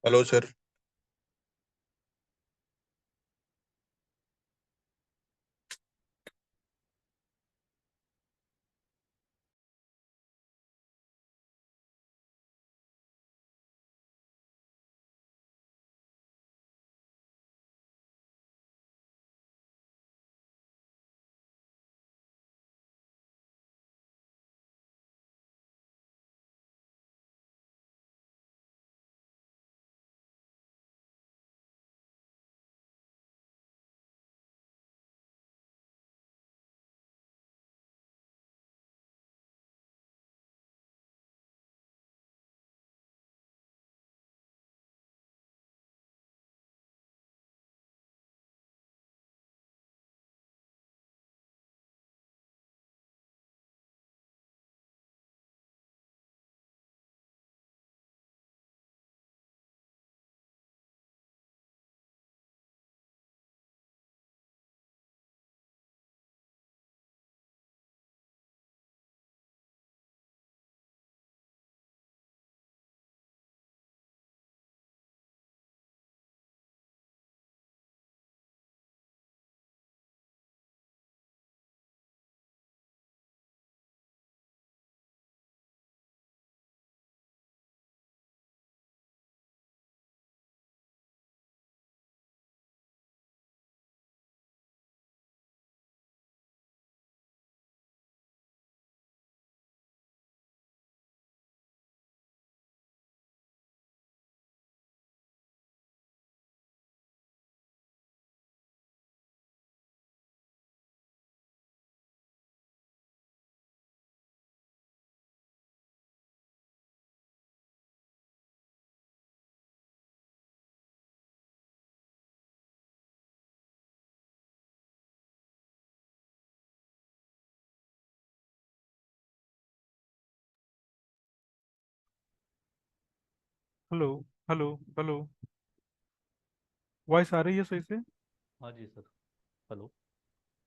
Hello sir. Hello. Hello. Hello. Voice आ रही है सही से? हाँ जी सर। हेलो।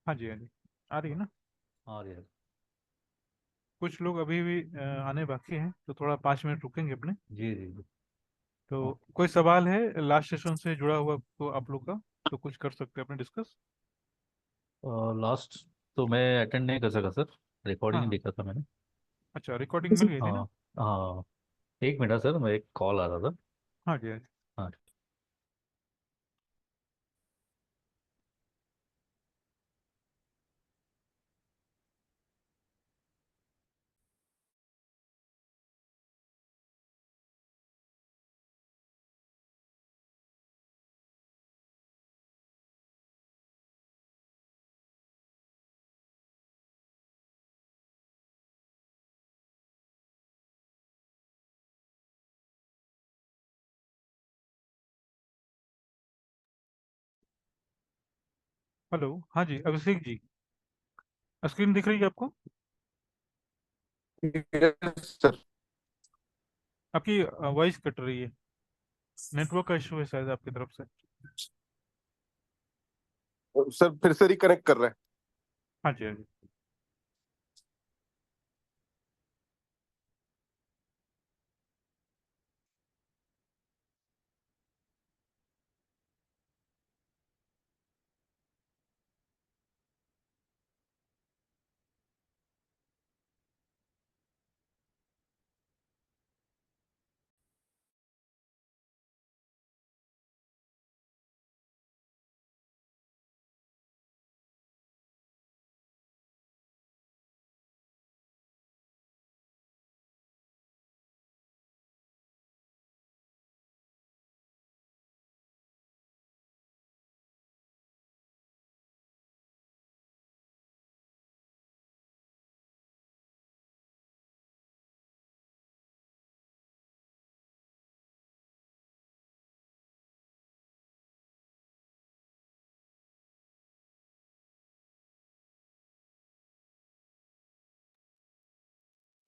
हाँ जी, हाँ जी। आ रही है हाँ। ना? हाँ रही है। कुछ लोग अभी भी आने बाकी हैं, तो थोड़ा 5 मिनट रुकेंगे अपने। जी जी जी। तो हाँ। कोई सवाल है लास्ट सेशन से जुड़ा हुआ तो आप लोग का, तो कुछ कर सकते हैं अपने डिस्कस। लास्ट तो मैं अटेंड नहीं कर सका सर। हाँ रिकॉर्डिंग हाँ। देखा था मैंने। अच्छा, रिकॉर्डिंग मिल गई थी ना? हाँ। हाँ। एक मिनट सर, मैं एक कॉल आ रहा था। हाँ जी, हाँ जी। हाँ। हेलो। हाँ जी, अभिषेक जी। स्क्रीन दिख रही है आपको? Yes sir. आपकी वॉइस कट रही है। नेटवर्क का इशू है शायद आपकी तरफ से। सर फिर से रिकनेक्ट कर रहे हैं। हाँ जी, हाँ जी।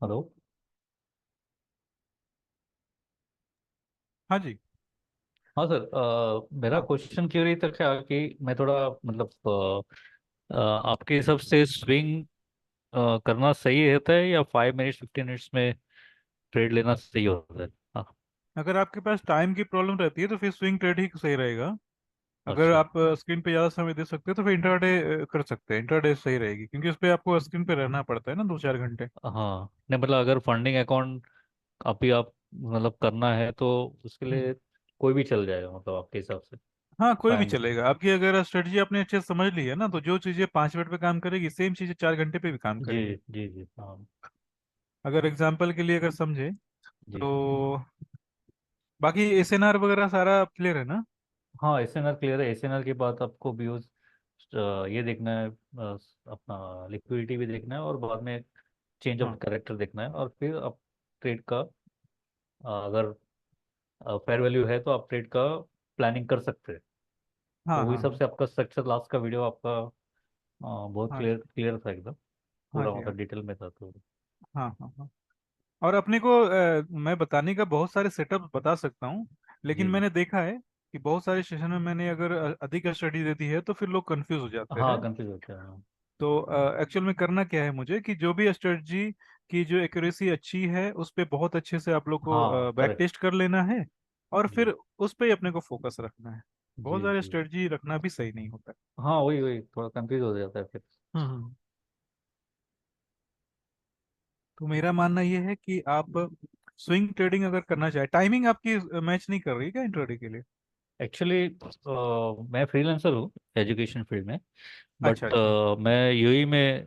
हेलो। हाँ जी। हाँ सर, मेरा हाँ। क्वेश्चन क्यों रही था क्या कि मैं थोड़ा मतलब आपके हिसाब से स्विंग करना सही रहता है या 5 मिनट्स 15 मिनट्स में ट्रेड लेना सही होता है? हाँ। अगर आपके पास टाइम की प्रॉब्लम रहती है तो फिर स्विंग ट्रेड ही सही रहेगा। अगर अच्छा। आप स्क्रीन पे ज़्यादा समय दे सकते हो तो फिर इंट्राडे कर सकते हैं। इंट्राडे सही रहेगी क्योंकि उस पर आपको स्क्रीन पे रहना पड़ता है ना 2-4 घंटे। हाँ नहीं, मतलब अगर फंडिंग अकाउंट अभी आप मतलब करना है तो उसके हम्म। लिए कोई भी चल जाएगा, मतलब आपके हिसाब से हाँ, कोई भी टाइम। चलेगा। आपकी अगर स्ट्रेटजी आपने अच्छे से समझ ली है ना, तो जो चीज़ें 5 मिनट पे काम करेगी सेम चीज़ें 4 घंटे पे भी काम जी करेगी। जी जी हाँ। अगर एग्जाम्पल के लिए अगर समझे जी तो बाकी एसएनआर वगैरह सारा क्लियर है ना? हाँ, एसएनआर क्लियर है। एसएनआर के बाद आपको व्यूज ये देखना है, अपना लिक्विडिटी भी देखना है, और बाद में चेंज ऑफ हाँ कैरेक्टर देखना है, और फिर आप ट्रेड का अगर फेयर वैल्यू है तो आप ट्रेड का प्लानिंग कर सकते हैं। हाँ तो वही हाँ हाँ सबसे आपका स्ट्रक्चर लास्ट का वीडियो आपका बहुत हाँ क्लियर क्लियर था एकदम, हाँ पूरा जी हाँ मतलब डिटेल में था तो। हाँ हाँ हाँ। और अपने को मैं बताने का बहुत सारे सेटअप बता सकता हूँ, लेकिन जी जी मैंने देखा है कि बहुत सारे सेशन में मैंने अगर अधिक स्टडी दे दी है तो फिर लोग कंफ्यूज हो जाते हाँ, हैं। कंफ्यूज होता है हाँ। तो एक्चुअल में करना क्या है मुझे कि जो भी स्ट्रेटजी की जो एक्यूरेसी अच्छी है उस पे बहुत अच्छे से आप लोग हाँ को बैक करेक्ट। टेस्ट कर लेना है, और जी फिर उस पे ही अपने को फोकस रखना है। बहुत जी सारे जी स्ट्रेटजी रखना भी सही नहीं होता है। हाँ, वही वही थोड़ा कंफ्यूज हो जाता है फिर। हम्म। तो मेरा मानना ये है कि आप स्विंग ट्रेडिंग अगर करना चाहे, टाइमिंग आपकी मैच नहीं कर रही क्या इंट्राडे के लिए? एक्चुअली मैं फ्रीलांसर हूँ एजुकेशन फील्ड में, अच्छा बट अच्छा मैं यूएई में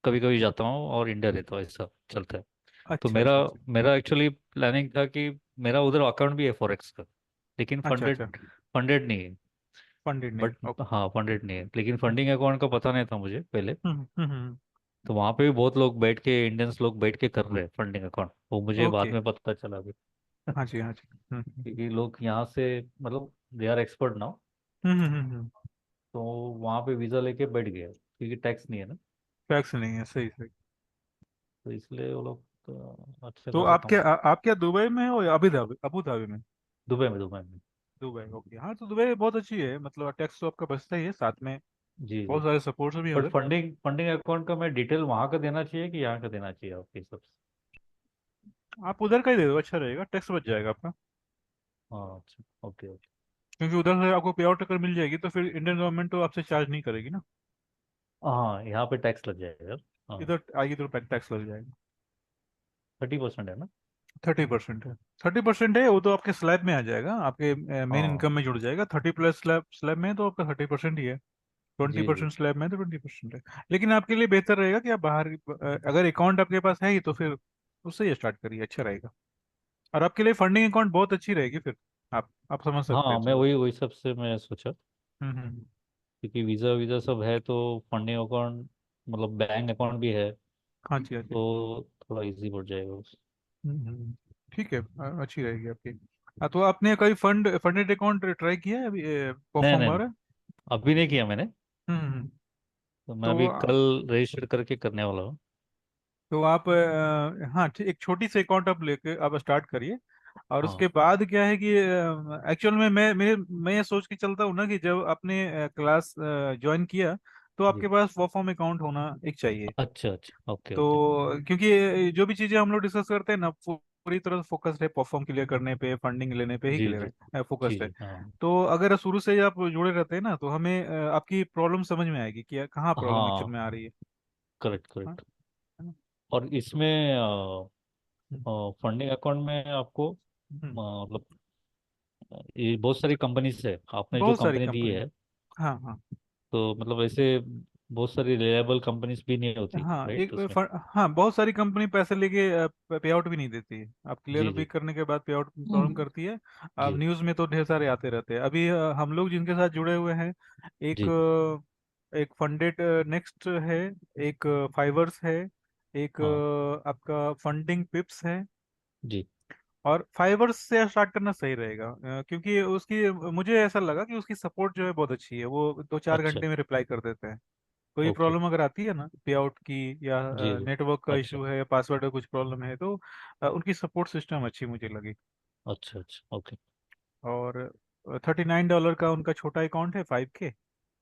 कभी कभी जाता हूँ और इंडिया रहता हूँ, ऐसा चलता है। तो अच्छा मेरा अच्छा अच्छा मेरा एक्चुअली प्लानिंग था कि मेरा उधर अकाउंट भी है फॉरेक्स का, लेकिन अच्छा फंडेड अच्छा। फंडेड नहीं है। फंडेड नहीं, बट ओके। हाँ, फंडेड नहीं है, लेकिन फंडिंग अकाउंट का पता नहीं था मुझे पहले। हम्म। तो वहाँ पे भी बहुत लोग बैठ के, इंडियंस लोग बैठ के कर रहे हैं फंडिंग अकाउंट, वो मुझे बाद ओके। में पता चला अभी। हाँ जी हाँ जी। क्योंकि लोग यहाँ से मतलब दे आर एक्सपर्ट नाउ, हम्म। तो वहाँ पे वीज़ा लेके बैठ गए क्योंकि टैक्स नहीं है ना। टैक्स नहीं है, सही सही। तो इसलिए वो लोग तो अच्छे तो खासा आप कम। क्या आप क्या दुबई में हो या अबू धाबी में? दुबई में, दुबई में। Dubai, okay. हाँ, तो दुबई बहुत अच्छी है, मतलब टैक्स तो आपका बचता ही है, साथ में जी जी। बहुत सारे सपोर्ट्स भी हैं बट उधर। फंडिंग फंडिंग अकाउंट का मैं डिटेल वहाँ का देना चाहिए कि यहाँ का देना चाहिए आपके हिसाब से? आप उधर का ही दे दो, अच्छा रहेगा, टैक्स बच जाएगा आपका। हाँ अच्छा, ओके ओके। क्योंकि उधर से आपको पे आउट अगर मिल जाएगी तो फिर इंडियन गवर्नमेंट तो आपसे चार्ज नहीं करेगी ना। हाँ, यहाँ पे टैक्स लग जाएगा। हाँ, इधर आएगी तो टैक्स लग जाएगा। 30% है ना? 30% है। 30% है, वो तो आपके स्लैब में आ जाएगा, आपके मेन हाँ इनकम में जुड़ जाएगा। 30+ स्लैब स्लैब में है तो आपका 30% ही है। ट्वेंटी जी जी। परसेंट स्लैब में है तो 20% है। लेकिन आपके लिए बेहतर रहेगा कि आप बाहर अगर अकाउंट आपके पास है ही तो फिर उससे ही स्टार्ट करिए, अच्छा रहेगा। और आपके लिए फंडिंग अकाउंट बहुत अच्छी रहेगी फिर। आप समझ सकते हैं हाँ, अच्छे मैं से। वही वही सबसे मैं सोचा, हम्म। क्योंकि वीज़ा वीज़ा सब है तो फंडिंग अकाउंट मतलब बैंक अकाउंट भी है, हाँ जी हाँ जी। तो थोड़ा इजी पड़ जाएगा उस। हम्म। ठीक है, अच्छी रहेगी आपकी। हाँ, तो आपने कोई फंडेड अकाउंट ट्राई किया है अभी, नहीं परफॉर्म नहीं हो नहीं, रहा है? अभी नहीं किया मैंने। हम्म। तो मैं तो अभी कल रजिस्टर करके करने वाला हूँ। तो आप हाँ ठीक, एक छोटी सी अकाउंट आप लेके आप स्टार्ट करिए। और हाँ उसके बाद क्या है कि एक्चुअल में मैं ये सोच के चलता हूँ ना कि जब आपने क्लास ज्वाइन किया तो जी। आपके पास परफॉर्म अकाउंट होना एक चाहिए। अच्छा अच्छा, ओके ओके। तो क्योंकि जो भी चीजें हम लोग डिस्कस करते हैं ना, पूरी तरह फोकस्ड है परफॉर्म क्लियर करने पे, फंडिंग लेने पे ही जी क्लियर जी है, जी फोकस्ड है। जी हाँ। तो अगर शुरू से ही आप जुड़े रहते हैं ना तो हमें आपकी प्रॉब्लम समझ में आएगी कि कहाँ प्रॉब्लम एक्चुअल हाँ में आ रही है। करेक्ट हाँ, करेक्ट। है ना? और इसमें हम्म, फंडिंग अकाउंट में आपको हम्म। मतलब ये बहुत सारी कंपनीज है, आपने जो बहुत सारी कंपनी दी कंपनी। है, हाँ हाँ तो मतलब ऐसे बहुत सारी रिलायबल कंपनीज भी नहीं होती हाँ। राइट उसमें? हाँ, बहुत सारी कंपनी पैसे लेके पे आउट भी नहीं देती है। आप क्लियर जी भी जी करने के बाद पे आउट प्रॉब्लम करती है। अब जी न्यूज़ में तो ढेर सारे आते रहते हैं। अभी हम लोग जिनके साथ जुड़े हुए हैं, एक जी एक फंडेड नेक्स्ट है, एक फाइवर्स है, एक हाँ आपका फंडिंग पिप्स है। जी। और फाइवर्स से स्टार्ट करना सही रहेगा, क्योंकि उसकी मुझे ऐसा लगा कि उसकी सपोर्ट जो है बहुत अच्छी है, वो 2-4 घंटे अच्छा, में रिप्लाई कर देते हैं। कोई ओके। प्रॉब्लम अगर आती है ना पे आउट की, या जी जी। नेटवर्क का अच्छा इशू है, या पासवर्ड का कुछ प्रॉब्लम है, तो उनकी सपोर्ट सिस्टम अच्छी मुझे लगी। अच्छा अच्छा, ओके। और $39 का उनका छोटा अकाउंट है, 5K।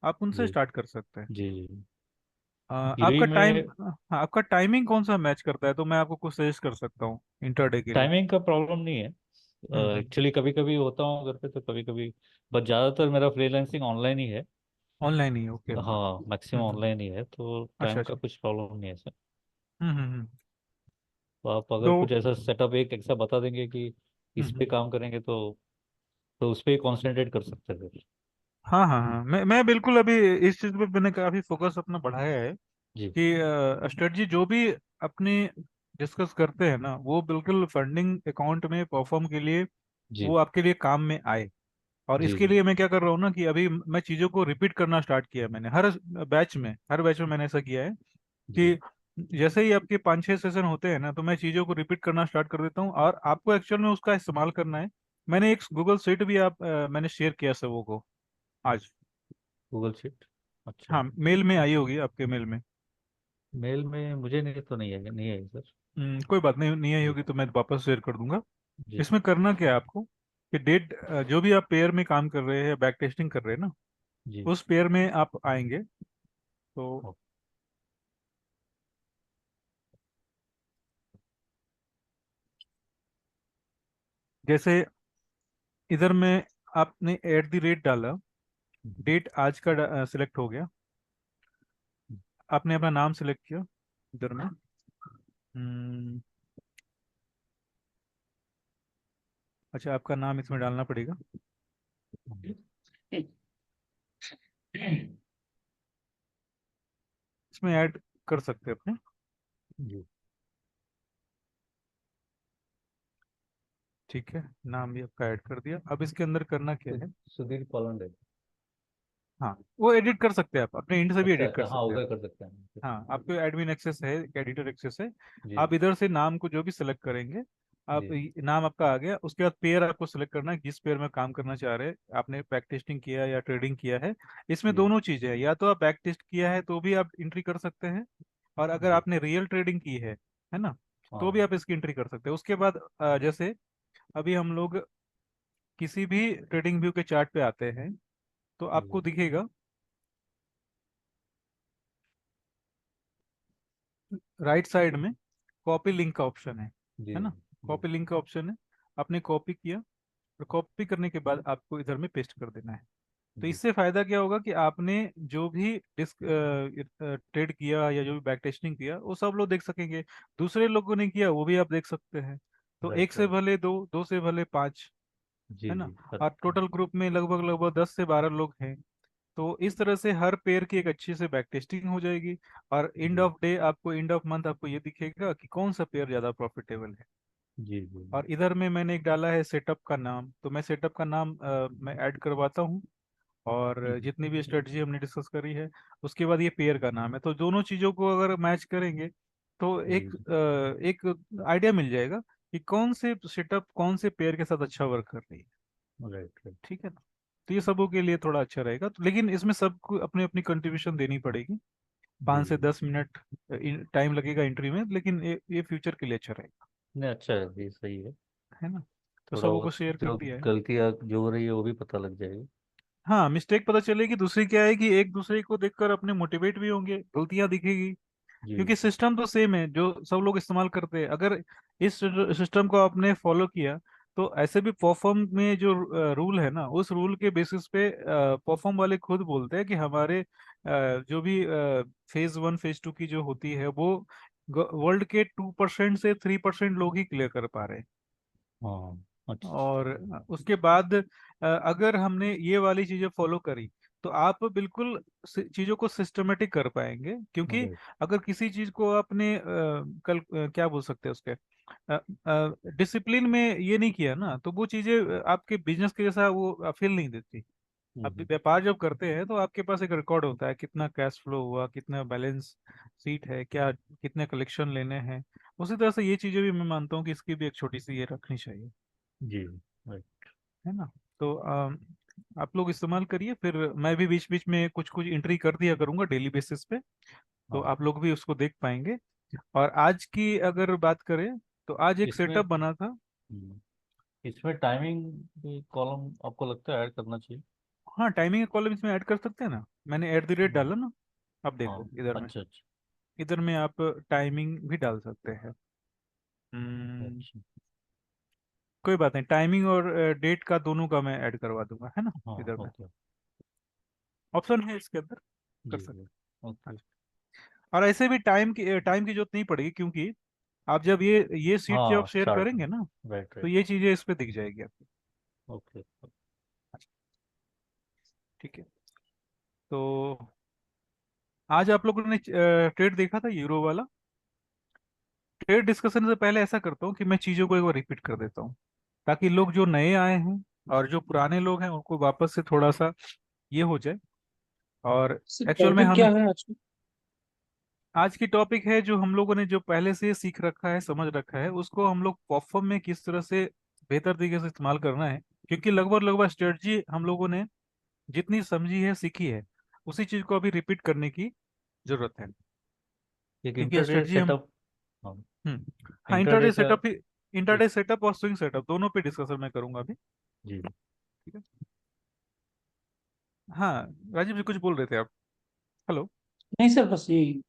आप उनसे जी स्टार्ट कर सकते हैं। जी जी। यूएई आपका टाइम, में हाँ, आपका टाइमिंग कौन सा मैच करता है तो मैं आपको कुछ सजेस्ट कर सकता हूँ इंटरडे के लिए। टाइमिंग का प्रॉब्लम नहीं है। एक्चुअली कभी कभी होता हूँ घर पे तो कभी कभी, बट ज़्यादातर मेरा फ्रीलांसिंग ऑनलाइन ही है। ऑनलाइन ही, ओके। हाँ, मैक्सिमम ऑनलाइन ही है, तो अच्छा टाइम का अच्छा। कुछ प्रॉब्लम नहीं है सर। हम्म। तो आप अगर तो कुछ ऐसा सेटअप एक ऐसा बता देंगे कि इस पे हम्म। काम करेंगे तो उस पे कॉन्सेंट्रेट कर सकते हैं फिर। हाँ हाँ हाँ, मैं बिल्कुल अभी इस चीज पे मैंने काफी फोकस अपना बढ़ाया है जी कि स्ट्रेटजी जो भी अपने डिस्कस करते हैं ना, वो बिल्कुल फंडिंग अकाउंट में परफॉर्म के लिए वो जी आपके लिए काम में आए। और जी इसके जी लिए मैं क्या कर रहा हूँ ना, कि अभी मैं चीज़ों को रिपीट करना स्टार्ट किया है। मैंने हर बैच में मैंने ऐसा किया है जी कि जैसे ही आपके 5-6 सेशन होते हैं ना, तो मैं चीज़ों को रिपीट करना स्टार्ट कर देता हूँ और आपको एक्चुअल में उसका इस्तेमाल करना है। मैंने एक गूगल शीट भी मैंने शेयर किया सबों को आज। Google sheet. अच्छा। हाँ, मेल में आई होगी आपके मेल में। मेल में मुझे नहीं, तो नहीं है, नहीं है सर। कोई बात नहीं, नहीं आई जी होगी तो मैं वापस शेयर कर दूंगा। जी इसमें करना क्या है आपको कि जो भी आप पेयर में काम कर रहे हैं या बैक टेस्टिंग कर रहे हैं ना, जी। उस पेयर में आप आएंगे। तो ओ, जैसे इधर में आपने @ डाला, हम्म, डेट आज का सिलेक्ट हो गया। आपने अपना नाम सिलेक्ट किया इधर में। हम्म, अच्छा, आपका नाम इसमें डालना पड़ेगा। इसमें ऐड कर सकते हैं अपने। जी। ठीक है, नाम भी आपका ऐड कर दिया। अब इसके अंदर करना क्या है। सुधीर पालंडे। हाँ, वो एडिट कर सकते हैं आप, अपने इंड से भी अच्छा एडिट कर अच्छा, हाँ सकते हैं। उधर कर सकते हैं। हाँ, आपको एडमिन एक्सेस है, एडिटर एक्सेस है। जी आप इधर से नाम को जो भी सिलेक्ट करेंगे, आप जी नाम आपका आ गया। उसके बाद पेयर आपको सिलेक्ट करना है, जिस पेयर में काम करना चाह रहे हैं। आपने बैक टेस्टिंग किया या ट्रेडिंग किया है, इसमें जी दोनों चीजें हैं। या तो आप बैक टेस्ट किया है तो भी आप एंट्री कर सकते हैं, और अगर जी। आपने रियल ट्रेडिंग की है ना, तो भी हाँ आप इसकी एंट्री कर सकते हैं। उसके बाद जैसे अभी हम लोग किसी भी ट्रेडिंग व्यू के चार्ट पे आते हैं, तो आपको जी दिखेगा राइट साइड में कॉपी लिंक का ऑप्शन जी है ना। जी कॉपी लिंक का ऑप्शन है। आपने कॉपी किया, और कॉपी करने के बाद आपको इधर में पेस्ट कर देना है। तो जी इससे फायदा क्या होगा कि आपने जो भी डिस्क ट्रेड किया या जो भी बैक टेस्टिंग किया, वो सब लोग देख सकेंगे। दूसरे लोगों ने किया वो भी आप देख सकते हैं। तो एक राइट से राइट। भले दो, दो से भले पांच, जी है ना। जी कर और सकते हैं। टोटल ग्रुप में लगभग लगभग 10 से 12 लोग हैं। तो इस तरह से हर पेयर की एक अच्छी से बैक टेस्टिंग हो जाएगी। और एंड जी ऑफ डे आपको, एंड ऑफ मंथ आपको ये दिखेगा कि कौन सा पेयर ज़्यादा प्रॉफिटेबल है। जी जी और इधर में मैंने एक डाला है सेटअप का नाम, तो मैं सेटअप का नाम मैं ऐड करवाता हूँ। और जी जितनी भी स्ट्रेटजी हमने डिस्कस करी है, उसके बाद ये पेयर का नाम है। तो दोनों चीज़ों को अगर मैच करेंगे, तो जी एक आइडिया मिल जाएगा कि कौन से सेटअप कौन से पेयर के साथ अच्छा वर्क कर रही है। Right right. ठीक है ना। तो ये सबों के लिए थोड़ा अच्छा रहेगा, तो लेकिन इसमें सबको अपनी अपनी कंट्रीब्यूशन देनी पड़ेगी। जी 5 से 10 मिनट टाइम लगेगा एंट्री में, लेकिन ये फ्यूचर के लिए अच्छा रहेगा। नहीं, अच्छा है जी, सही है। है ना। तो थोड़ा सबों को बहुत शेयर कर जो दिया है। गलतियाँ जो हो रही है वो भी पता लग जाएगी। हाँ, मिस्टेक पता चलेगी। दूसरी क्या है कि एक दूसरे को देखकर अपने मोटिवेट भी होंगे, गलतियां दिखेगी। जी क्योंकि सिस्टम तो सेम है जो सब लोग इस्तेमाल करते हैं। अगर इस सिस्टम को आपने फॉलो किया, तो ऐसे भी परफॉर्म में जो रूल है ना, उस रूल के बेसिस पे परफॉर्म वाले खुद बोलते हैं कि हमारे जो भी फेज 1 फेज 2 की जो होती है, वो वर्ल्ड के 2% से 3% लोग ही क्लियर कर पा रहे हैं। हाँ। अच्छा। और उसके बाद अगर हमने ये वाली चीजें फॉलो करी, तो आप बिल्कुल चीजों को सिस्टमेटिक कर पाएंगे। क्योंकि राइट। अगर किसी चीज को आपने क्या बोल सकते हैं उसके डिसिप्लिन में ये नहीं किया ना, तो वो चीजें आपके बिजनेस के जैसा वो फील नहीं देती। अब हम्म, व्यापार जब करते हैं, तो आपके पास एक रिकॉर्ड होता है, कितना कैश फ्लो हुआ, कितना बैलेंस सीट है, क्या कितने कलेक्शन लेने हैं। उसी तरह से ये चीजें भी मैं मानता हूँ कि इसकी भी एक छोटी सी ये रखनी चाहिए। जी राइट। है ना। तो आप लोग इस्तेमाल करिए, फिर मैं भी बीच बीच में कुछ कुछ एंट्री कर दिया करूंगा डेली बेसिस पे। तो हाँ, आप लोग भी उसको देख पाएंगे। और आज की अगर बात करें, तो आज एक इसमें सेटअप बना था। इसमें टाइमिंग भी कॉलम आपको लगता है ऐड करना चाहिए? हाँ, टाइमिंग कॉलम इसमें ऐड कर सकते हैं ना। मैंने @ हम्म, डाला ना। अब हाँ। देखो इधर में, अच्छा अच्छा इधर में आप टाइमिंग भी डाल सकते हैं। हम्म, अच्छा। कोई बात नहीं, टाइमिंग और डेट का दोनों का मैं ऐड करवा दूंगा, है ना, हाँ इधर में ओके। ऑप्शन है इसके अंदर, कर जी सकते जी। हैं। हाँ ओके। जी। और ऐसे भी टाइम की जरूरत नहीं पड़ेगी, क्योंकि आप जब ये सीट जब हाँ आप शेयर चार्ट करेंगे में। ना, राइट तो राइट। ये चीजें इस पे दिख जाएगी आपको। ओके। ठीक है। तो आज आप लोगों ने ट्रेड देखा था यूरो वाला। ट्रेड डिस्कशन से पहले ऐसा करता हूँ कि मैं चीज़ों को एक बार रिपीट कर देता हूँ, ताकि लोग जो नए आए हैं और जो पुराने लोग हैं उनको वापस से थोड़ा सा ये हो जाए। और सर एक्चुअल में टॉपिक हम क्या है आज का? आज की टॉपिक है जो हम लोगों ने जो पहले से सीख रखा है, समझ रखा है, उसको हम लोग परफॉर्म में किस तरह से बेहतर तरीके से इस्तेमाल करना है। क्योंकि लगभग लगभग स्ट्रेटजी हम लोगों ने जितनी समझी है, सीखी है, उसी चीज को अभी रिपीट करने की जरूरत है। एक क्योंकि इंटरडे स्ट्रेटजी हम सेटअप। हाँ। हाँ, इंटरडे इंटरडे का सेटअप ही, एक। इंटरडे सेटअप और स्विंग सेटअप दोनों पे डिस्कशन मैं करूंगा अभी। जी। ठीक है। हाँ, राजीव जी कुछ बोल रहे थे आप। हेलो। नहीं सर, बस ये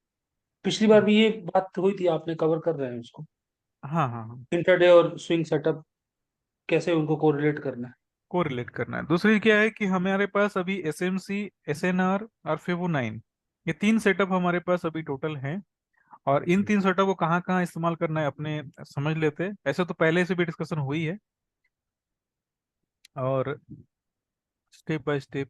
पिछली बार हम्म, भी ये बात हुई थी, आपने कवर कर रहे हैं उसको। हाँ हाँ हाँ, इंटरडे और स्विंग सेटअप कैसे उनको कोरिलेट करना है। को रिलेट करना है। दूसरी क्या है कि हमारे पास अभी S M C, S N R और फिवो नाइन, ये तीन सेटअप हमारे पास अभी टोटल हैं। और इन तीन सेटअप को कहाँ कहाँ इस्तेमाल करना है अपने समझ लेते हैं। ऐसे तो पहले से भी डिस्कशन हुई है, और स्टेप बाय स्टेप।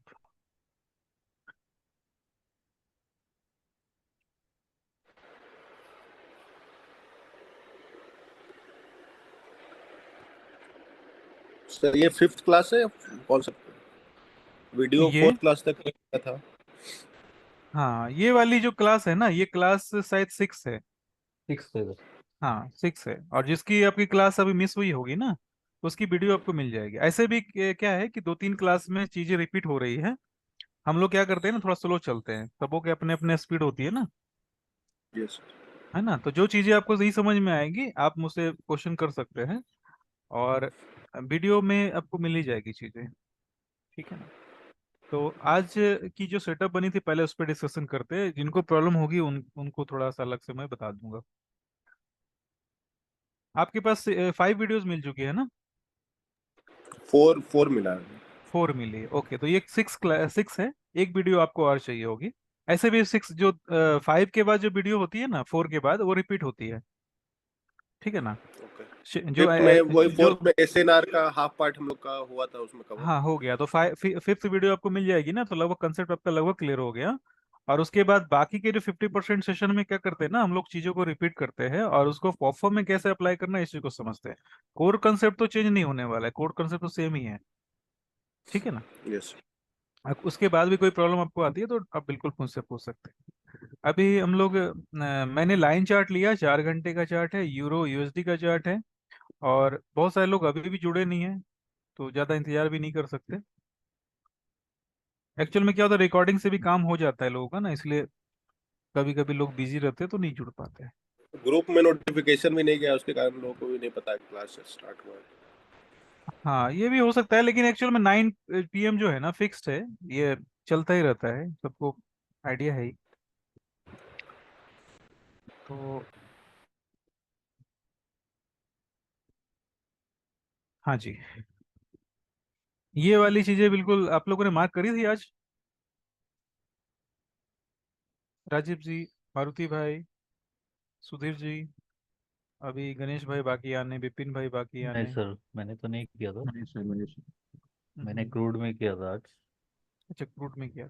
सर ये फिफ्थ क्लास है या कौन सा? वीडियो ये, फोर्थ क्लास तक किया था। हाँ, ये वाली जो क्लास है ना, ये क्लास शायद 6 है। 6 पे। हाँ 6 है, और जिसकी आपकी क्लास अभी मिस हुई होगी ना, उसकी वीडियो आपको मिल जाएगी। ऐसे भी क्या है कि 2-3 क्लास में चीजें रिपीट हो रही है। हम लोग क्या करते हैं ना, थोड़ा स्लो चलते हैं, सबों के अपने अपने स्पीड होती है ना, यस। है ना। तो जो चीजें आपको नहीं समझ में आएगी, आप मुझसे क्वेश्चन कर सकते हैं, और वीडियो में आपको मिल ही जाएगी चीजें। ठीक है ना। तो आज की जो सेटअप बनी थी, पहले उस पर डिस्कशन करते हैं। जिनको प्रॉब्लम होगी उनको थोड़ा सा अलग से मैं बता दूंगा। आपके पास 5 वीडियोस मिल चुकी है ना? फोर फोर मिला है। 4 मिली है, ओके। तो ये 6 है, एक वीडियो आपको और चाहिए होगी। ऐसे भी 6 जो 5 के बाद जो वीडियो होती है ना, 4 के बाद वो रिपीट होती है। ठीक है ना। ओके। जो फिफ्थ में वही जो, फोर्थ में एसएनआर का हाफ पार्ट हम लोग का हुआ था उसमें कवर। हाँ हो गया, तो फिफ्थ वीडियो आपको मिल जाएगी ना, तो लगभग कंसेप्ट आपका लगभग क्लियर हो गया। और उसके बाद बाकी के जो 50% सेशन में क्या करते हैं ना, हम लोग चीजों को रिपीट करते हैं और उसको परफॉर्म में कैसे अप्लाई करना है, इस चीज को समझते हैं। कोर कंसेप्ट तो चेंज नहीं होने वाला है, कोर कंसेप्ट तो सेम ही है। ठीक है ना। यस। उसके बाद भी कोई प्रॉब्लम आपको आती है तो आप बिल्कुल मुझसे पूछ सकते हैं। अभी हम लोग मैंने लाइन चार्ट लिया, 4 घंटे का चार्ट है, यूरो यूएसडी का चार्ट है। और बहुत सारे लोग अभी भी जुड़े नहीं हैं, तो ज़्यादा इंतजार भी नहीं कर सकते। एक्चुअल में क्या होता है, रिकॉर्डिंग से भी काम हो जाता है लोगों का ना, इसलिए कभी कभी लोग बिजी रहते हैं तो नहीं जुड़ पाते हैं। ग्रुप में नोटिफिकेशन भी नहीं गया, उसके कारण लोगों को भी नहीं पता क्लास स्टार्ट हुआ है। हाँ, ये भी हो सकता है, लेकिन एक्चुअल में 9 PM जो है ना, फिक्स्ड है। ये चलता ही रहता है, सबको आइडिया है ही। तो हाँ जी, ये वाली चीजें बिल्कुल आप लोगों ने मार्क करी थी आज। राजीव जी, मारुति भाई, सुधीर जी, अभी गणेश भाई बाकी आने, विपिन भाई बाकी नहीं आने। सर, मैंने तो नहीं किया था। मनीष है, मनीष। मैंने हम्म, क्रूड में किया था आज। अच्छा, क्रूड में किया।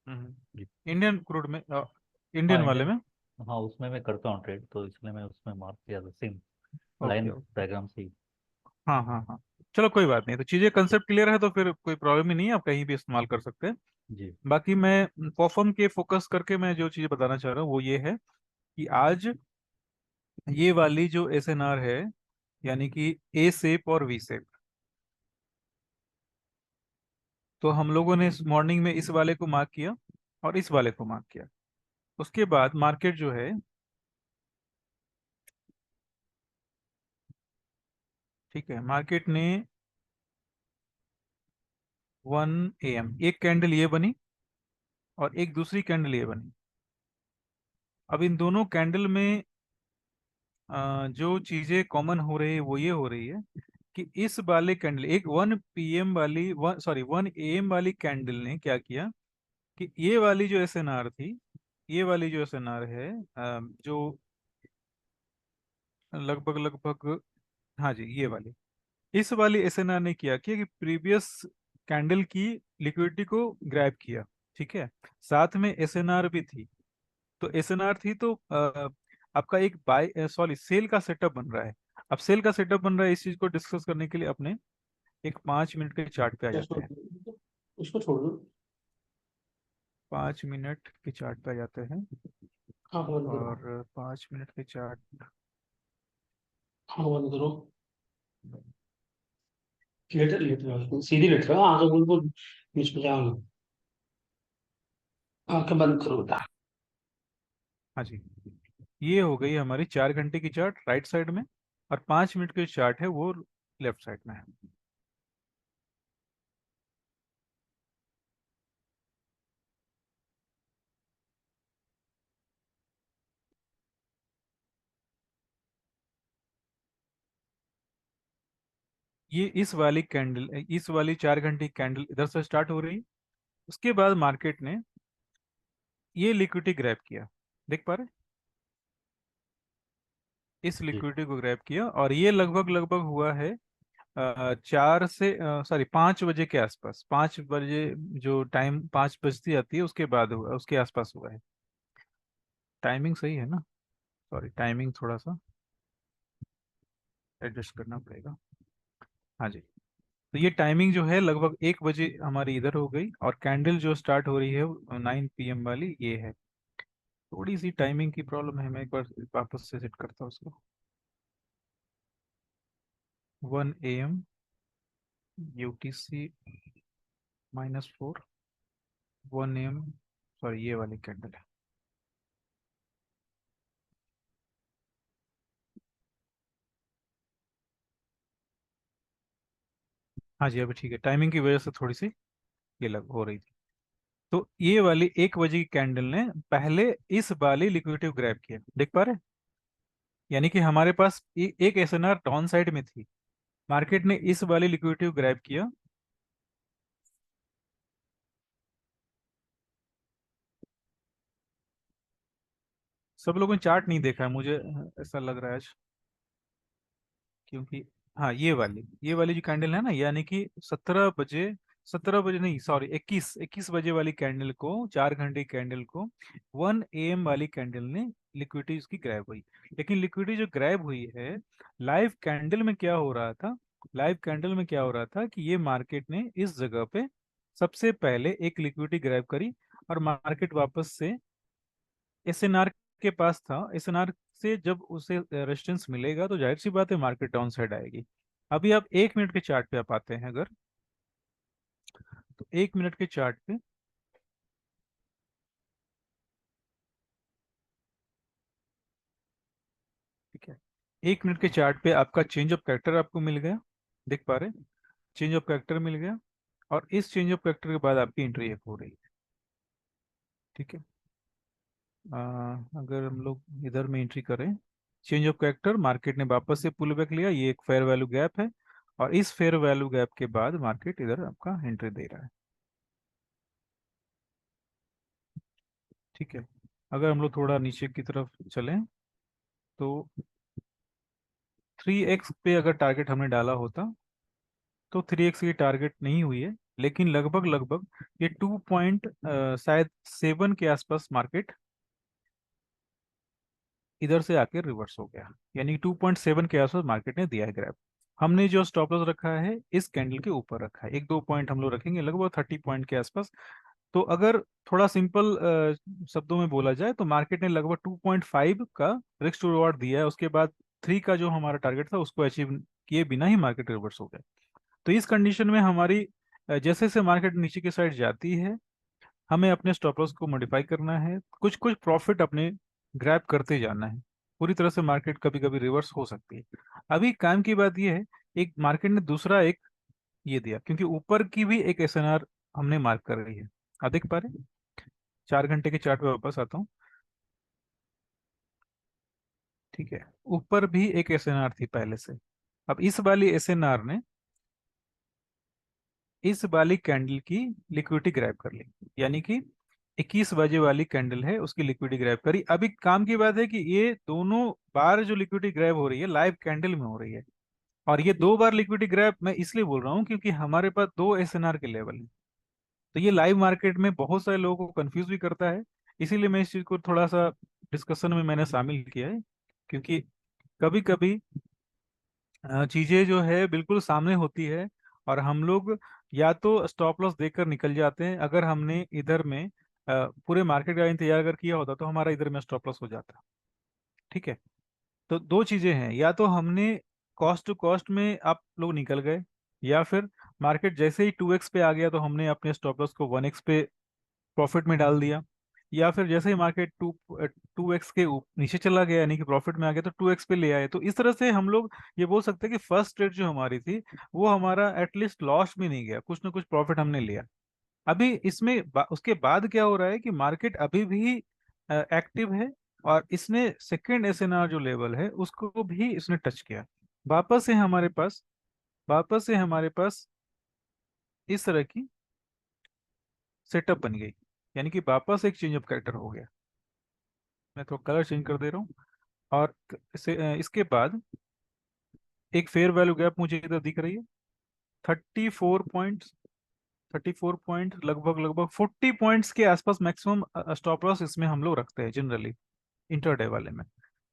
जी। इंडियन क्रूड में, इंडियन हाँ वाले इंडियन। में। हाँ उसमें मैं करता हूँ ट्रेड, तो इसलिए मैं उसमें मार्क किया था same okay line okay. Diagram से ही। हाँ हाँ हाँ, चलो कोई बात नहीं, तो चीजें कंसेप्ट क्लियर है तो फिर कोई प्रॉब्लम ही नहीं है, आप कहीं भी इस्तेमाल कर सकते हैं। जी। बाकी मैं परफॉर्म के फोकस करके मैं जो चीज़ बताना चाह रहा हूँ वो ये है कि आज ये वाली जो SNR है, यानी कि ए शेप और वी शेप, तो हम लोगों ने इस मॉर्निंग में इस वाले को मार्क किया और इस वाले को मार्क किया। उसके बाद मार्केट जो है, ठीक है, मार्केट ने 1 AM एक कैंडल ये बनी और एक दूसरी कैंडल ये बनी। अब इन दोनों कैंडल में जो चीजें कॉमन हो रही है वो ये हो रही है कि इस वाले कैंडल, एक 1 PM वाली, 1 AM वाली कैंडल ने क्या किया कि ये वाली जो एसएनआर थी, ये वाली जो एसएनआर है, जो लगभग लगभग, हाँ जी ये वाली, इस वाली एसएनआर ने क्या किया कि प्रीवियस कैंडल की लिक्विडिटी को ग्रैब किया। ठीक है, साथ में एसएनआर भी थी। तो एसएनआर थी तो आपका एक सेल का सेटअप बन रहा है। अब सेल का सेटअप बन रहा है, इस चीज को डिस्कस करने के लिए अपने एक 5 मिनट के चार्ट पे आ क्या जाते छोड़ हैं। दो, इसको छोड़ दो। 5 मिनट के चार्ट पे आ जाते हैं। आँख बंद करो। और 5 मिनट के चार्ट, आँख बंद करो। लेट लेट रहो, सीधी लेट रहो, आँखें बिल्कुल बीच में जाओगे। आँखें बंद करो बेटा। हाँ जी, ये हो गई हमारी 4 घंटे की चार्ट राइट साइड में, और 5 मिनट की चार्ट है वो लेफ्ट साइड में है। ये इस वाली 4 घंटे की कैंडल इधर से स्टार्ट हो रही, उसके बाद मार्केट ने ये लिक्विडिटी ग्रैब किया, देख पा रहे, इस जी। लिक्विडिटी को ग्रैब किया, और ये लगभग लगभग हुआ है 5 बजे के आसपास, 5 बजे, जो टाइम 5 बजती आती है उसके बाद हुआ, उसके आसपास हुआ है। टाइमिंग सही है ना? सॉरी, टाइमिंग थोड़ा सा एडजस्ट करना पड़ेगा। हाँ जी, तो ये टाइमिंग जो है लगभग 1 बजे हमारी इधर हो गई, और कैंडल जो स्टार्ट हो रही है 9 PM वाली ये है। थोड़ी सी टाइमिंग की प्रॉब्लम है, मैं एक बार वापस से सेट करता हूँ उसको। 1 AM UTC -4, 1 AM, सॉरी ये वाली कैंडल है। हाँ जी, अभी ठीक है, टाइमिंग की वजह से थोड़ी सी ये लग हो रही थी। तो ये वाली 1 बजे की कैंडल ने पहले इस वाली लिक्विडिटी को ग्रैब किया, देख पा रहे हैं? यानी कि हमारे पास एक एसएनआर डाउन साइड में थी, मार्केट ने इस वाली लिक्विडिटी को ग्रैब किया। सब लोगों ने चार्ट नहीं देखा है, मुझे ऐसा लग रहा है आज, क्योंकि हाँ ये वाली जो कैंडल है ना, यानी कि 17 बजे, 17 बजे नहीं, सॉरी 21 बजे वाली कैंडल को, 4 घंटे की कैंडल को 1 AM वाली कैंडल ने लिक्विडिटी उसकी ग्रैब हुई। लेकिन लिक्विडिटी जो ग्रैब हुई है, लाइव कैंडल में क्या हो रहा था, लाइव कैंडल में क्या हो रहा था कि ये मार्केट ने इस जगह पे सबसे पहले एक लिक्विडिटी ग्रैब करी, और मार्केट वापस से एसएनआर के पास था। एसएनआर से जब उसे रेजिस्टेंस मिलेगा तो जाहिर सी बात है मार्केट डाउन साइड आएगी। अभी आप 1 मिनट के चार्ट पे आप आते हैं अगर, तो 1 मिनट के चार्ट पे, ठीक है, 1 मिनट के चार्ट पे आपका चेंज ऑफ कैरेक्टर आपको मिल गया, देख पा रहे, चेंज ऑफ कैरेक्टर मिल गया, और इस चेंज ऑफ कैरेक्टर के बाद आपकी एंट्री एक हो रही है। ठीक है, आ, अगर हम लोग इधर में एंट्री करें, चेंज ऑफ कैरेक्टर, मार्केट ने वापस से पुल बैक लिया, ये एक फेयर वैल्यू गैप है, और इस फेयर वैल्यू गैप के बाद मार्केट इधर आपका एंट्री दे रहा है। ठीक है, अगर हम लोग थोड़ा नीचे की तरफ चलें, तो 3x पे अगर टारगेट हमने डाला होता, तो 3x की टारगेट नहीं हुई है, लेकिन लगभग लगभग ये 2 पॉइंट शायद 7 के आसपास मार्केट इधर से आके रिवर्स हो गया, यानी 2.7 के आसपास मार्केट ने दिया है ग्रैब। हमने जो स्टॉप लॉस रखा है इस कैंडल के ऊपर रखा है, 1-2 पॉइंट हम लोग रखेंगे, लगभग 30 पॉइंट के आसपास। तो अगर थोड़ा सिंपल शब्दों में बोला जाए, तो मार्केट ने लगभग 2.5 का रिस्क टू रिवॉर्ड दिया है, उसके बाद 3 का जो हमारा टारगेट था उसको अचीव किए बिना ही मार्केट रिवर्स हो गया। तो इस कंडीशन में हमारी जैसे जैसे मार्केट नीचे की साइड जाती है, हमें अपने स्टॉप लॉस को मॉडिफाई करना है, कुछ कुछ प्रॉफिट अपने ग्रैब करते जाना है। पूरी तरह से मार्केट कभी कभी रिवर्स हो सकती है। अभी काम की बात यह है, एक मार्केट ने दूसरा एक ये दिया, क्योंकि ऊपर की भी एक एसएनआर हमने मार्क कर रही है, आप देख पा रहे हैं? 4 घंटे के चार्ट पे वापस आता हूँ। ठीक है, ऊपर भी एक एसएनआर थी पहले से, अब इस वाली एसएनआर ने इस वाली कैंडल की लिक्विडिटी ग्रैब कर ली, यानी कि 21 बजे वाली कैंडल है उसकी लिक्विडिटी ग्रैब करी। अभी काम की बात है कि ये दोनों बार जो लिक्विडिटी ग्रैब हो रही है लाइव कैंडल में हो रही है, और ये 2 बार लिक्विडिटी ग्रैब मैं इसलिए बोल रहा हूँ क्योंकि हमारे पास 2 एसएनआर के लेवल हैं। तो ये लाइव मार्केट में बहुत सारे लोगों को कंफ्यूज भी करता है, इसीलिए मैं इस चीज को थोड़ा सा डिस्कशन में मैंने शामिल किया है। क्योंकि कभी कभी चीजें जो है बिल्कुल सामने होती है और हम लोग या तो स्टॉप लॉस देकर निकल जाते हैं, अगर हमने इधर में पूरे मार्केट का इंतजार अगर किया होता तो हमारा इधर में स्टॉप लॉस हो जाता। ठीक है, तो 2 चीजें हैं, या तो हमने कॉस्ट टू कॉस्ट में आप लोग निकल गए, या फिर मार्केट जैसे ही 2x पे आ गया तो हमने अपने स्टॉप लॉस को 1x पे प्रॉफिट में डाल दिया, या फिर जैसे ही मार्केट 2x के नीचे चला गया यानी कि प्रॉफिट में आ गया तो 2x पे ले आए। तो इस तरह से हम लोग ये बोल सकते हैं कि फर्स्ट ट्रेड जो हमारी थी वो हमारा एटलीस्ट लॉस में नहीं गया, कुछ ना कुछ प्रॉफिट हमने लिया। अभी इसमें उसके बाद क्या हो रहा है कि मार्केट अभी भी एक्टिव है, और इसने सेकेंड एसएनआर जो लेवल है उसको भी इसने टच किया। वापस से हमारे पास वापस से हमारे पास इस तरह की सेटअप बन गई, यानी कि वापस एक चेंज ऑफ कैरेक्टर हो गया। मैं थोड़ा कलर चेंज कर दे रहा हूँ। और इसके बाद एक फेयर वैल्यू गैप मुझे इधर दिख रही है 34 पॉइंट, 34 पॉइंट, लगभग लगभग 40 पॉइंट्स के आसपास मैक्सिमम स्टॉप लॉस इसमें हम लोग रखते हैं जनरली इंटरडे वाले में।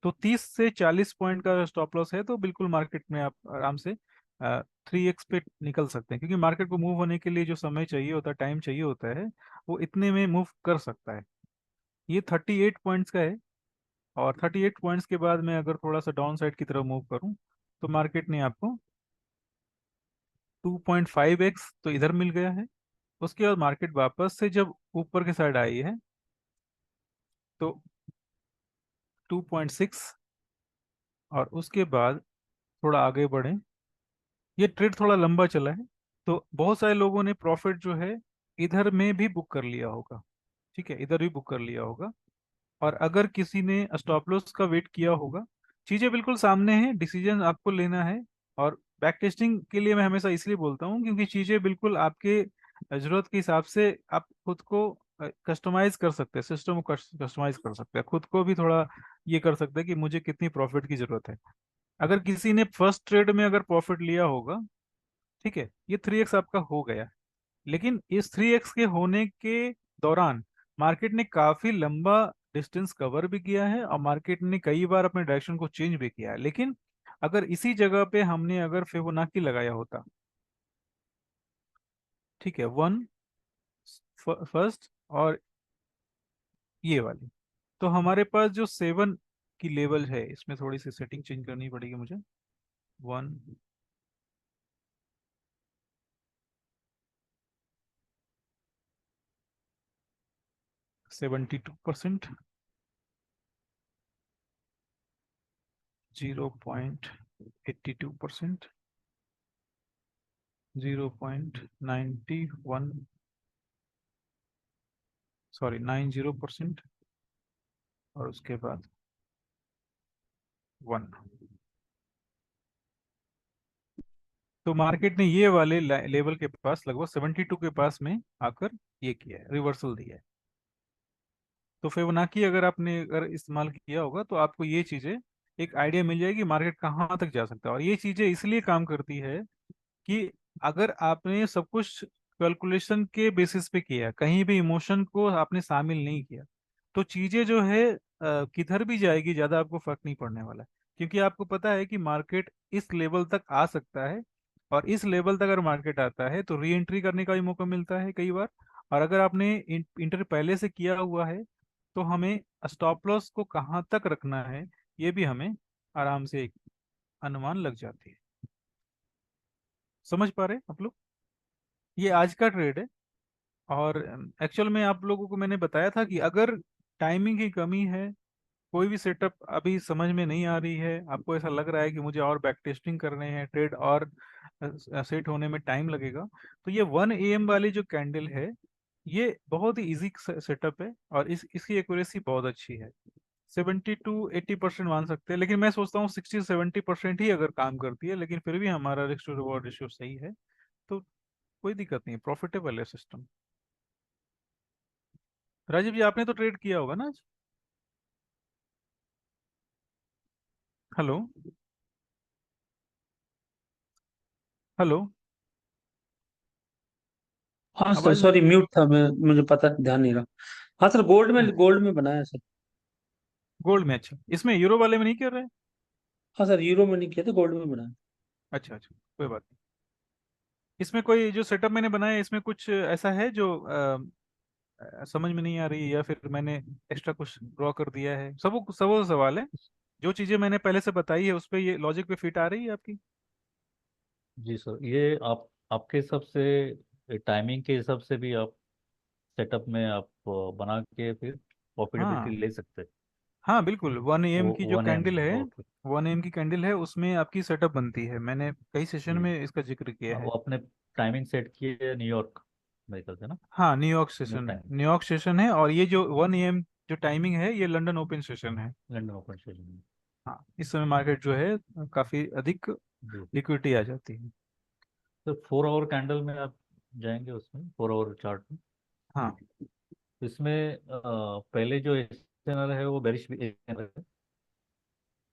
तो 30 से 40 पॉइंट का स्टॉप लॉस है तो बिल्कुल मार्केट में आप आराम से 3x पे निकल सकते हैं, क्योंकि मार्केट को मूव होने के लिए जो समय चाहिए होता है, टाइम चाहिए होता है, वो इतने में मूव कर सकता है। ये 38 पॉइंट्स का है, और 38 पॉइंट्स के बाद मैं अगर थोड़ा सा डाउन साइड की तरफ मूव करूं तो मार्केट ने आपको 2.5x तो इधर मिल गया है। उसके बाद मार्केट वापस से जब ऊपर के साइड आई है तो 2.6, और उसके बाद थोड़ा आगे बढ़े। ये ट्रेड थोड़ा लंबा चला है, तो बहुत सारे लोगों ने प्रॉफिट जो है इधर में भी बुक कर लिया होगा। ठीक है, इधर भी बुक कर लिया होगा। और अगर किसी ने स्टॉप लॉस का वेट किया होगा, चीजें बिल्कुल सामने हैं, डिसीजन आपको लेना है। और बैक टेस्टिंग के लिए मैं हमेशा इसलिए बोलता हूँ क्योंकि चीजें बिल्कुल आपके जरूरत के हिसाब से आप खुद को कस्टमाइज कर सकते हैं, सिस्टम को कस्टमाइज कर सकते हैं, खुद को भी थोड़ा ये कर सकते हैं कि मुझे कितनी प्रॉफिट की जरूरत है। अगर किसी ने फर्स्ट ट्रेड में अगर प्रॉफिट लिया होगा, ठीक है, ये 3x आपका हो गया। लेकिन इस 3x के होने के दौरान मार्केट ने काफी लंबा डिस्टेंस कवर भी किया है, और मार्केट ने कई बार अपने डायरेक्शन को चेंज भी किया है। लेकिन अगर इसी जगह पे हमने अगर फिबोनाची लगाया होता, ठीक है, 1 फर्स्ट और ये वाली, तो हमारे पास जो 7 की लेवल है, इसमें थोड़ी सी सेटिंग चेंज करनी पड़ेगी मुझे। 1, 72%, 0.82%, 0.91, सॉरी 90%, और उसके बाद 1। तो मार्केट ने ये वाले लेवल के पास लगभग 72 के पास में आकर ये किया है, रिवर्सल दिया है। तो फिबोनाची अगर आपने अगर इस्तेमाल किया होगा तो आपको ये चीजें एक आइडिया मिल जाएगी मार्केट कहाँ तक जा सकता है। और ये चीजें इसलिए काम करती है कि अगर आपने सब कुछ कैलकुलेशन के बेसिस पे किया, कहीं भी इमोशन को आपने शामिल नहीं किया, तो चीजें जो है किधर भी जाएगी ज्यादा आपको फर्क नहीं पड़ने वाला है। क्योंकि आपको पता है कि मार्केट इस लेवल तक आ सकता है, और इस लेवल तक अगर मार्केट आता है तो री एंट्री करने का भी मौका मिलता है कई बार। और अगर आपने इंटर पहले से किया हुआ है तो हमें स्टॉप लॉस को कहाँ तक रखना है ये भी हमें आराम से एक अनुमान लग जाती है। समझ पा रहे हैं आप लोग? ये आज का ट्रेड है। और एक्चुअल में आप लोगों को मैंने बताया था कि अगर टाइमिंग की कमी है, कोई भी सेटअप अभी समझ में नहीं आ रही है, आपको ऐसा लग रहा है कि मुझे और बैक टेस्टिंग करने हैं, ट्रेड और सेट होने में टाइम लगेगा, तो ये 1 AM वाली जो कैंडल है ये बहुत ही इजी सेटअप है, और इसकी एक्यूरेसी बहुत अच्छी है। 70 to 80% मान सकते हैं, लेकिन मैं सोचता हूँ 60 से 70% ही अगर काम करती है, लेकिन फिर भी हमारा रिस्क टू रिवॉर्ड रेशियो सही है, तो कोई दिक्कत नहीं है, प्रॉफिटेबल है सिस्टम। राजीव जी, आपने तो ट्रेड किया होगा ना आज? हेलो। हेलो। हाँ सर, आवाज नहीं। सॉरी म्यूट था मैं, मुझे पता ध्यान नहीं रहा। हाँ सर, गोल्ड में बनाया सर। गोल्ड में? अच्छा, इसमें यूरो वाले में नहीं कर रहे? हाँ सर, यूरो में नहीं किया था, गोल्ड में बनाया। अच्छा अच्छा, कोई बात नहीं। इसमें कोई जो सेटअप मैंने बनाया है, इसमें कुछ ऐसा है जो समझ में नहीं आ रही है, या फिर मैंने एक्स्ट्रा कुछ ड्रॉ कर दिया है? सब सब सवाल है, जो चीजें मैंने पहले से बताई है उस पे ये लॉजिक पे फिट आ रही है आपकी? जी सर, ये आप आपके हिसाब से टाइमिंग के हिसाब से भी आप सेटअप में आप बना के फिर हाँ प्रॉफिटेबिलिटी ले सकते हैं। हाँ बिल्कुल, 1 AM वो की जो 1 एम कैंडल है, ओके। 1 AM की कैंडल है, उसमें आपकी सेटअप बनती है, मैंने कई सेशन जी, में इसका जिक्र किया हाँ, वो है। आपने टाइमिंग सेट की है न्यूयॉर्क मेरे ख्याल से ना। हाँ, न्यूयॉर्क न्यूयॉर्क सेशन है, टाइम, न्यूयॉर्क सेशन है, और ये जो 1 AM जो टाइमिंग है, ये लंदन ओपन सेशन है। London open session. हाँ, इस समय मार्केट जो है काफी अधिक जी, लिक्विडिटी आ जाती है। तो 4 आवर कैंडल में आप जाएंगे उसमें, 4 आवर चार्ट में। हाँ इसमें पहले जो एसएनआर है वो बेरिश एसएनआर है,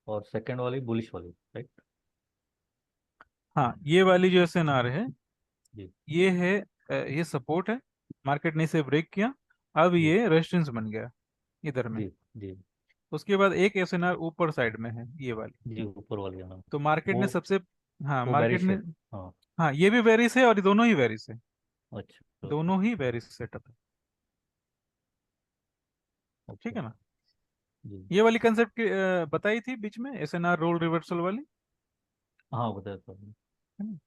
और सेकंड वाली बुलिश वाली, राइट। हाँ, ये वाली जो SNR है, जी ये है ये सपोर्ट है, मार्केट ने इसे ब्रेक किया, अब जी ये रेजिस्टेंस बन गया इधर में। जी जी उसके बाद एक SNR ऊपर साइड में है, ये वाली। जी, ऊपर वाली, हाँ। तो मार्केट वो ने सबसे, हाँ वो मार्केट बेरिश ने, है। हाँ। हाँ ये भी वेरिस है और ये दोनों ही वेरिस है, अच्छा, ओके। दोनों ही वेरिस सेटअप है। ठीक अच्छा। है ना? जी। ये वाली कंसेप्ट बताई थी बीच में, SNR रोल रिवर्सल वाली, हाँ, बताया था। है ना?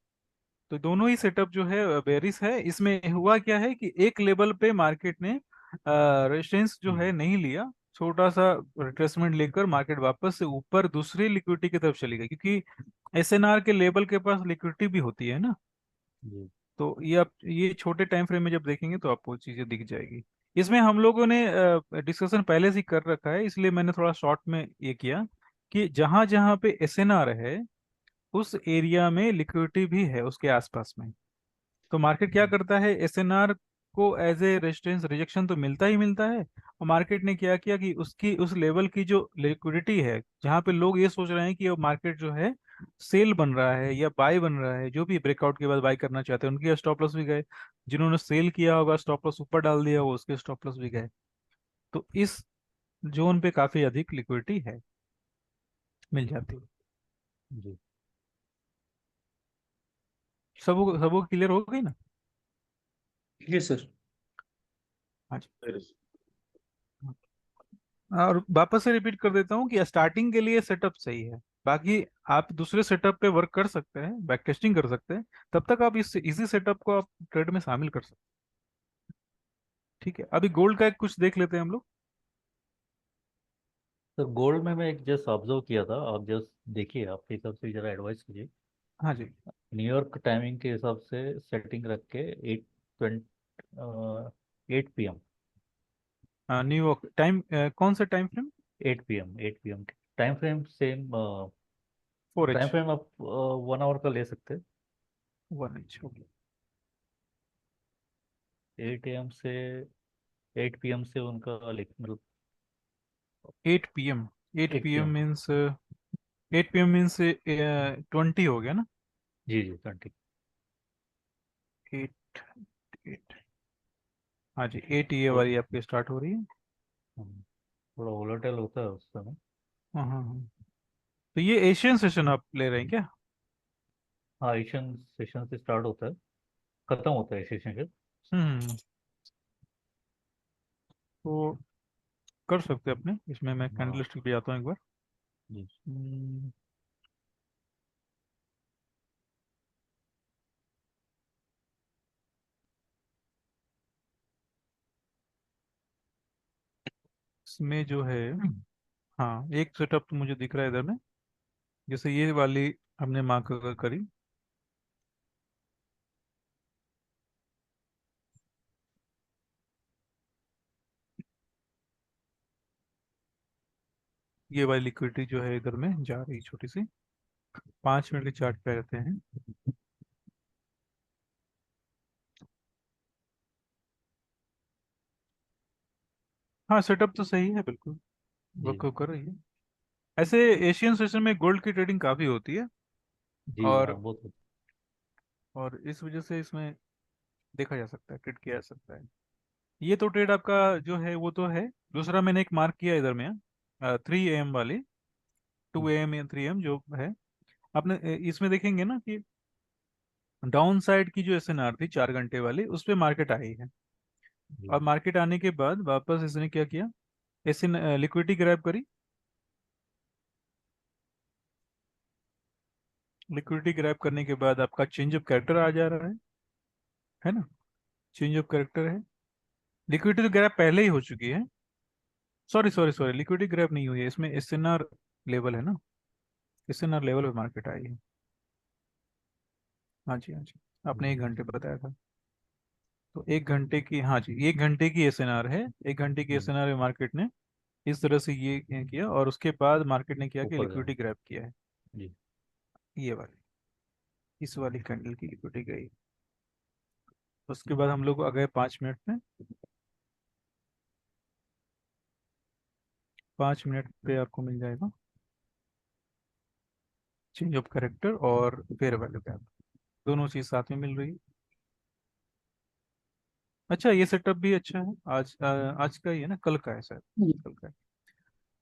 तो दोनों ही सेटअप जो है बेरिस है। इसमें हुआ क्या है कि एक लेवल पे मार्केट ने रेजिस्टेंस जो है हम्म, नहीं लिया, छोटा सा रिट्रेसमेंट लेकर मार्केट वापस से ऊपर दूसरी लिक्विडिटी की तरफ चली गई, क्योंकि SNR के लेवल के पास लिक्विडिटी भी होती है ना। जी तो ये आप ये छोटे टाइम फ्रेम में जब देखेंगे तो आपको चीजें दिख जाएगी। इसमें हम लोगों ने डिस्कशन पहले से ही कर रखा है, इसलिए मैंने थोड़ा शॉर्ट में ये किया कि जहां जहां पे SNR है, उस एरिया में लिक्विडिटी भी है उसके आसपास में। तो मार्केट क्या करता है, SNR को एज ए रेजिस्टेंस रिजेक्शन तो मिलता ही मिलता है, और मार्केट ने क्या किया कि उसकी उस लेवल की जो लिक्विडिटी है, जहाँ पे लोग ये सोच रहे हैं कि अब मार्केट जो है सेल बन रहा है या बाय बन रहा है, जो भी ब्रेकआउट के बाद बाय करना चाहते हैं उनके स्टॉप लॉस भी गए, जिन्होंने सेल किया होगा स्टॉप लॉस ऊपर डाल दिया वो उसके स्टॉप लॉस भी गए। तो इस जोन पे काफी अधिक लिक्विडिटी है, मिल जाती है। जी। सबको क्लियर हो गई ना? जी सर। हाँ जी। और वापस से रिपीट कर देता हूँ कि स्टार्टिंग के लिए सेटअप सही है, बाकी आप दूसरे सेटअप पे वर्क कर सकते हैं, बैक टेस्टिंग कर सकते हैं, तब तक आप इस इसी सेटअप को आप ट्रेड में शामिल कर सकते हैं। ठीक है, अभी गोल्ड का एक कुछ देख लेते हैं हम लोग। सर, गोल्ड में मैं एक जस्ट ऑब्जर्व किया था, आप जस्ट देखिए, आपके हिसाब से जरा एडवाइस कीजिए। हाँ जी। न्यूयॉर्क टाइमिंग के हिसाब से सेटिंग रख के 8 पी एम। न्यूयॉर्क टाइम, कौन सा time frame? 8 P M, 8 P M के time frame same. 4H। Time frame आप 1 आवर का ले सकते हैं। 1H, okay. 8 AM से 8 PM से उनका मतलब 8 PM, eight eight P P M M means 8 PM means 20 हो गया ना? जी जी, 20। 8, 8, हाँ जी, 8 ये तो वाली आपकी स्टार्ट हो रही है। थोड़ा वोलेटाइल होता है उस समय। हाँ हाँ हाँ। तो ये एशियन सेशन आप ले रहे हैं क्या? हाँ, एशियन सेशन से स्टार्ट होता है, खत्म होता है सेशन के। हम्म। तो कर सकते हैं अपने इसमें, मैं हाँ कैंडलस्टिक भी आता हूँ एक बार। जी। हम्म, इसमें जो है, हाँ एक सेटअप तो मुझे दिख रहा है इधर में, जैसे ये वाली हमने मार्क अगर करी, ये वाली लिक्विडिटी जो है इधर में जा रही है छोटी सी। 5 मिनट के चार्ट पे रहते हैं। हाँ, सेटअप तो सही है, बिल्कुल जी वर्क कर रही है। ऐसे एशियन सेशन में गोल्ड की ट्रेडिंग काफी होती है। जी हाँ और वो तो। और इस वजह से इसमें देखा जा सकता है, ट्रेड किया जा सकता है। ये तो ट्रेड आपका जो है वो तो है। दूसरा मैंने एक मार्क किया इधर में, 3 AM वाली, 2 AM या 3 AM जो है। आपने इसमें देखेंगे ना कि डाउन साइड की जो एसएनआर थी 4 घंटे वाली, उस पे मार्केट आई है। जी और मार्केट आने के बाद वापस इसने क्या किया, एसएन लिक्विडिटी ग्रैब करी। लिक्विडिटी ग्रैब करने के बाद आपका चेंज ऑफ कैरेक्टर आ जा रहा है ना। चेंज ऑफ कैरेक्टर है। लिक्विडिटी तो ग्रैब पहले ही हो चुकी है। Sorry sorry sorry, liquidity grab नहीं हुई है, इसमें एसएनआर लेवल है ना। एसएनआर लेवल पे मार्केट आई है। हाँ जी, हाँ जी, आपने 1 घंटे बताया था। तो 1 घंटे की, हाँ जी, 1 घंटे की एसएनआर है। 1 घंटे की हम्म, एसएनआर में मार्केट ने इस तरह से ये किया, और उसके बाद मार्केट ने किया कि ऊपर गया। लिक्विडिटी ग्रैब किया है। जी ये वाली, इस वाली कैंडल की लिक्विडिटी गई। उसके बाद हम लोग आ गए 5 मिनट में। 5 मिनट पे आपको मिल जाएगा चेंज ऑफ कैरेक्टर और फेयर वैल्यू गैप, दोनों चीज साथ में मिल रही है। अच्छा, ये सेटअप भी अच्छा है। आज का ही है ना, कल का है शायद, कल का है।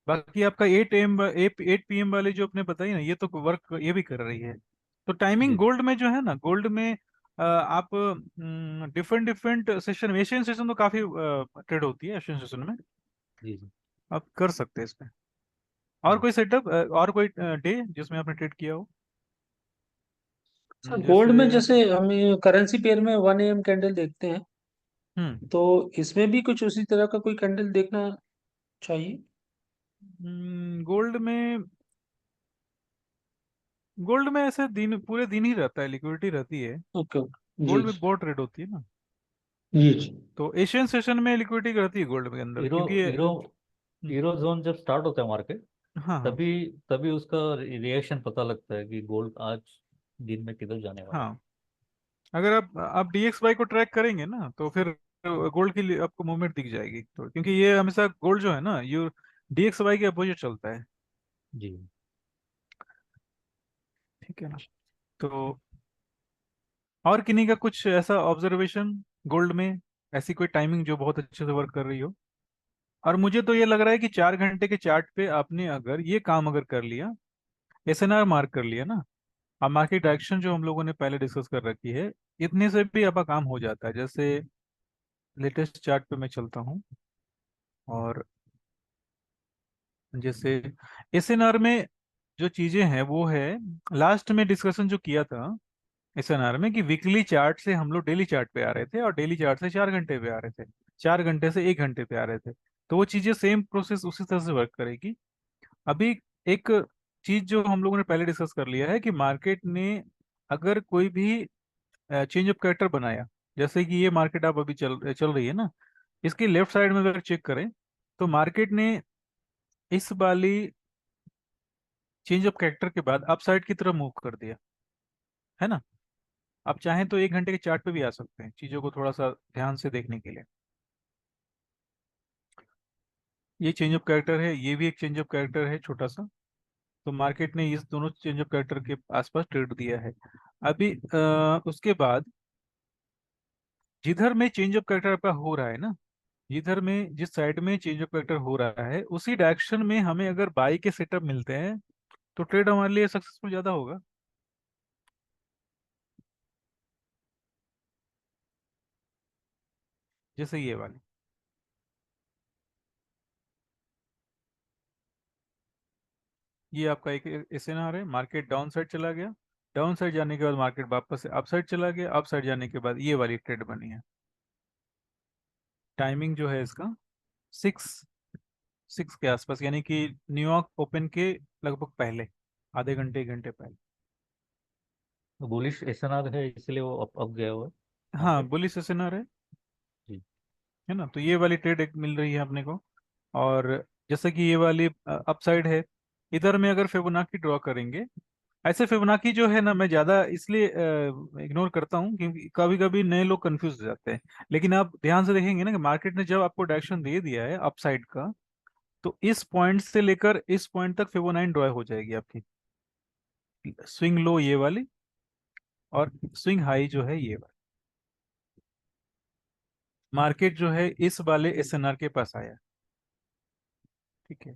बाकी आपका 8 PM वाले जो आपने बताई ना, ये तो वर्क ये भी कर रही है। तो टाइमिंग जी गोल्ड में जो है ना, गोल्ड में आप different different session, Asian session तो काफी ट्रेड होती है एशियन सेशन में। जी जी। आप कर सकते हैं इसमें। और हम्म, कोई सेटअप और कोई डे जिसमें आपने ट्रेड किया हो? सर गोल्ड जैसे में जैसे हम करेंसी पेयर में 1 AM कैंडल देखते हैं, हम्म तो इसमें भी कुछ उसी तरह का कोई कैंडल देखना चाहिए। गोल्ड में, गोल्ड में ऐसे दिन पूरे दिन ही रहता है, लिक्विडिटी रहती है। ओके ओके जी गोल्ड में बहुत ट्रेड होती है ना। जी जी। तो एशियन सेशन में लिक्विडिटी रहती है गोल्ड के अंदर, हीरो क्योंकि हीरो हम्म, हीरो जोन जब स्टार्ट होता है मार्केट, हाँ हाँ तभी तभी उसका रिएक्शन पता लगता है कि गोल्ड आज दिन में किधर जाने वाला हाँ। अगर आप DXY को ट्रैक करेंगे ना, तो फिर गोल्ड की आपको मूवमेंट दिख जाएगी, तो क्योंकि ये हमेशा गोल्ड जो है ना, ये DXY के अपोजिट चलता है। है। जी ठीक है ना। तो और किन्हीं का कुछ ऐसा ऑब्जर्वेशन गोल्ड में, ऐसी कोई टाइमिंग जो बहुत अच्छे से वर्क कर रही हो? और मुझे तो ये लग रहा है कि 4 घंटे के चार्ट पे आपने अगर ये काम अगर कर लिया, एसएनआर मार्क कर लिया ना, अब मार्केट डायरेक्शन जो हम लोगों ने पहले डिस्कस कर रखी है, इतने से भी आपका काम हो जाता है। जैसे लेटेस्ट चार्ट पे मैं चलता हूँ, और जैसे एसएनआर में जो चीजें हैं वो है, लास्ट में डिस्कशन जो किया था एसएनआर में, कि वीकली चार्ट से हम लोग डेली चार्ट पे आ रहे थे, और डेली चार्ट से 4 घंटे पे आ रहे थे, 4 घंटे से 1 घंटे पे आ रहे थे। तो वो चीजें सेम प्रोसेस उसी तरह से वर्क करेगी। अभी एक चीज जो हम लोगों ने पहले डिस्कस कर लिया है कि मार्केट ने अगर कोई भी चेंज ऑफ कैरेक्टर बनाया, जैसे कि ये मार्केट आप अभी चल चल रही है ना, इसकी लेफ्ट साइड में अगर चेक करें, तो मार्केट ने इस वाली चेंज ऑफ कैरेक्टर के बाद अप साइड की तरफ मूव कर दिया है ना। आप चाहें तो 1 घंटे के चार्ट पे भी आ सकते हैं, चीजों को थोड़ा सा ध्यान से देखने के लिए। ये चेंज ऑफ कैरेक्टर है, ये भी एक चेंज ऑफ कैरेक्टर है छोटा सा। तो मार्केट ने इस दोनों चेंज ऑफ कैरेक्टर के आसपास ट्रेड दिया है। अभी उसके बाद जिधर में चेंज ऑफ कैरेक्टर आपका हो रहा है ना, जिधर में जिस साइड में चेंज ऑफ कैरेक्टर हो रहा है, उसी डायरेक्शन में हमें अगर बाई के सेटअप मिलते हैं, तो ट्रेड हमारे लिए सक्सेसफुल ज्यादा होगा। जैसे ये वाली, ये आपका एक एसएनआर है। मार्केट डाउन साइड चला गया, डाउन साइड जाने के बाद मार्केट वापस से अप साइड चला गया, अप साइड जाने के बाद ये वाली ट्रेड बनी है। टाइमिंग जो है इसका 6 के आसपास, यानी कि न्यूयॉर्क ओपन के लगभग पहले, आधे घंटे 1 घंटे पहले। तो बुलिश एसएनआर है इसलिए वो अप गया हुआ है हाँ, मार्केट। बुलिश एसएनआर जी है ना। तो ये वाली ट्रेड एक मिल रही है अपने को। और जैसे कि ये वाली अपसाइड है, इधर में अगर फिबोनाची ड्रॉ करेंगे, ऐसे फिबोनाची जो है ना मैं ज्यादा इसलिए इग्नोर करता हूँ क्योंकि कभी कभी नए लोग कंफ्यूज हो जाते हैं। लेकिन आप ध्यान से देखेंगे ना कि मार्केट ने जब आपको डायरेक्शन दे दिया है अपसाइड का, तो इस पॉइंट से लेकर इस पॉइंट तक फिबोनाची ड्रॉ हो जाएगी आपकी। स्विंग लो ये वाली, और स्विंग हाई जो है ये वाली। मार्केट जो है इस वाले एसएनआर के पास आया। ठीक है,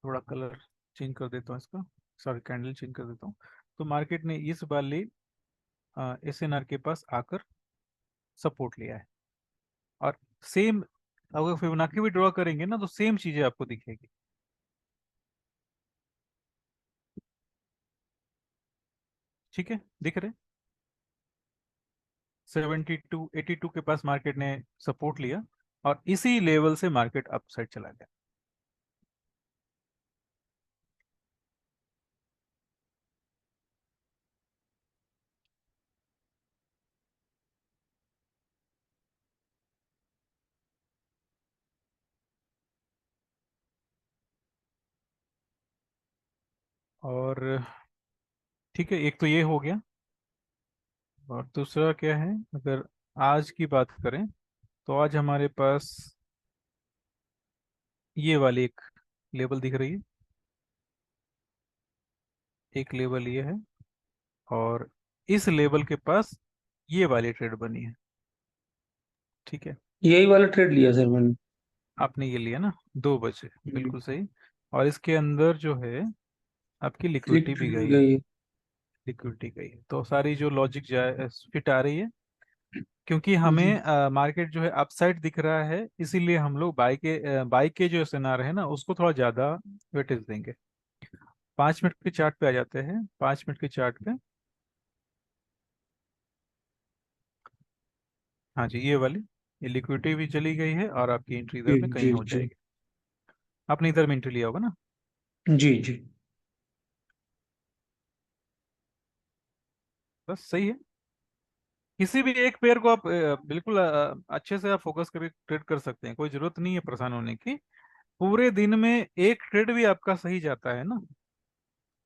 थोड़ा कलर चेंज कर देता हूँ इसका, सॉरी कैंडल चेंज कर देता हूँ। तो मार्केट ने इस वाले एसएनआर के पास आकर सपोर्ट लिया है, और सेम अगर फिबोनाची भी ड्रॉ करेंगे ना तो सेम चीजें आपको दिखेगी। ठीक है, दिख रहे? 72 82 के पास मार्केट ने सपोर्ट लिया, और इसी लेवल से मार्केट अपसाइड चला गया। और ठीक है, एक तो ये हो गया। और दूसरा क्या है, अगर आज की बात करें तो आज हमारे पास ये वाली एक लेवल दिख रही है, एक लेवल ये है, और इस लेवल के पास ये वाली ट्रेड बनी है। ठीक है, यही वाला ट्रेड लिया सर मैंने। आपने ये लिया ना 2 बजे, हम्म, बिल्कुल सही। और इसके अंदर जो है आपकी लिक्विडिटी भी लिक्विडिटी भी गई है, गई है। लिक्विडिटी गई है, तो सारी जो लॉजिक जाए फिट आ रही है। क्योंकि जी हमें मार्केट जो है अपसाइड दिख रहा है, इसीलिए हम लोग बाई के जो सिनार है ना उसको थोड़ा ज्यादा वेटेज देंगे। 5 मिनट के चार्ट पे आ जाते हैं, 5 मिनट के चार्ट पे। हाँ जी, ये वाली, ये लिक्विडिटी भी चली गई है, और आपकी एंट्री जी इधर में कहीं जी हो जी जाएगी। आपने इधर में एंट्री लिया होगा ना? जी जी। बस सही है। किसी भी एक पेयर को आप बिल्कुल अच्छे से आप फोकस करके ट्रेड कर सकते हैं, कोई जरूरत नहीं है परेशान होने की। पूरे दिन में एक ट्रेड भी आपका सही जाता है ना,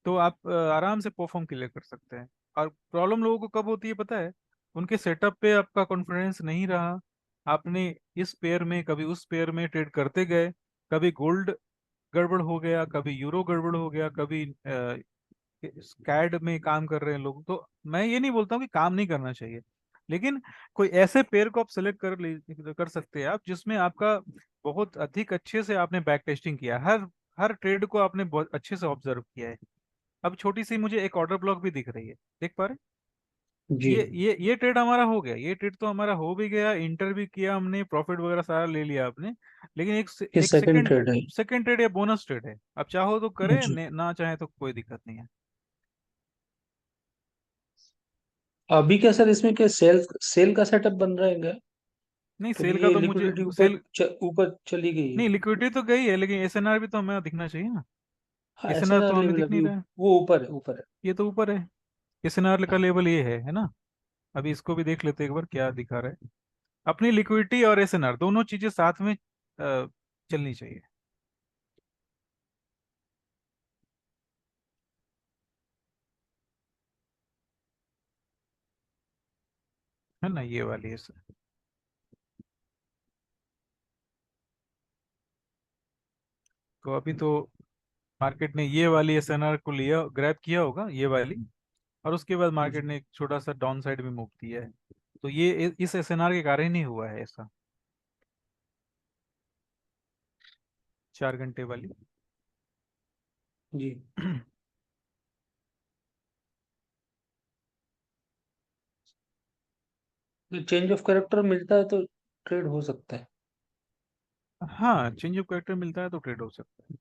तो आप आराम से परफॉर्म क्लियर कर सकते हैं। और प्रॉब्लम लोगों को कब होती है पता है? उनके सेटअप पे आपका कॉन्फिडेंस नहीं रहा, आपने इस पेयर में कभी उस पेयर में ट्रेड करते गए, कभी गोल्ड गड़बड़ हो गया, कभी यूरो गड़बड़ हो गया, कभी स्कैड में काम कर रहे हैं लोग। तो मैं ये नहीं बोलता हूँ कि काम नहीं करना चाहिए, लेकिन कोई ऐसे पेयर को आप सेलेक्ट कर सकते हैं आप, जिसमें आपका बहुत अधिक अच्छे से आपने बैक टेस्टिंग किया, हर हर ट्रेड को आपने बहुत अच्छे से ऑब्जर्व किया है। अब छोटी सी मुझे एक ऑर्डर ब्लॉक भी दिख रही है, देख पा रहे? जी। ये ट्रेड हमारा हो गया, ये ट्रेड तो हमारा हो भी गया, इंटर भी किया हमने, प्रॉफिट वगैरह सारा ले लिया आपने। लेकिन ये एक सेकंड सेकंड ट्रेड है। सेकंड ट्रेड या बोनस ट्रेड है, आप चाहो तो करें, जी। ना चाहे तो कोई दिक्कत नहीं है। अभी क्या सर इसमें क्या सेल सेल का सेटअप बन रहा है क्या? नहीं, क्योंकि सेल का ये तो मुझे लिक्विडिटी सेल, ऊपर चली गई है। नहीं लिक्विडिटी तो गई है, लेकिन एसएनआर भी तो हमें दिखना चाहिए ना। हाँ एसएनआर तो एसएनआर हमें लेवल दिख नहीं अभी रहा है, वो ऊपर है, ऊपर है। ये तो ऊपर है। एसएनआर का लेवल ये है ना? अभी इसको भी देख लेते हैं एक बार क्या दिखा रहा है। अपनी लिक्विडिटी और एसएनआर दोनों चीजें साथ में चलनी चाहिए, है ना? ये वाली है सर। तो अभी तो मार्केट ने ये वाली एसएनआर को लिया, ग्रैब किया होगा ये वाली, और उसके बाद जी। मार्केट ने एक छोटा सा डाउन साइड में मूव किया है। तो ये इस एसएनआर के कारण ही हुआ है ऐसा। 4 घंटे वाली। जी। चेंज ऑफ कैरेक्टर मिलता है तो ट्रेड हो सकता है। हाँ, चेंज ऑफ कैरेक्टर मिलता है तो ट्रेड हो सकता है।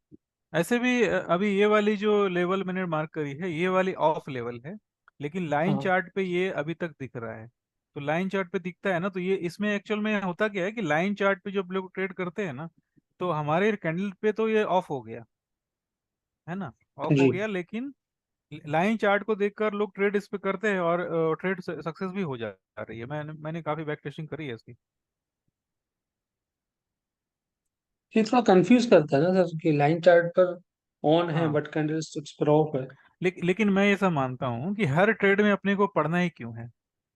ऐसे भी अभी ये वाली जो लेवल मैंने मार्क करी है, ये वाली ऑफ लेवल है, लेकिन लाइन हाँ चार्ट पे ये अभी तक दिख रहा है। तो लाइन चार्ट पे दिखता है ना, तो ये इसमें एक्चुअल में होता क्या है कि लाइन चार्ट पे जब लोग ट्रेड करते हैं ना, तो हमारे कैंडल पे तो ये ऑफ हो गया, है ना? ऑफ हो जी। गया, लेकिन लाइन चार्ट को देखकर लोग ट्रेड इस पे करते हैं, और ट्रेड सक्सेस भी हो जा रही है। मैंने काफी बैक टेस्टिंग करी है इसकी। ये थोड़ा कंफ्यूज करता है ना सर कि लाइन चार्ट पर ऑन है हाँ, बट कैंडलस्टिक्स पर ऑफ है। लेकिन मैं ऐसा मानता हूँ कि हर ट्रेड में अपने को पढ़ना ही क्यों है।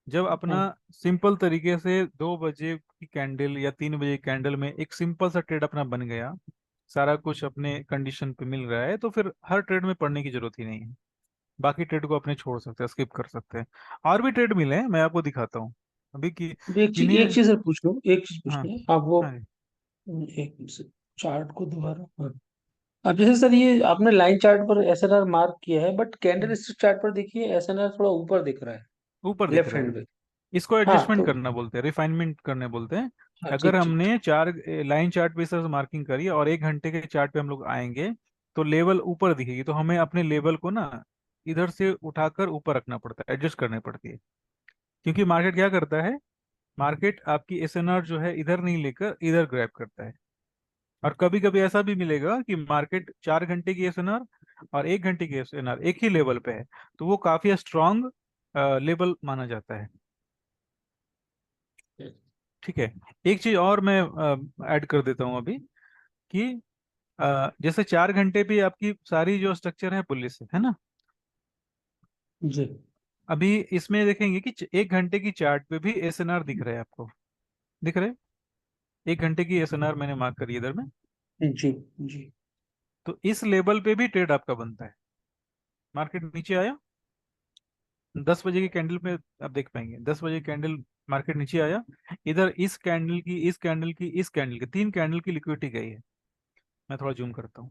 जब अपना हाँ सिंपल तरीके से 2 बजे की कैंडल या 3 बजे की कैंडल में एक सिंपल सा ट्रेड अपना बन गया, सारा कुछ अपने कंडीशन पे मिल रहा है, तो फिर हर ट्रेड में पढ़ने की जरूरत ही नहीं है। बाकी ट्रेड को अपने छोड़ सकते हैं, स्किप कर सकते हैं। और भी ट्रेड मिले हैं, मैं आपको दिखाता हूँ अभी की अभी किन्हीं। एक चीज सर पूछ लो, एक चीज पूछ हाँ, लो आप वो हाँ जी। एक चार्ट को दोबारा, हाँ। अब जैसे सर ये आपने लाइन चार्ट पर एसएनआर मार्क किया है बट कैंडल स्टिक चार्ट पर देखिए एसएनआर थोड़ा ऊपर दिख रहा है ऊपर दिख लेफ्ट रहा हैंड है। पे। इसको हाँ एडजस्टमेंट तो करना बोलते हैं, रिफाइनमेंट करने बोलते हैं। हाँ अगर ठीक ठीक। हमने चार लाइन चार्ट पे इस तरह से मार्किंग करी और 1 घंटे के चार्ट पे हम लोग आएंगे, तो लेवल ऊपर दिखेगी, तो हमें अपने लेवल को ना इधर से उठाकर ऊपर रखना पड़ता है, एडजस्ट करनी पड़ती है। क्योंकि मार्केट क्या करता है, मार्केट आपकी एसएनआर जो है इधर नहीं लेकर इधर ग्रैब करता है। और कभी कभी ऐसा भी मिलेगा कि मार्केट 4 घंटे की एसएनआर और 1 घंटे की एसएनआर एक ही लेवल पे है, तो वो काफी स्ट्रांग लेवल माना जाता है। ठीक है। एक चीज और मैं ऐड कर देता हूँ अभी कि जैसे 4 घंटे पे आपकी सारी जो स्ट्रक्चर है बुलिश है ना। जी अभी इसमें देखेंगे कि 1 घंटे की चार्ट पे भी एसएनआर दिख रहा है आपको, दिख रहे हैं? 1 घंटे की एसएनआर मैंने मार्क करी है इधर में। जी जी तो इस लेवल पे भी ट्रेड आपका बनता है। मार्केट नीचे आया 10 बजे की कैंडल पे, आप देख पाएंगे 10 बजे कैंडल मार्केट नीचे आया। इधर इस कैंडल की, इस कैंडल की, इस कैंडल की, 3 कैंडल की लिक्विडिटी गई है। मैं थोड़ा जूम करता हूँ।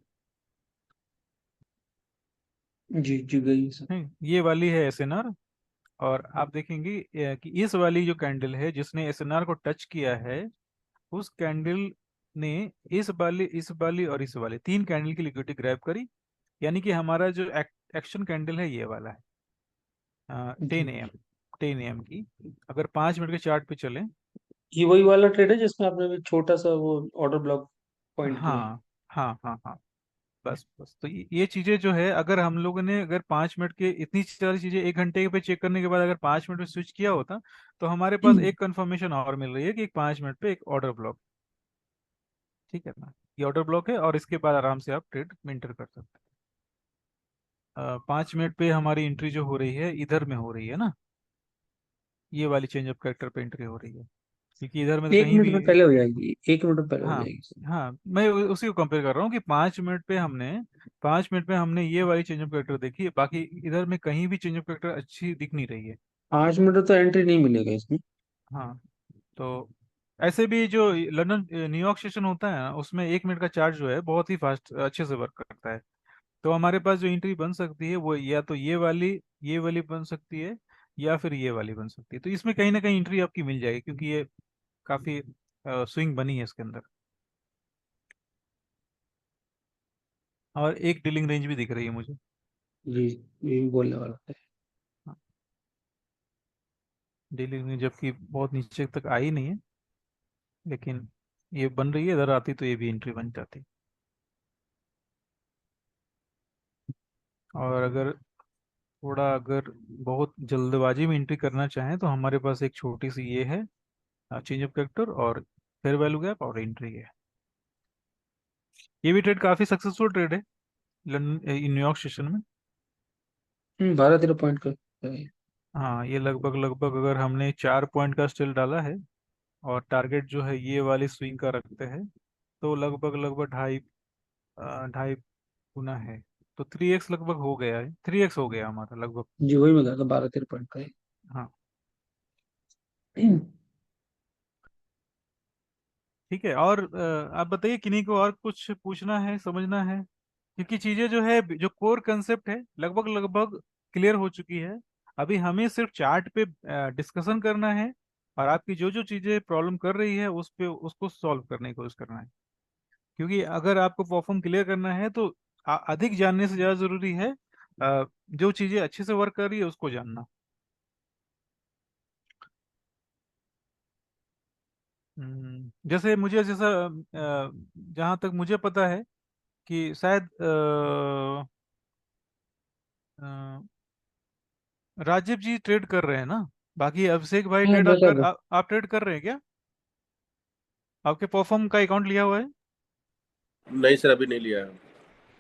जी जी गई सर। ये वाली है एसएनआर। और आप देखेंगे कि इस वाली जो कैंडल है जिसने एसएनआर को टच किया है, उस कैंडल ने इस वाली और इस वाली 3 कैंडल की लिक्विडिटी ग्रैब करी। यानी कि हमारा जो एक्शन कैंडल है ये वाला है, जी 10 AM, 10 AM की। अगर 5 मिनट के चार्ट पे चले। ये वही वाला ट्रेड है जिसमें आपने भी छोटा सा वो ऑर्डर ब्लॉक पॉइंट किया है। हाँ, हाँ, हाँ, हाँ। बस बस, तो ये चीजें जो है, अगर हम लोगों ने अगर 5 मिनट के इतनी सारी चीजें 1 घंटे पे चेक करने के बाद अगर 5 मिनट में स्विच किया होता, तो हमारे पास एक कंफर्मेशन और मिल रही है कि 5 मिनट पे एक ऑर्डर ब्लॉक। ठीक है ना, ये ऑर्डर ब्लॉक है और इसके बाद आराम से आप ट्रेड मेंटेन कर सकते 5 मिनट पे हमारी एंट्री जो हो रही है इधर में हो रही है ना, ये वाली चेंज ऑफ कैरेक्टर पे एंट्री हो रही है। क्योंकि इधर में तो एक कहीं मिनट भी। में पहले हो जाएगी, एक मिनट में पहले हो हाँ, जाएगी। हाँ, मैं उसी को कंपेयर कर रहा हूँ कि 5 मिनट पे हमने 5 मिनट पे हमने ये वाली चेंज ऑफ कैरेक्टर देखी है, बाकी इधर में कहीं भी चेंज ऑफ कैरेक्टर अच्छी दिख नहीं रही है। 5 मिनट तो एंट्री नहीं मिलेगा इसमें। हाँ, तो ऐसे भी जो लंदन न्यूयॉर्क सेशन होता है ना, उसमें 1 मिनट का चार्ज जो है बहुत ही फास्ट अच्छे से वर्क करता है। तो हमारे पास जो एंट्री बन सकती है वो या तो ये वाली बन सकती है, या फिर ये वाली बन सकती है। तो इसमें कहीं ना कहीं एंट्री आपकी मिल जाएगी, क्योंकि ये काफी स्विंग बनी है इसके अंदर। और एक डीलिंग रेंज भी दिख रही है मुझे। जी ये भी बोलने वाला था। डीलिंग रेंज जबकि बहुत नीचे तक आई नहीं है, लेकिन ये बन रही है, इधर आती तो ये भी एंट्री बन जाती। और अगर बहुत जल्दबाजी में एंट्री करना चाहें तो हमारे पास एक छोटी सी ये है, चेंज ऑफ कैरेक्टर और फेयर वैल्यू गैप और एंट्री है। ये भी ट्रेड काफी सक्सेसफुल ट्रेड है लंदन न्यूयॉर्क सेशन में। 12-13 पॉइंट का है। हाँ, ये लगभग लगभग अगर हमने 4 पॉइंट का स्टिल डाला है और टारगेट जो है ये वाली स्विंग का रखते हैं, तो लगभग लगभग ढाई ढाई गुना है। तो 3x लगभग हो गया है, 3x हो गया हमारा लगभग। जी वही मैं कहा था 12-13 पॉइंट का हाँ, है। ठीक है। और आप बताइए, किन्हीं को और कुछ पूछना है, समझना है? क्योंकि चीजें जो है, जो कोर कंसेप्ट है लगभग लगभग क्लियर हो चुकी है। अभी हमें सिर्फ चार्ट पे डिस्कशन करना है, और आपकी जो जो चीजें प्रॉब्लम कर रही है उस पे उसको सॉल्व करने की कोशिश करना है। क्योंकि अगर आपको परफॉर्म क्लियर करना है तो अधिक जानने से ज्यादा जरूरी है जो चीजें अच्छे से वर्क कर रही है उसको जानना। जैसे मुझे जैसा जहाँ तक मुझे पता है कि शायद राजीव जी ट्रेड कर रहे हैं ना। बाकी अभिषेक भाई हाँ ट्रेड बचा था। आप ट्रेड कर रहे हैं क्या? आपके परफॉर्म का अकाउंट लिया हुआ है? नहीं सर, अभी नहीं लिया है।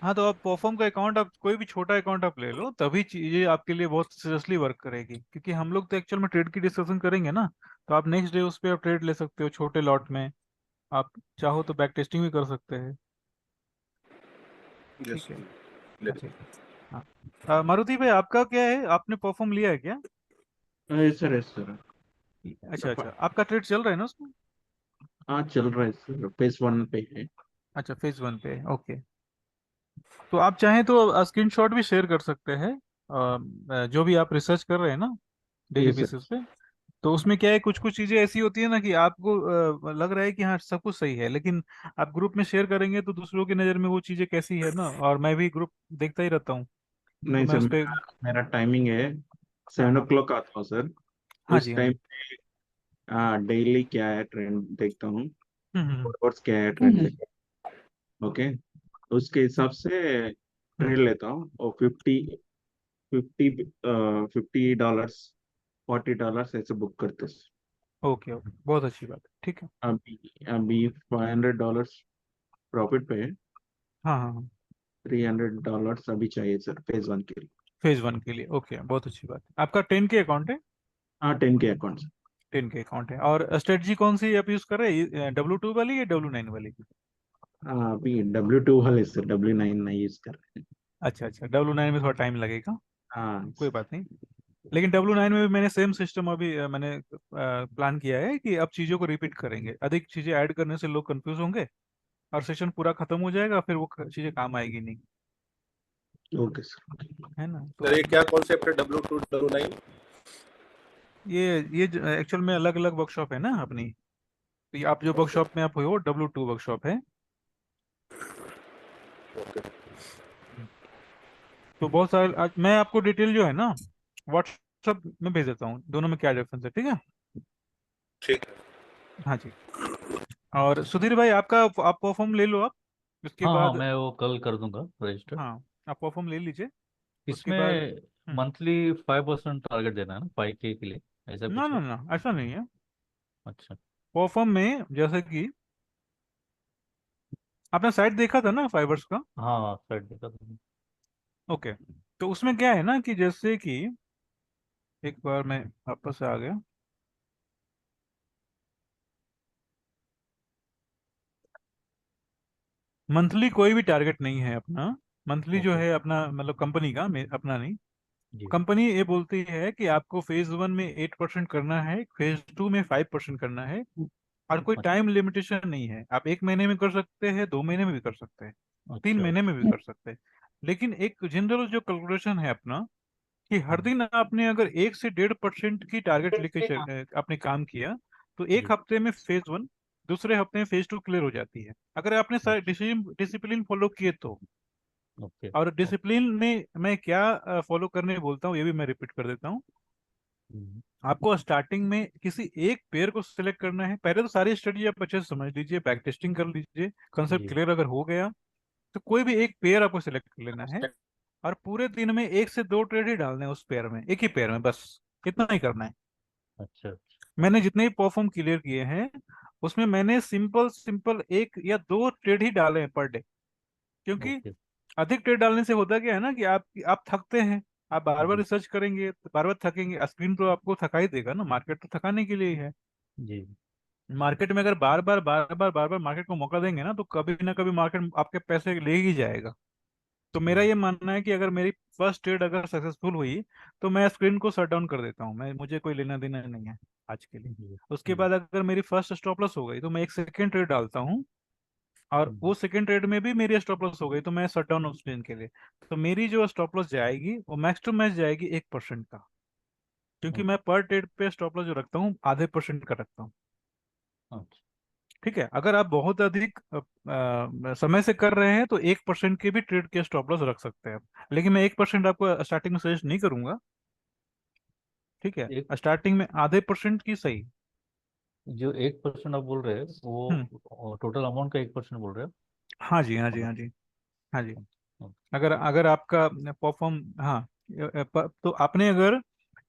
हाँ, तो आप परफॉर्म का अकाउंट, आप कोई भी छोटा अकाउंट आप ले लो, तभी चीजें आपके लिए बहुत सीरियसली वर्क करेगी। क्योंकि हम लोग तो एक्चुअल में ट्रेड की डिस्कशन करेंगे ना, तो आप नेक्स्ट डे उस पर आप ट्रेड ले सकते हो छोटे लॉट में। आप चाहो तो बैक टेस्टिंग भी कर सकते हैं। यस, ठीक है। ले अच्छा। लेते हाँ। मारुति भाई, आपका क्या है, आपने परफॉर्म लिया है क्या? Yes sir, yes sir. अच्छा अच्छा, आपका ट्रेड चल रहा है ना उसमें? हाँ चल रहा है सर, फेज 1 पे है। अच्छा, फेज वन पे, ओके। तो आप चाहें तो स्क्रीनशॉट भी शेयर कर सकते हैं, जो भी आप रिसर्च कर रहे हैं ना डेली यस सर। बेसिस पे। तो उसमें क्या है, कुछ कुछ चीजें ऐसी होती है ना कि आपको लग रहा है कि हाँ सब कुछ सही है, लेकिन आप ग्रुप में शेयर करेंगे तो दूसरों की नज़र में वो चीजें कैसी है ना, और मैं भी ग्रुप देखता ही रहता हूँ, तो नहीं मैं सर, उस पे। मेरा टाइमिंग है हाँ 7 o'clock आता हूँ सर। हाँ जी, उस हाँ टाइम जी। डेली क्या है ट्रेंड देखता हूँ, हम्म। फॉरवर्ड्स क्या है ट्रेंड हम्म, देखता हूँ। ओके, उसके हिसाब से ट्रेड हम्म। लेता हूँ। और 50 $50 $40 ऐसे बुक करते हैं। ओके ओके, बहुत अच्छी बात है, ठीक है। अभी अभी $500 प्रॉफिट पे है। हाँ हाँ हाँ। $300 अभी चाहिए सर फेज 1 के लिए। फेज वन के लिए, ओके, बहुत अच्छी बात है। आपका 10 के अकाउंट है? हाँ 10 के अकाउंट। 10 के अकाउंट है। और स्ट्रेटजी कौन सी आप यूज कर रहे हैं, W2 वाली या W9 वाली? हाँ अभी W2 वाले सर, W9 नहीं यूज कर रहे हैं। अच्छा अच्छा, W9 में थोड़ा टाइम लगेगा, हाँ कोई बात नहीं। लेकिन W9 में भी मैंने सेम सिस्टम अभी मैंने प्लान किया है कि अब चीज़ों को रिपीट करेंगे, अधिक चीज़ें ऐड करने से लोग कंफ्यूज होंगे, और सेशन पूरा खत्म हो जाएगा, फिर वो चीज़ें काम आएगी नहीं। Okay sir. है ना? सर, तो ये क्या कॉन्सेप्ट है W2 W9? ये एक्चुअल में अलग अलग वर्कशॉप है ना अपनी। तो ये आप जो ओके वर्कशॉप में आप हो, W2 वर्कशॉप है। ओके। तो बहुत सारे मैं आपको डिटेल जो है ना व्हाट्सएप में भेज देता हूँ, दोनों में क्या डिफरेंस है, ठीक है? ठीक है। हाँ जी। और सुधीर भाई, आपका आप परफॉर्म ले लो आप, उसके हाँ हाँ, बाद। मैं वो कल कर दूंगा रजिस्टर। हाँ, आप परफॉर्म ले लीजिए, उसके बाद। इसमें मंथली 5% टारगेट देना है ना 5K के लिए, ऐसा ना कुछ ना है? ना, ऐसा नहीं है। अच्छा। परफॉर्म में जैसे कि आपने साइट देखा था ना फाइबर्स का? हाँ साइड देखा था। ओके। तो उसमें क्या है ना कि जैसे कि एक बार मैं वापस आ गया। मंथली कोई भी टारगेट नहीं है अपना। मंथली जो ओके। है अपना, मतलब कंपनी का, अपना नहीं। जी। कंपनी ये बोलती है कि आपको फेज वन में 8% करना है, फेज टू में 5% करना है। और कोई अच्छा टाइम लिमिटेशन नहीं है, आप 1 महीने में कर सकते हैं, 2 महीने में भी कर सकते हैं, तीन अच्छा। महीने में भी अच्छा। कर सकते हैं। लेकिन एक जनरल जो कैलकुलेशन है अपना, कि हर हम्म, दिन आपने अगर 1 से 1.5% की टारगेट लेके आपने काम किया, तो एक जी। हफ्ते में फेज वन, दूसरे हफ्ते में फेज टू क्लियर हो जाती है, अगर आपने सारे अच्छा। डिसिप्लिन फॉलो किए तो। ओके। और ओके। डिसिप्लिन में मैं क्या फॉलो करने बोलता हूँ, ये भी मैं रिपीट कर देता हूँ। हम्म, आपको स्टार्टिंग में किसी एक पेयर को सिलेक्ट करना है। पहले तो सारी स्ट्रेटजी आप अच्छे से समझ लीजिए, बैक टेस्टिंग कर लीजिए, कंसेप्ट जी। क्लियर अगर हो गया, तो कोई भी एक पेयर आपको सिलेक्ट कर लेना है। और पूरे दिन में 1 से 2 ट्रेड ही डालने हैं उस पेयर में, एक ही पेयर में, बस इतना ही करना है। अच्छा अच्छा। मैंने जितने भी परफॉर्म क्लियर किए हैं, उसमें मैंने सिंपल सिंपल 1 या 2 ट्रेड ही डाले हैं पर डे। क्योंकि ओके। अधिक ट्रेड डालने से होता क्या है ना कि आप थकते हैं। आप बार बार जी रिसर्च करेंगे तो बार बार थकेंगे, स्क्रीन तो आपको थका ही देगा ना, मार्केट तो थकाने के लिए ही है। जी। मार्केट में अगर बार बार मार्केट को मौका देंगे ना, तो कभी ना कभी मार्केट आपके पैसे ले ही जाएगा। तो मेरा जी ये मानना है कि अगर मेरी फर्स्ट ट्रेड अगर सक्सेसफुल हुई, तो मैं स्क्रीन को शट डाउन कर देता हूँ, मैं मुझे कोई लेना देना नहीं है आज के लिए। जी। उसके बाद अगर मेरी फर्स्ट स्टॉप लॉस हो गई, तो मैं एक सेकेंड ट्रेड डालता हूँ, और हम्म, वो सेकेंड ट्रेड में भी मेरी स्टॉप लॉस हो गई, तो मैं शट डाउन उस दिन के लिए। तो मेरी जो स्टॉप लॉस जाएगी वो मैक्स टू मैक्स जाएगी 1% का। क्योंकि ओके। मैं पर ट्रेड पे स्टॉप लॉस जो रखता हूँ, ½ % का रखता हूँ। अच्छा। ठीक है, अगर आप बहुत अधिक समय से कर रहे हैं, तो 1% के भी ट्रेड के स्टॉप लॉस रख सकते हैं आप। लेकिन मैं 1% आपको स्टार्टिंग में सजेस्ट नहीं करूंगा। ठीक है, एक स्टार्टिंग में ½ % की सही। जो 1% आप बोल रहे हैं हम्म। वो टोटल अमाउंट का 1% बोल रहे हो? हाँ जी, हाँ जी, मतलब। हाँ जी। हाँ जी। ओके। अगर अगर आपका परफॉर्म, हाँ, तो आपने अगर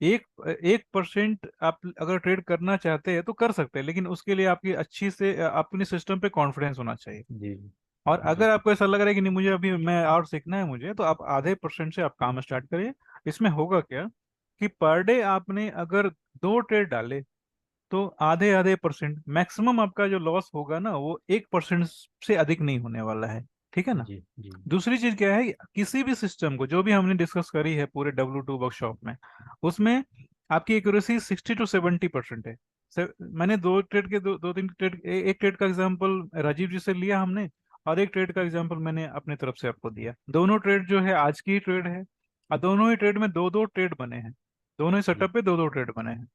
एक 1% आप अगर ट्रेड करना चाहते हैं तो कर सकते हैं, लेकिन उसके लिए आपकी अच्छी से अपने सिस्टम पे कॉन्फिडेंस होना चाहिए। जी जी। और जी अगर आपको ऐसा लग रहा है कि नहीं मुझे अभी मैं और सीखना है मुझे, तो आप आधे % से आप काम स्टार्ट करिए। इसमें होगा क्या कि पर डे आपने अगर 2 ट्रेड डाले तो आधे आधे % मैक्सिमम आपका जो लॉस होगा ना वो 1% से अधिक नहीं होने वाला है। ठीक है ना। जी जी दूसरी चीज क्या है, किसी भी सिस्टम को जो भी हमने डिस्कस करी है पूरे W2 वर्कशॉप में, उसमें आपकी एक्यूरेसी 60 to 70% है। मैंने 2 ट्रेड के 2 3 ट्रेड, एक ट्रेड का एग्जांपल राजीव जी से लिया हमने, और एक ट्रेड का एग्जांपल मैंने अपने तरफ से आपको दिया। दोनों ट्रेड जो है आज की ही ट्रेड है, और दोनों ही ट्रेड में 2 2 ट्रेड बने हैं, दोनों ही जी सेटअप पे 2 2 ट्रेड बने हैं।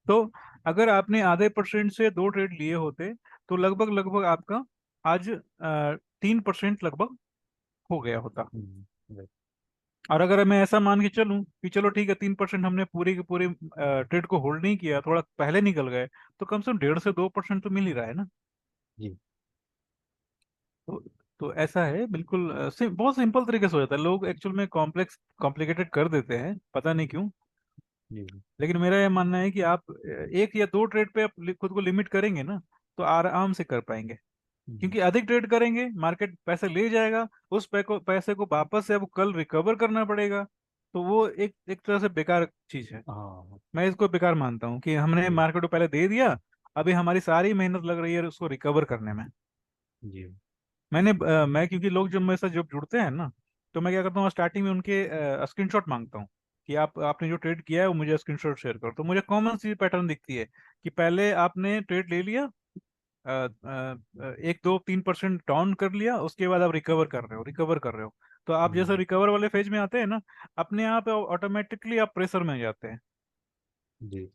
तो अगर आपने आधे % से 2 ट्रेड लिए होते तो लगभग लगभग आपका आज 3% लगभग हो गया होता। right, और अगर मैं ऐसा मान के चलूं कि चलो ठीक है 3% हमने पूरी की पूरी ट्रेड को होल्ड नहीं किया, थोड़ा पहले निकल गए, तो कम से कम 1.5 से 2% तो मिल ही रहा है ना। जी तो तो ऐसा है बिल्कुल, बहुत सिंपल तरीके से हो जाता है। लोग एक्चुअल में कॉम्प्लेक्स कॉम्प्लिकेटेड कर देते हैं, पता नहीं क्यों। जी लेकिन मेरा ये मानना है कि आप 1 या 2 ट्रेड पे आप खुद को लिमिट करेंगे ना, तो आराम से कर पाएंगे। हम्म, क्योंकि अधिक ट्रेड करेंगे मार्केट पैसे ले जाएगा, उस पैसे को वापस से अब कल रिकवर करना पड़ेगा, तो वो एक एक तरह से बेकार चीज है। हाँ मैं इसको बेकार मानता हूँ कि हमने जी मार्केट को पहले दे दिया, अभी हमारी सारी मेहनत लग रही है उसको रिकवर करने में। जी मैं क्योंकि लोग जब मेरे साथ जब जुड़ते हैं ना, तो मैं क्या करता हूँ स्टार्टिंग में उनके स्क्रीनशॉट मांगता हूँ कि आपने जो ट्रेड किया है वो मुझे स्क्रीनशॉट शेयर करो। तो मुझे कॉमन सी पैटर्न दिखती है कि पहले आपने ट्रेड ले लिया, 1 2 3% डाउन कर लिया, उसके बाद आप रिकवर कर रहे हो। तो आप जैसे हम्म, रिकवर वाले फेज में आते हैं ना, अपने आप ऑटोमेटिकली आप प्रेशर में जाते हैं। जी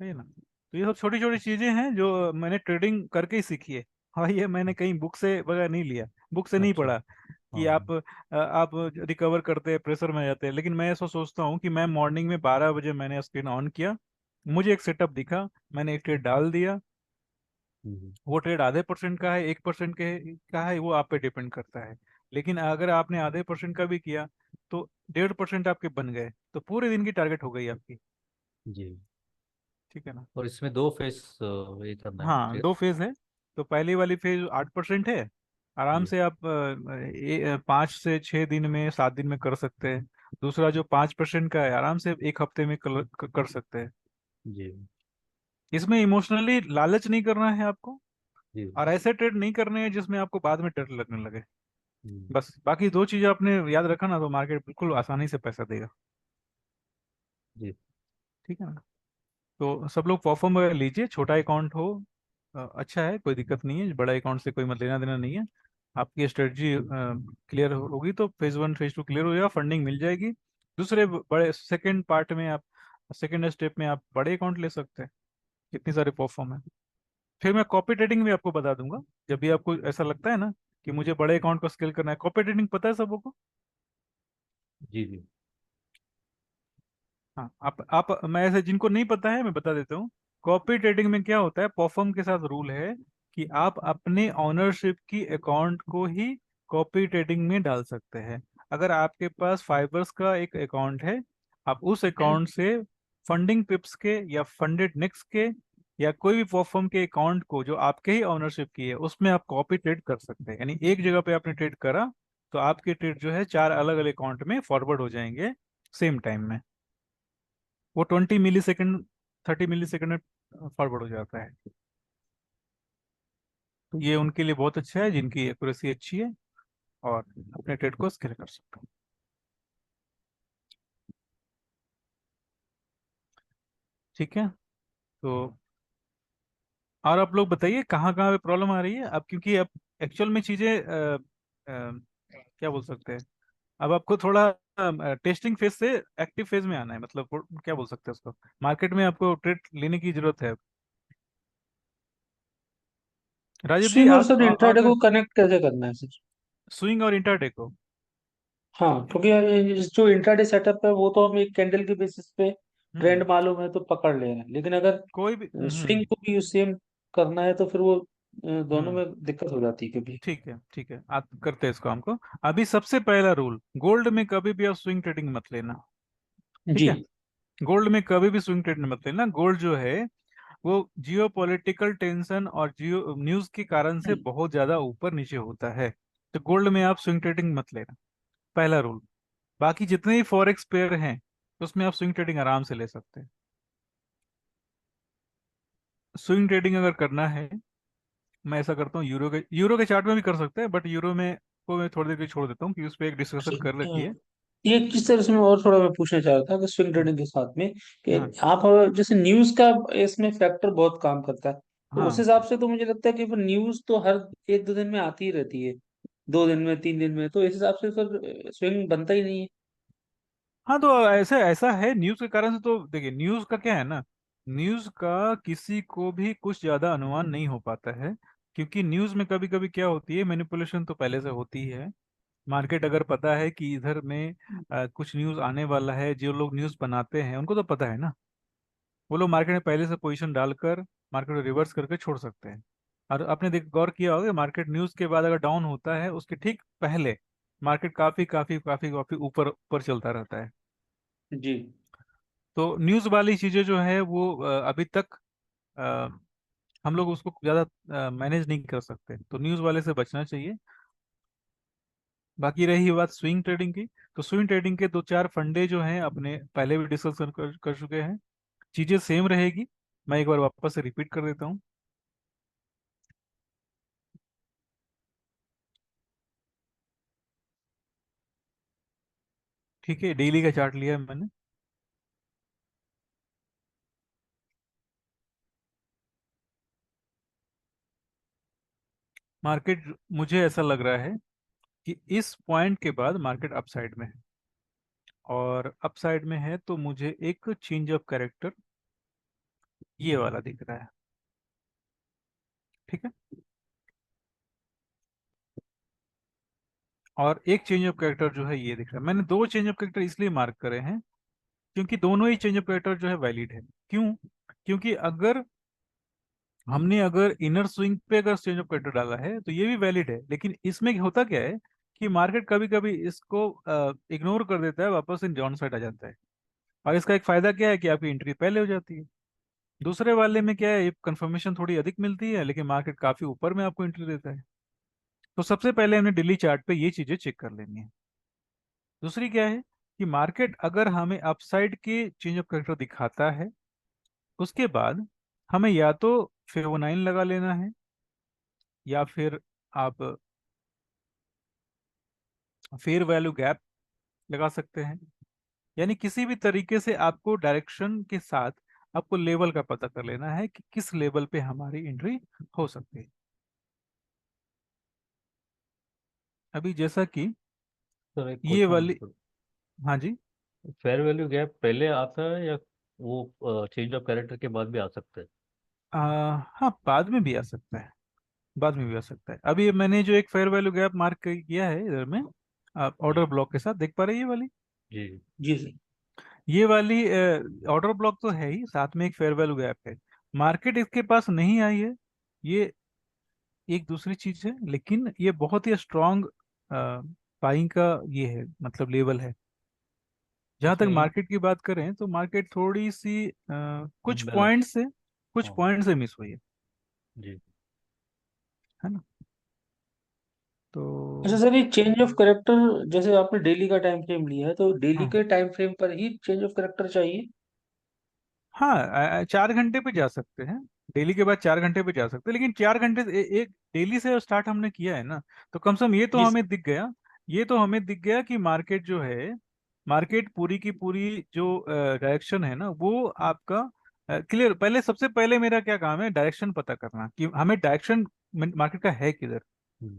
है ना। तो ये सब छोटी छोटी चीजें हैं जो मैंने ट्रेडिंग करके ही सीखी है। हाँ, ये मैंने कहीं बुक से वगैरह नहीं लिया, बुक से नहीं अच्छा पढ़ा कि हाँ आप रिकवर करते हैं प्रेशर में जाते हैं। लेकिन मैं ऐसा सोचता हूँ कि मैं मॉर्निंग में 12 बजे मैंने स्क्रीन ऑन किया, मुझे एक सेटअप दिखा, मैंने एक ट्रेड डाल दिया। हम्म, वो ट्रेड आधे % का है, 1% का है, वो आप पे डिपेंड करता है। लेकिन अगर आपने आधे % का भी किया तो 1.5% आपके बन गए, तो पूरे दिन की टारगेट हो गई आपकी। जी ठीक है ना। और इसमें 2 फेस ये करना है ना हाँ, ट्रेड 2 फेज है। तो पहली वाली फेज 8% है, आराम जी से आप 5 से 6 दिन में 7 दिन में कर सकते हैं। दूसरा जो 5% का है, आराम से एक हफ्ते में कर सकते हैं। जी इसमें इमोशनली लालच नहीं करना है आपको, जी और ऐसे ट्रेड नहीं करने हैं जिसमें आपको बाद में डर लगने लगे। हम्म, बस बाकी 2 चीजें आपने याद रखा ना, तो मार्केट बिल्कुल आसानी से पैसा देगा। जी ठीक है ना। तो सब लोग परफॉर्म वगैरह लीजिए, छोटा अकाउंट हो अच्छा है, कोई दिक्कत नहीं है, बड़ा अकाउंट से कोई मत लेना देना नहीं है। आपकी स्ट्रेटजी क्लियर होगी तो फेज 1 फेज 2 क्लियर हो जाएगा, फंडिंग मिल जाएगी। दूसरे बड़े सेकंड पार्ट में आप, सेकंड स्टेप में आप बड़े अकाउंट ले सकते हैं, कितनी सारे परफॉर्म है। फिर मैं कॉपी ट्रेडिंग भी आपको बता दूंगा, जब भी आपको ऐसा लगता है ना कि मुझे बड़े अकाउंट को स्केल करना है। कॉपी ट्रेडिंग पता है सबको। जी जी हाँ, आप मैं ऐसे जिनको नहीं पता है मैं बता देता हूँ। कॉपी ट्रेडिंग में क्या होता है, परफॉर्म के साथ रूल है कि आप अपने ऑनरशिप की अकाउंट को ही कॉपी ट्रेडिंग में डाल सकते हैं। अगर आपके पास फाइबर्स का एक अकाउंट है, आप उस अकाउंट से फंडिंग पिप्स के या फंडेड नेक्स्ट के या कोई भी परफॉर्म के अकाउंट को जो आपके ही ऑनरशिप की है उसमें आप कॉपी ट्रेड कर सकते हैं। यानी एक जगह पे आपने ट्रेड करा तो आपके ट्रेड जो है 4 अलग अलग अकाउंट में फॉरवर्ड हो जाएंगे सेम टाइम में। वो 20 मिली सेकेंड, 30 मिली सेकेंड में फॉरवर्ड हो जाता है। तो ये उनके लिए बहुत अच्छा है जिनकी एक्यूरेसी अच्छी है और अपने ट्रेड को स्केल कर सकते हैं। ठीक है। तो और आप लोग बताइए कहाँ कहाँ पे प्रॉब्लम आ रही है अब, क्योंकि अब एक्चुअल में चीजें क्या बोल सकते हैं, अब आपको थोड़ा टेस्टिंग फेज से एक्टिव फेज में आना है, मतलब क्या बोल सकते हैं उसको, मार्केट में आपको ट्रेड लेने की जरूरत है। राजीव जी स्विंग और आप सर इंट्राडे अगर को कनेक्ट कैसे करना है सर? स्विंग और इंटरडे को, हाँ, क्योंकि जो इंट्राडे सेटअप है वो तो हम एक कैंडल के बेसिस पे हम्म ट्रेंड मालूम है तो पकड़ ले रहे हैं, लेकिन अगर कोई भी स्विंग को भी सेम करना है तो फिर वो दोनों हम्म में दिक्कत हो जाती है कभी। ठीक है, ठीक है, आप करते हैं इसको हमको। अभी सबसे पहला रूल, गोल्ड में कभी भी आप स्विंग ट्रेडिंग मत लेना। ठीक जी। है। गोल्ड में कभी भी स्विंग ट्रेड मत लेना। गोल्ड जो है वो जियो पॉलिटिकल टेंशन और जियो न्यूज के कारण से बहुत ज्यादा ऊपर नीचे होता है। तो गोल्ड में आप स्विंग ट्रेडिंग मत लेना, पहला रूल। बाकी जितने भी फॉरेक्स पेयर हैं उसमें आप स्विंग ट्रेडिंग आराम से ले सकते हैं। स्विंग ट्रेडिंग अगर करना है, मैं ऐसा करता हूँ, यूरो के चार्ट में भी कर सकते हैं, बट यूरो में को मैं थोड़ी देर के लिए छोड़ देता हूँ कि उस पर एक अच्छा, डिस्कशन कर रखी है। एक चीज सर इसमें और थोड़ा मैं पूछना चाह रहा था कि स्विंग ट्रेडिंग के साथ में कि हाँ आप जैसे न्यूज का इसमें फैक्टर बहुत काम करता है, तो उस हाँ हिसाब से तो मुझे लगता है कि फिर न्यूज तो हर एक दो दिन में आती ही रहती है, 2 दिन में 3 दिन में, तो इस हिसाब से फिर स्विंग बनता ही नहीं है। हाँ, तो ऐसा ऐसा है न्यूज के कारण से। तो देखिए, न्यूज का क्या है ना, न्यूज का किसी को भी कुछ ज्यादा अनुमान नहीं हो पाता है, क्योंकि न्यूज में कभी कभी क्या होती है, मैनिपुलेशन तो पहले से होती है। मार्केट अगर पता है कि इधर में कुछ न्यूज आने वाला है, जो लोग न्यूज बनाते हैं उनको तो पता है ना, वो लोग मार्केट में पहले से पोजीशन डालकर मार्केट को रिवर्स करके छोड़ सकते हैं। और आपने देख गौर किया होगा, मार्केट न्यूज के बाद अगर डाउन होता है उसके ठीक पहले मार्केट काफी काफी काफी काफी ऊपर ऊपर चलता रहता है। जी। तो न्यूज वाली चीजें जो है वो अभी तक अ, हम लोग उसको ज्यादा मैनेज नहीं कर सकते, तो न्यूज वाले से बचना चाहिए। बाकी रही बात स्विंग ट्रेडिंग की, तो स्विंग ट्रेडिंग के दो चार फंडे जो हैं अपने पहले भी डिस्कस कर चुके हैं। चीजें सेम रहेगी, मैं एक बार वापस से रिपीट कर देता हूँ। ठीक है, डेली का चार्ट लिया है मैंने। मार्केट, मुझे ऐसा लग रहा है कि इस पॉइंट के बाद मार्केट अपसाइड में है, और अपसाइड में है तो मुझे एक चेंज ऑफ कैरेक्टर ये वाला दिख रहा है। ठीक है, और एक चेंज ऑफ कैरेक्टर जो है ये दिख रहा है। मैंने दो चेंज ऑफ कैरेक्टर इसलिए मार्क करे हैं क्योंकि दोनों ही चेंज ऑफ कैरेक्टर जो है वैलिड है। क्यों? क्योंकि अगर हमने अगर इनर स्विंग पे अगर चेंज ऑफ कैरेक्टर डाला है तो ये भी वैलिड है, लेकिन इसमें होता क्या है कि मार्केट कभी कभी इसको इग्नोर कर देता है, वापस इन डाउन साइड आ जाता है। और इसका एक फायदा क्या है कि आपकी एंट्री पहले हो जाती है। दूसरे वाले में क्या है, कंफर्मेशन थोड़ी अधिक मिलती है लेकिन मार्केट काफी ऊपर में आपको एंट्री देता है। तो सबसे पहले हमने डेली चार्ट पे ये चीजें चेक कर लेनी है। दूसरी क्या है कि मार्केट अगर हमें अपसाइड के चेंज ऑफ कैरेक्टर दिखाता है, उसके बाद हमें या तो फेवनाइन लगा लेना है, या फिर आप फेयर वैल्यू गैप लगा सकते हैं। यानी किसी भी तरीके से आपको डायरेक्शन के साथ आपको लेवल का पता कर लेना है कि किस लेवल पे हमारी एंट्री हो सकती है। अभी जैसा कि सर एक ये क्वेश्चन, वाली, हाँ जी, फेयर वैल्यू गैप पहले आता है या वो चेंज ऑफ कैरेक्टर के बाद भी आ सकता है? हाँ, बाद में भी आ सकता है, बाद में भी आ सकता है। अभी मैंने जो एक फेयर वैल्यू गैप मार्क किया है इधर में, आप ऑर्डर जी ब्लॉक के साथ देख पा रहे हैं ये वाली, जी। जी सर। ये वाली ऑर्डर ब्लॉक तो है ही, साथ में एक फेयर वैल्यू गैप है। मार्केट इसके पास नहीं आई है, ये एक दूसरी चीज है, लेकिन ये बहुत ही स्ट्रांग बाइंग का ये है, मतलब लेवल है। जहां तक इसमें मार्केट की बात करें तो मार्केट थोड़ी सी कुछ इम्बेलेंस। पॉइंट से कुछ हाँ पॉइंट से मिस हुई जी। है ना। अच्छा तो सर, ये चेंज ऑफ करेक्टर जैसे आपने डेली का टाइम फ्रेम लिया है, तो डेली हाँ के टाइम फ्रेम पर ही चेंज ऑफ करेक्टर चाहिए? हाँ, 4 घंटे पे जा सकते हैं, डेली के बाद 4 घंटे पे जा सकते हैं, लेकिन 4 घंटे से एक डेली से स्टार्ट हमने किया है ना, तो कम से कम ये तो जी हमें दिख गया, ये तो हमें दिख गया कि मार्केट जो है, मार्केट पूरी की पूरी जो डायरेक्शन है ना वो आपका क्लियर। पहले सबसे पहले मेरा क्या काम है, डायरेक्शन पता करना कि हमें डायरेक्शन मार्केट का है किधर,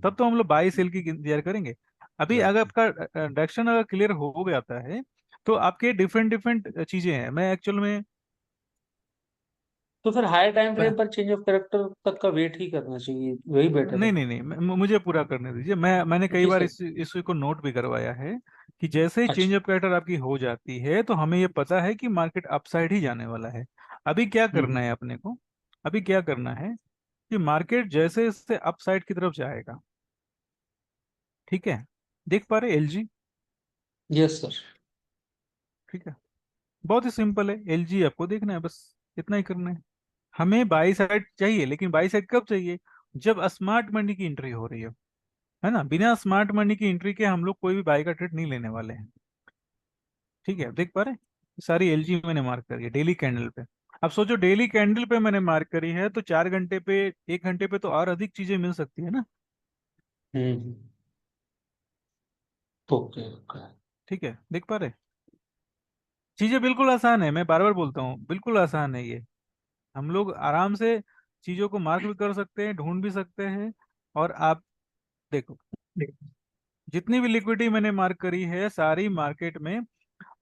तब तो हम लोग बाई सेल की इंतजार करेंगे। अभी राइट। अगर आपका डायरेक्शन अगर क्लियर हो जाता है तो आपके डिफरेंट डिफरेंट चीजें हैं। मैं एक्चुअल में तो फिर हायर टाइम फ्रेम पर चेंज ऑफ करेक्टर तक का वेट ही करना चाहिए, वही बेटर नहीं है? नहीं नहीं, मुझे पूरा करने दीजिए। मैंने कई जी बार सर। इस इस को नोट भी करवाया है कि जैसे ही अच्छा। चेंज ऑफ कैरेक्टर आपकी हो जाती है तो हमें ये पता है कि मार्केट अपसाइड ही जाने वाला है। अभी क्या करना हम्म। है अपने को, अभी क्या करना है कि मार्केट जैसे इससे अपसाइड की तरफ जाएगा, ठीक है, देख पा रहे एलजी, यस सर। ठीक है, बहुत ही सिंपल है, एलजी आपको देखना है, बस इतना ही करना है। हमें बाई साइड चाहिए, लेकिन बाई साइड कब चाहिए? जब स्मार्ट मनी की एंट्री हो रही है ना। बिना स्मार्ट मनी की एंट्री के हम लोग कोई भी बाई का ट्रेड नहीं लेने वाले हैं। ठीक है, देख पा रहे हैं? सारी एलजी मैंने मार्क करी है डेली कैंडल पे। अब सोचो डेली कैंडल पे मैंने मार्क करी है, तो 4 घंटे पे, 1 घंटे पे तो और अधिक चीजें मिल सकती है ना। हम्म। Okay okay. ठीक है, देख पा रहे हैं? चीजें बिल्कुल आसान है, मैं बार बार बोलता हूँ, बिल्कुल आसान है ये। हम लोग आराम से चीजों को मार्क भी कर सकते हैं, ढूंढ भी सकते हैं। और आप देखो, जितनी भी लिक्विडिटी मैंने मार्क करी है सारी मार्केट में,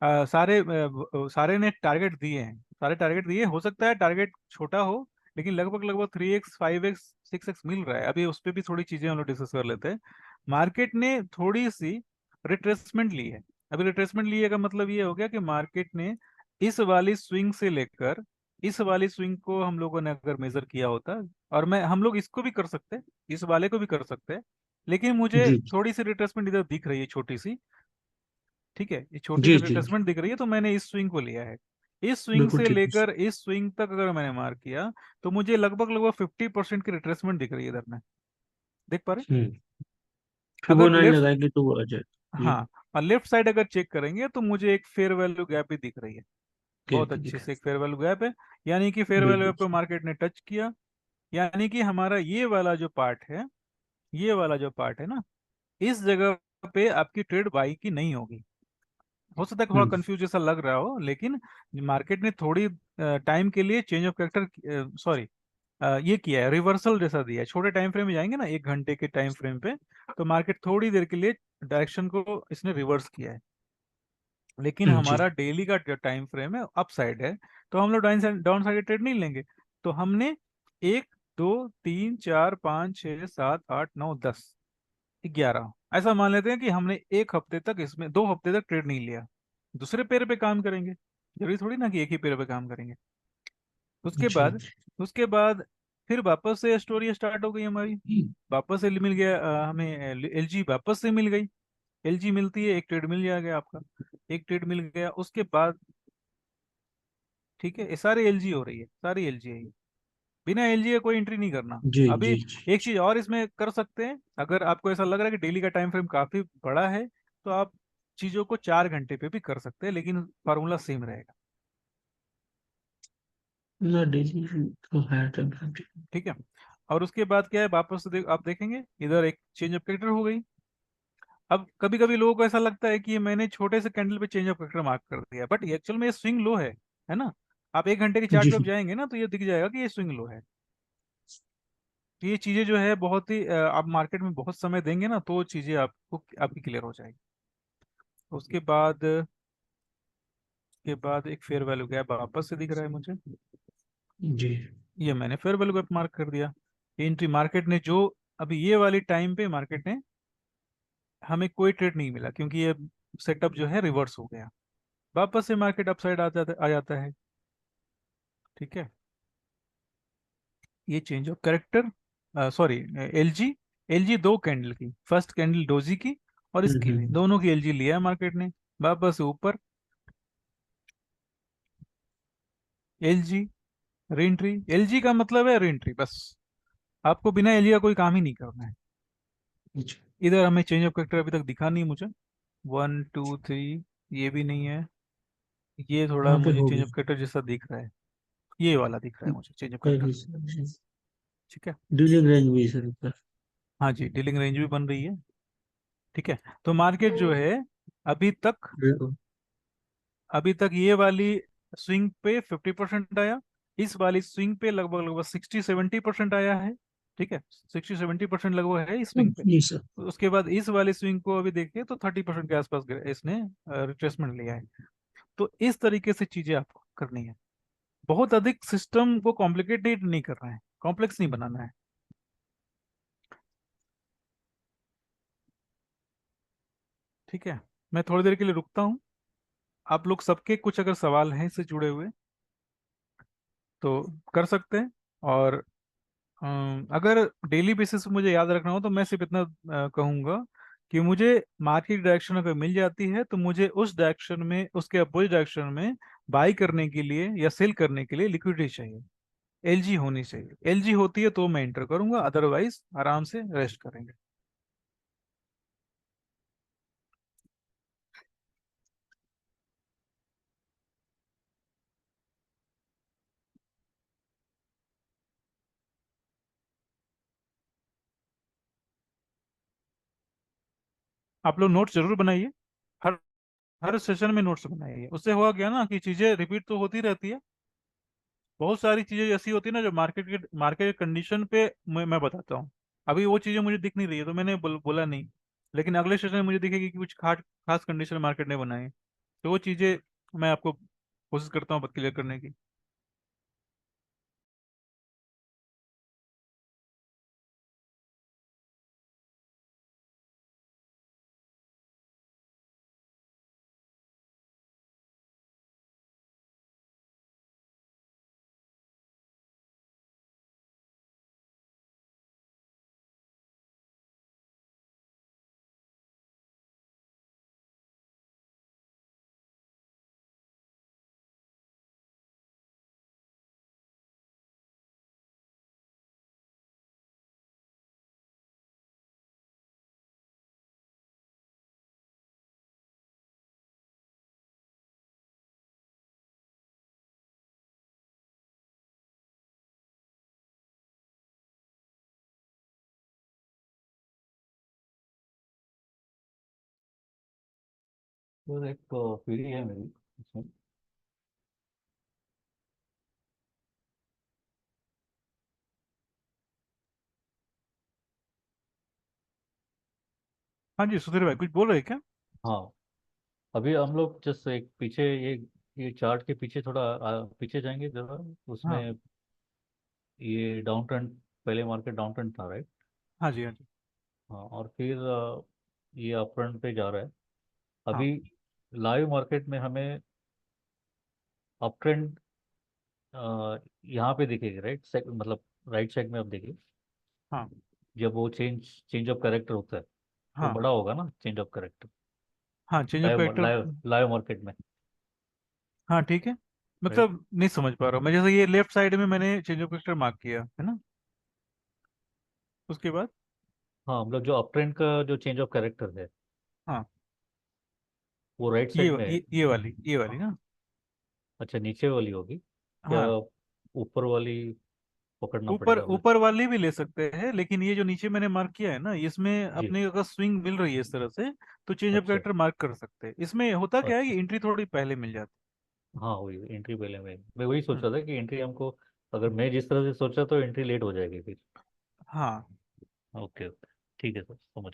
सारे ने टारगेट दिए हैं, सारे टारगेट दिए। हो सकता है टारगेट छोटा हो, लेकिन लगभग लगभग 3x 5x 6x मिल रहा है। अभी उस पर भी थोड़ी चीजें हम लोग डिस्कस कर लेते हैं। मार्केट ने थोड़ी सी रिट्रेसमेंट ली है। अभी रिट्रेसमेंट लिए का मतलब ये हो गया कि मार्केट ने इस वाली स्विंग से लेकर इस वाली स्विंग को हम लोगों ने अगर मेजर किया होता, और मैं हम लोग इसको भी कर सकते हैं, इस वाले को भी कर सकते हैं, लेकिन मुझे जी थोड़ी सी रिट्रेसमेंट इधर दिख रही है, छोटी सी। ठीक है, ये छोटी सी जी जी। रिट्रेसमेंट दिख रही है, तो मैंने इस स्विंग को लिया है। इस स्विंग बिल्कुल से ठीक है। लेकर इस स्विंग तक अगर मैंने मार्क किया, तो मुझे लगभग लगभग 50% की रिट्रेसमेंट दिख रही है इधर में। देख पा रहे हैं? हम्म। अगर फिबोनाची लेफ्ट, लगाएंगे तो वो आ जाए। जी। हाँ, और लेफ्ट साइड अगर चेक करेंगे तो मुझे एक फेयर वैल्यू गैप भी दिख रही है। क्या बहुत भी अच्छे दिखा। से एक फेयर वैल्यू गैप है। यानी कि फेयर वैल्यू बिल्कुल गैप को मार्केट ने टच किया। यानी कि हमारा ये वाला जो पार्ट है, ये वाला जो पार्ट है ना, इस जगह पे आपकी ट्रेड बाई की नहीं होगी। हो सकता है कि थोड़ा हम्म। कंफ्यूज जैसा लग रहा हो, लेकिन मार्केट ने थोड़ी टाइम के लिए चेंज ऑफ कैरेक्टर, सॉरी, ये किया है, रिवर्सल जैसा दिया है। छोटे टाइम फ्रेम में जाएंगे ना, 1 घंटे के टाइम फ्रेम पे, तो मार्केट थोड़ी देर के लिए डायरेक्शन को इसने रिवर्स किया है। लेकिन जी हमारा डेली का टाइम फ्रेम है, अप साइड है, तो हम लोग डाउन साइड ट्रेड नहीं लेंगे। तो हमने 1 2 3 4 5 6 7 8 9 10 11 ऐसा मान लेते हैं कि हमने एक हफ्ते तक, इसमें 2 हफ्ते तक ट्रेड नहीं लिया। दूसरे पेयर पे काम करेंगे, जरूरी थोड़ी ना कि एक ही पेयर पे काम करेंगे। उसके जी। बाद उसके बाद फिर वापस से स्टोरी स्टार्ट हो गई हमारी। वापस से मिल गया, हमें एलजी वापस से मिल गई। एलजी मिलती है, एक ट्रेड मिल जाएगा आपका, एक ट्रेड मिल गया उसके बाद। ठीक है, ये सारी एलजी हो रही है, सारी एलजी है ये। बिना एलजी का कोई एंट्री नहीं करना। जी अभी जी एक चीज और इसमें कर सकते हैं, अगर आपको ऐसा लग रहा है कि डेली का टाइम फ्रेम काफी बड़ा है, तो आप चीजों को 4 घंटे पे भी कर सकते हैं, लेकिन फार्मूला सेम रहेगा। ना डेली तो हायर टाइम फ्रेम। ठीक है, और उसके बाद क्या है, वापस से आप देखेंगे इधर एक चेंज ऑफ कैरेक्टर हो गई। अब कभी कभी लोगों को ऐसा लगता है कि ये मैंने छोटे से कैंडल पे चेंज ऑफ कैरेक्टर मार्क कर दिया, बट एक्चुअल में ये स्विंग लो है ना। आप 1 घंटे के चार्ट पे जी। जाएंगे ना, तो ये दिख जाएगा कि ये स्विंग लो है। तो ये चीजें जो है बहुत ही आप मार्केट में बहुत समय देंगे ना, तो चीजें आपको आपकी क्लियर हो जाएगी। उसके बाद एक फेयर वैल्यू गैप वापस से दिख रहा है मुझे। जी। ये मैंने फेयर वैल्यू गैप मार्क कर दिया। एंट्री मार्केट ने जो, अभी ये वाली टाइम पे मार्केट ने हमें कोई ट्रेड नहीं मिला, क्योंकि ये सेटअप जो है रिवर्स हो गया। वापस से मार्केट अपसाइड आ जाता है। ठीक है, ये change of character, sorry, LG LG दो कैंडल की, फर्स्ट कैंडल डोजी की और इसकी भी, हम्म। दोनों की एलजी लिया है मार्केट ने। वापस से ऊपर एलजी रीएंट्री। एलजी का मतलब है रीएंट्री, बस। आपको बिना एलजी का कोई काम ही नहीं करना है। जी। इधर हमें चेंज ऑफ कैरेक्टर अभी तक दिखा नहीं मुझे। 1 2 3, ये भी नहीं है। ये थोड़ा यहाँ पे मुझे हो चेंज ऑफ गया। कैरेक्टर जैसा दिख रहा है। ये वाला दिख रहा है मुझे चेंज ऑफ कैरेक्टर। ठीक है, डीलिंग रेंज भी सर ऊपर। हाँ जी, डीलिंग रेंज भी बन रही है। ठीक है, तो मार्केट जो है अभी तक बिल्कुल। अभी तक ये वाली स्विंग पे 50% आया। इस वाली स्विंग पे लगभग लगभग 60 70% आया है। ठीक है, 60 70% लगभग है इस स्विंग पे। जी सर। उसके बाद इस वाले स्विंग को अभी देखिए तो 30% के आसपास इसने रिट्रेसमेंट लिया है। तो इस तरीके से चीजें आपको करनी है। बहुत अधिक सिस्टम को कॉम्प्लिकेटेड नहीं करना है, कॉम्प्लेक्स नहीं बनाना है। ठीक है, मैं थोड़ी देर के लिए रुकता हूँ। आप लोग सबके कुछ अगर सवाल हैं इससे जुड़े हुए तो कर सकते हैं। और अगर डेली बेसिस पे मुझे याद रखना हो तो मैं सिर्फ इतना कहूंगा कि मुझे मार्केट डायरेक्शन अगर मिल जाती है, तो मुझे उस डायरेक्शन में, उसके अपोजिट डायरेक्शन में बाई करने के लिए या सेल करने के लिए लिक्विडिटी चाहिए। एलजी होनी चाहिए, एलजी होती है तो मैं एंटर करूंगा, अदरवाइज आराम से रेस्ट करेंगे। आप लोग नोट्स जरूर बनाइए, हर हर सेशन में नोट्स बनाइए। उससे हुआ क्या ना कि चीजें रिपीट तो होती रहती है। बहुत सारी चीजें ऐसी होती है ना जो मार्केट कंडीशन पे मैं बताता हूँ। अभी वो चीजें मुझे दिख नहीं रही है तो मैंने बोला नहीं, लेकिन अगले सेशन में मुझे दिखेगी कि कुछ खास खास कंडीशन मार्केट ने बनाई है, तो वो चीजें मैं आपको कोशिश करता हूँ क्लियर करने की। तो एक क्वेरी है मेरी इसमें। हाँ जी सुधीर भाई, कुछ बोल रहे हैं क्या? हाँ, अभी हम लोग जस्ट एक पीछे ये चार्ट के पीछे थोड़ा पीछे जाएंगे जरा। हाँ उसमें ये डाउन ट्रेंड, पहले मार्केट डाउन ट्रेंड था, राइट? हाँ जी हाँ जी। हाँ, और फिर ये अप ट्रेंड पे जा रहा है हाँ अभी। लाइव मार्केट में हमें अप ट्रेंड यहाँ पे दिखेगी, राइट साइड, मतलब राइट साइड में आप देखिए। हाँ जब वो चेंज ऑफ कैरेक्टर होता है तो हाँ बड़ा होगा ना चेंज ऑफ कैरेक्टर, हाँ change of live character. Live live market में, हाँ ठीक है, राइट? मतलब नहीं समझ पा रहा हूँ मैं। जैसे ये लेफ्ट साइड में मैंने चेंज ऑफ कैरेक्टर मार्क किया है ना, उसके बाद हाँ, मतलब जो अप ट्रेंड का जो चेंज ऑफ कैरेक्टर है हाँ वो राइट ये साइड में है। ये वाली ना। अच्छा, नीचे वाली होगी या हाँ ऊपर वाली पकड़ना ऊपर पड़ेगा हमें? ऊपर वाली भी ले सकते हैं, लेकिन ये जो नीचे मैंने मार्क किया है ना, इसमें जी। अपने अगर स्विंग मिल रही है इस तरह से तो चेंज ऑफ अच्छा कैरेक्टर मार्क कर सकते हैं। इसमें होता क्या है अच्छा। कि एंट्री थोड़ी पहले मिल जाती हाँ, वही एंट्री पहले में, मैं वही है। सोच रहा था कि एंट्री हमको, अगर मैं जिस तरह से सोचा तो एंट्री लेट हो जाएगी फिर। हाँ ओके ओके, ठीक है सर, समझ।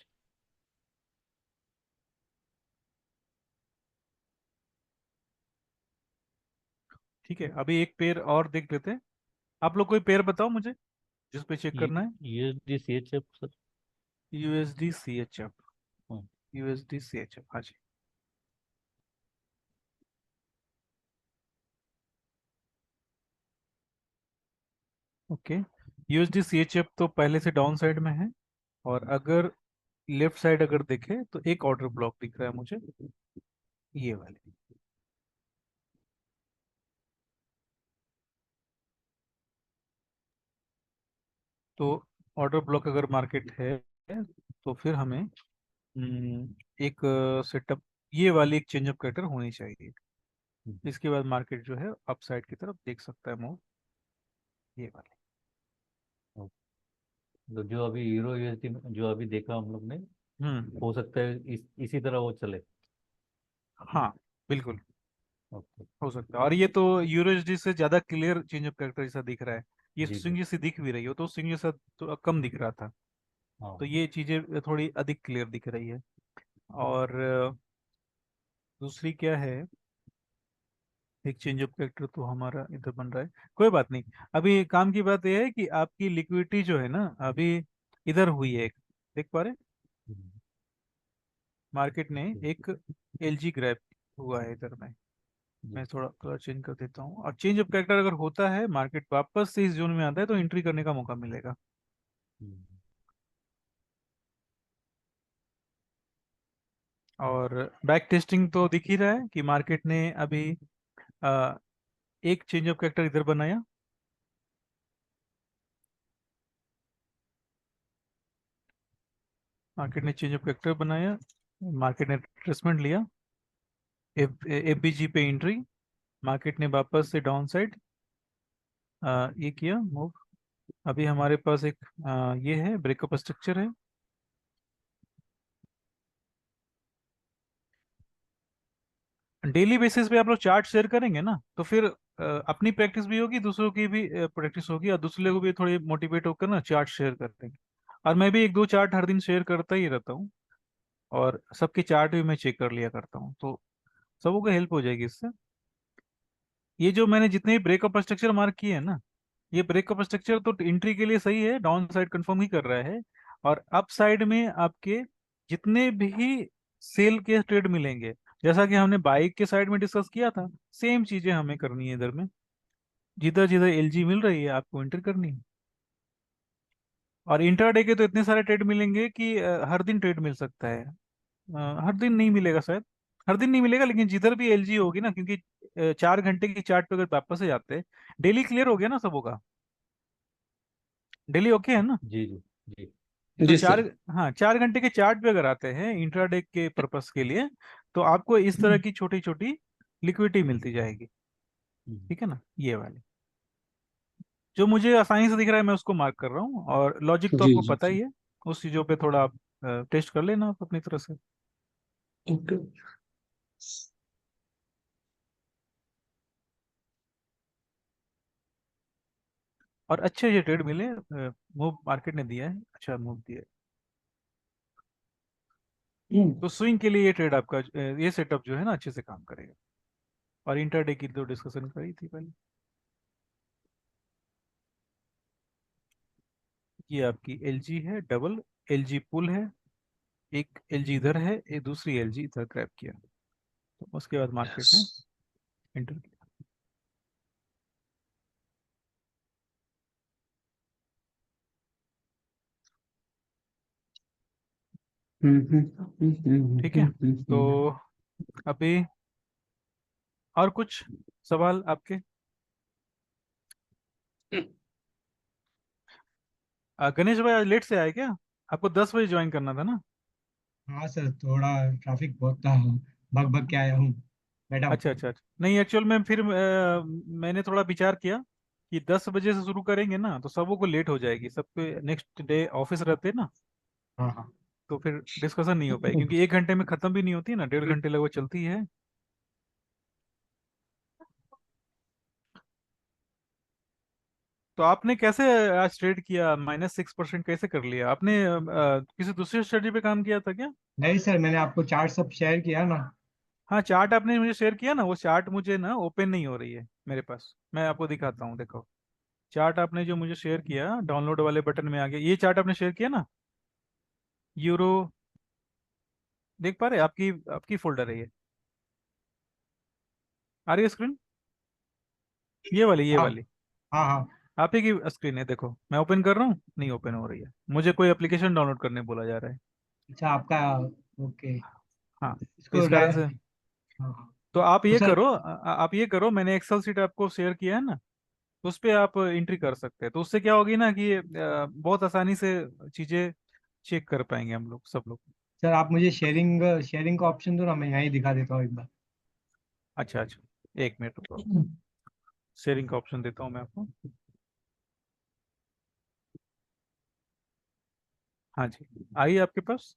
ठीक है, अभी एक पेयर और देख लेते हैं। आप लोग कोई पेयर बताओ मुझे जिस पे चेक ये करना है। ये D C H F sir. USD C H F, हाँ, यूएसडी सी एच एफ, हाँ जी। Okay, USD C H F तो पहले से डाउन साइड में है, और अगर लेफ्ट साइड अगर देखें तो एक ऑर्डर ब्लॉक दिख रहा है मुझे, ये वाले। तो ऑर्डर ब्लॉक अगर मार्केट है तो फिर हमें एक सेटअप, ये वाली एक चेंज ऑफ कैरेक्टर होनी चाहिए। इसके बाद मार्केट जो है अप साइड की तरफ देख सकता है मूव, ये वाली। तो जो अभी यूरो यूएसडी जो अभी देखा हम लोग ने, हम्म। हो सकता है इसी तरह वो चले। हाँ बिल्कुल ओके। हो सकता है, और ये तो यूएसडी से ज्यादा क्लियर चेंज ऑफ कैरेक्टर जैसा दिख रहा है। ये जी स्विंग जी। जैसी दिख भी रही हो तो स्विंग जैसा तो कम दिख रहा था, हाँ। तो ये चीजें थोड़ी अधिक क्लियर दिख रही है। और दूसरी क्या है, एक चेंज ऑफ कैरेक्टर तो हमारा इधर बन रहा है, कोई बात नहीं। अभी काम की बात यह है कि आपकी लिक्विडिटी जो है ना अभी इधर हुई है एक, देख पा रहे, हम्म, मार्केट ने ठीक। एक एलजी ग्रैब हुआ है इधर में। जी। मैं थोड़ा कलर चेंज कर देता हूँ, और चेंज ऑफ कैरेक्टर अगर होता है मार्केट वापस से इस जोन में आता है तो एंट्री करने का मौका मिलेगा। हम्म, और बैक टेस्टिंग तो दिख ही रहा है कि मार्केट ने अभी अ, एक चेंज ऑफ कैरेक्टर इधर बनाया, मार्केट ने चेंज ऑफ कैरेक्टर बनाया, मार्केट ने रिट्रेसमेंट लिया, एफबीजी पे एंट्री, मार्केट ने वापस से डाउन साइड ये किया मूव। अभी हमारे पास एक ये है ब्रेकअप स्ट्रक्चर है। डेली बेसिस पे आप लोग चार्ट शेयर करेंगे ना, तो फिर अपनी प्रैक्टिस भी होगी, दूसरों की भी प्रैक्टिस होगी, और दूसरे लोग भी थोड़ी मोटिवेट होकर ना चार्ट शेयर करते हैं। और मैं भी एक दो चार्ट हर दिन शेयर करता ही रहता हूँ, और सबके चार्ट भी मैं चेक कर लिया करता हूँ, तो सबों को हेल्प हो जाएगी इससे। ये जो मैंने जितने भी ब्रेकअप स्ट्रक्चर मार्क किए हैं ना, ये ब्रेकअप स्ट्रक्चर तो एंट्री के लिए सही है, डाउन साइड कंफर्म ही कर रहा है। और अप साइड में आपके जितने भी सेल के ट्रेड मिलेंगे, जैसा कि हमने बाइक के साइड में डिस्कस किया था, सेम चीजें हमें करनी है इधर में। जिधर जिधर एलजी मिल रही है आपको एंटर करनी है। और इंट्राडे के तो इतने सारे ट्रेड मिलेंगे कि हर दिन ट्रेड मिल सकता है। हर दिन नहीं मिलेगा शायद, हर दिन नहीं मिलेगा, लेकिन जिधर भी एलजी होगी ना, क्योंकि 4 घंटे की चार्ट पे अगर वापस से जाते हैं, डेली क्लियर हो गया ना सबों का, डेली ओके है ना। जी जी जी। तो जी सर। हाँ, 4 घंटे के चार्ट पे अगर आते हैं इंट्राडे के पर्पस के लिए, तो आपको इस तरह की छोटी छोटी लिक्विडिटी मिलती जाएगी। ठीक है ना, ये वाली जो मुझे आसानी से दिख रहा है मैं उसको मार्क कर रहा हूँ, और लॉजिक तो जी आपको जी पता जी। ही है। उस चीजों पे थोड़ा आप टेस्ट कर लेना आप अपनी तरह से। ओके। और अच्छे ये ट्रेड मिले, मूव मार्केट ने दिया है, अच्छा मूव दिया है। तो स्विंग के लिए ये ट्रेड आपका ये सेटअप जो है ना अच्छे से काम करेगा। और इंटरडे की तो डिस्कशन करी थी पहले। ये आपकी एलजी है, डबल एलजी पुल है, एक एलजी इधर है, एक दूसरी एलजी इधर ग्रैब किया, तो उसके बाद मार्केट ने एंटर किया। ठीक है, तो अभी और कुछ सवाल आपके? गणेश भाई आज लेट से आए क्या? आपको 10 बजे ज्वाइन करना था ना? हाँ सर, थोड़ा ट्रैफिक बहुत था, भग भग के आया हूँ मैडम। अच्छा अच्छा अच्छा, नहीं एक्चुअल में फिर मैंने थोड़ा विचार किया कि 10 बजे से शुरू करेंगे ना, तो सबों को लेट हो जाएगी, सबके नेक्स्ट डे ऑफिस रहते हैं ना, हाँ हाँ। तो फिर डिस्कशन नहीं हो पाएगी, क्योंकि 1 घंटे में खत्म भी नहीं होती ना, 1.5 घंटे लगभग चलती है। तो आपने कैसे आज ट्रेड किया, -6% कैसे कर लिया आपने? किसी दूसरे स्टडी पे काम किया था क्या? नहीं सर, मैंने आपको चार्ट सब शेयर किया ना। हाँ, चार्ट आपने मुझे शेयर किया ना, वो चार्ट मुझे ना ओपन नहीं हो रही है मेरे पास, मैं आपको दिखाता हूँ, देखो। चार्ट आपने जो मुझे शेयर किया डाउनलोड वाले बटन में आ गया, ये चार्ट आपने शेयर किया ना, यूरो, देख पा रहे? आपकी आपकी फोल्डर है ये, आ रही है स्क्रीन? ये वाली, ये हाँ वाली हाँ हाँ। आप ही की स्क्रीन है, देखो मैं ओपन कर रहा हूँ, नहीं ओपन हो रही है, मुझे कोई एप्लीकेशन डाउनलोड करने बोला जा रहा है। अच्छा आपका, ओके। हाँ, इसको इस कारण से। हाँ हाँ। तो आप तो ये सर, करो, आप ये करो, मैंने एक्सेल सीट आपको शेयर किया है ना, तो उस पे आप एंट्री कर सकते हैं, तो उससे क्या होगी ना कि बहुत आसानी से चीजें चेक कर पाएंगे हम लोग, सब लोग। सर आप मुझे शेयरिंग शेयरिंग का ऑप्शन दो ना, मैं यहीं दिखा देता हूँ एक बार। अच्छा अच्छा, 1 मिनट रुको, शेयरिंग का ऑप्शन देता हूँ मैं आपको। हाँ जी, आइए आपके पास,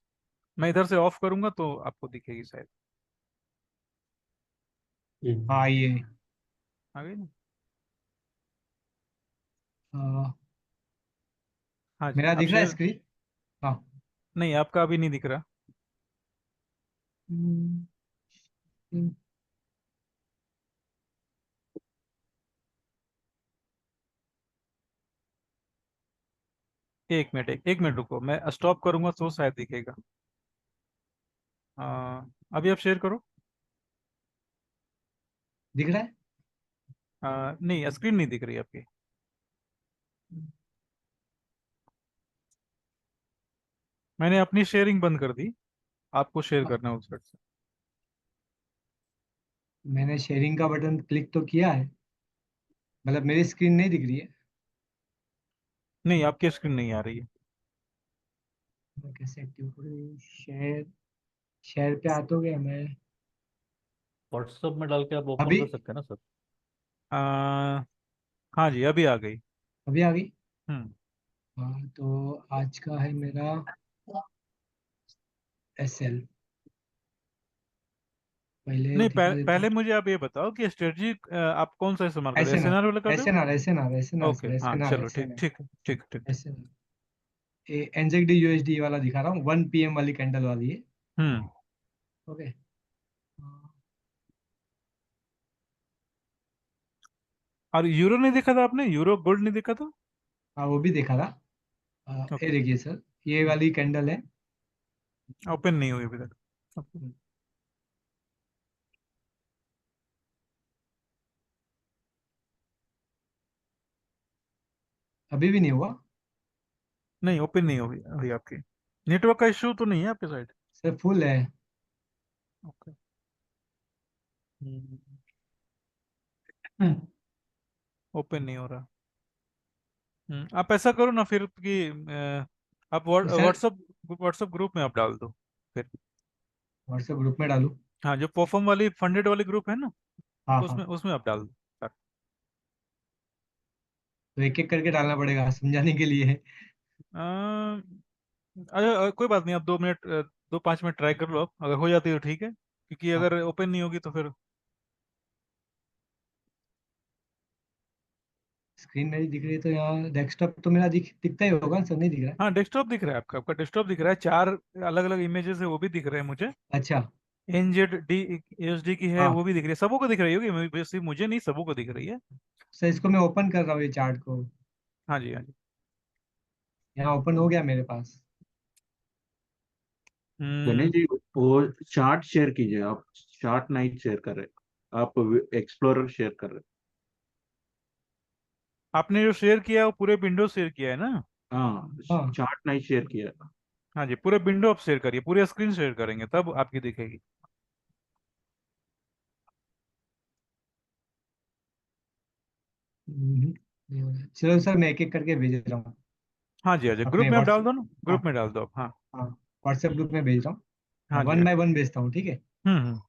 मैं इधर से ऑफ करूंगा तो आपको दिखेगी शायद। हाँ ये आ गई ना? अ, हाँ जी, मेरा आप दिख रहा है शेयर, स्क्रीन? हाँ। नहीं आपका अभी नहीं दिख रहा। हम्म, हम्म, 1 मिनट, एक मिनट रुको, मैं स्टॉप करूंगा तो शायद दिखेगा। अभी आप शेयर करो। दिख रहा है। नहीं, स्क्रीन नहीं दिख रही आपकी। मैंने अपनी शेयरिंग बंद कर दी, आपको शेयर करना है उस साइड से। मैंने शेयरिंग का बटन क्लिक तो किया है, मतलब मेरी स्क्रीन नहीं दिख रही है। नहीं, आपकी स्क्रीन नहीं आ रही है। मैं कैसे एक्टिव करूँ? शेयर, शेयर पे आ तो गया मैं। व्हाट्सएप में डाल के आप ओपन अभी कर सकते हैं ना सर? आ, हाँ जी, अभी आ गई। अभी आ गई। हम्म। हाँ, तो आज का है मेरा SL। पहले नहीं, दिखा देता पहले हूँ। मुझे आप ये बताओ कि स्ट्रेटजी आप कौन सा इस्तेमाल कर रहे हो, एस एन एसएनआर आर वाला कर रहे एस हो? N R S N R S N R okay, sir, S हाँ एन आर चलो, एस एन ठीक आर ठीक ठीक ठीक। S N R NZD USD वाला दिखा रहा हूँ, 1 PM वाली कैंडल वाली है। हम्म। ओके। और यूरो नहीं देखा था आपने? यूरो गोल्ड नहीं देखा था? हाँ, वो भी देखा था। ये ओके। देखिए सर, ये वाली कैंडल है। ओपन नहीं हुई अभी तक। Okay. अभी भी नहीं हुआ नहीं, ओपन नहीं हुई अभी आपकी। नेटवर्क का इशू तो नहीं है आपके साइड? सर, फुल है। ओके। ओपन नहीं हो रहा। आप ऐसा करो ना फिर कि आप सर, व्हाट्सअप व्हाट्सअप ग्रुप में आप डाल दो फिर। व्हाट्सएप ग्रुप में डालूँ? हाँ, जो परफॉर्म वाली फंडेड वाली ग्रुप है ना, हाँ उसमें हाँ, उसमें आप डाल दो सर। तो एक एक करके डालना पड़ेगा समझाने के लिए। अच्छा, कोई बात नहीं, आप 2 मिनट 2-5 मिनट ट्राई कर लो, आप अगर हो जाती है तो ठीक है, क्योंकि हाँ, अगर ओपन नहीं होगी तो फिर। स्क्रीन मेरी दिख रही है तो यहाँ डेस्कटॉप तो मेरा दिखता ही होगा सर, नहीं दिख रहा है? हाँ, डेस्कटॉप दिख रहा है आपका, डेस्कटॉप दिख रहा है, 4 अलग अलग इमेजेस है वो भी दिख रहे हैं मुझे। अच्छा। NZD USD की है हाँ वो भी दिख रही है, सबों को दिख रही होगी, सिर्फ मुझे नहीं, सबों को दिख रही है। सर, इसको मैं ओपन कर रहा हूँ, ये चार्ट को। हाँ जी, हाँ जी। यहाँ ओपन हो गया मेरे पास। गणेश हम्म। जी, वो चार्ट शेयर कीजिए आप। चार्ट नहीं शेयर कर रहे, आप एक्सप्लोरर शेयर कर रहे। आपने जो शेयर किया है वो पूरे विंडो शेयर किया है ना? हाँ, हाँ, चार्ट नहीं शेयर किया। हाँ जी, पूरे विंडो आप शेयर करिए, पूरे स्क्रीन शेयर करेंगे तब आपकी दिखेगी। नहीं हो रहा है। चलो सर, मैं एक एक करके भेज रहा हूँ हाँ जी, हाँ जी, ग्रुप अपने में आप डाल व्हाट्सएप। दो ना, हाँ ग्रुप में डाल दो आप, हाँ। हाँ, व्हाट्सएप ग्रुप में भेज रहा हूँ। हाँ, हाँ जी, वन हाँ बाय जी। वन भेजता हूँ, ठीक है? हम्म।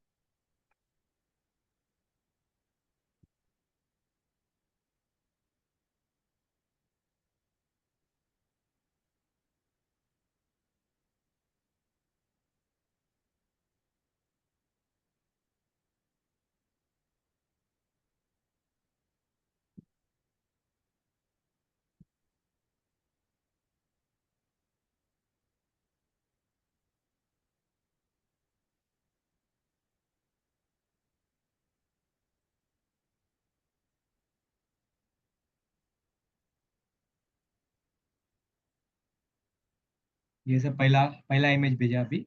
ये सब पहला पहला इमेज भेजा अभी।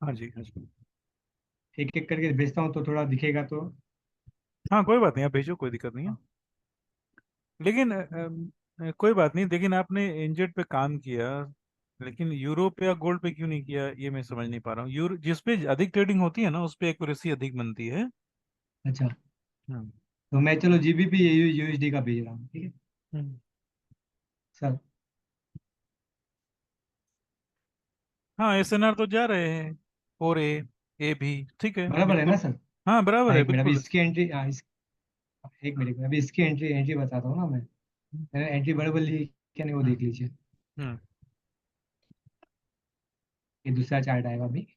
हाँ जी, हाँ जी। एक एक करके भेजता हूँ तो थोड़ा दिखेगा तो। हाँ, कोई बात नहीं, आप भेजो, कोई दिक्कत नहीं है। हाँ, लेकिन कोई बात नहीं, लेकिन आपने एनजेड पे काम किया, लेकिन यूरो पे या गोल्ड पे क्यों नहीं किया, ये मैं समझ नहीं पा रहा हूँ। यूरो जिस पे अधिक ट्रेडिंग होती है ना, उस पे एक्यूरेसी अधिक बनती है। अच्छा। हम्म। तो मैं, चलो GBP USD का भेज रहा हूँ, ठीक है हम्म। सर? हाँ, एसएनआर तो जा रहे हैं, और ए भी ठीक है, बराबर है ना बिल्कुल। सर? हाँ, बराबर हाँ, है, एक मिनट, अभी बिल्कुल। इसकी एंट्री, हाँ एक मिनट, अभी इसकी एंट्री एंट्री बताता हूँ ना मैं। मैंने एंट्री बराबर ली क्या नहीं, वो हम्म। देख लीजिए। हम्म। ये दूसरा चार्ट आएगा अभी।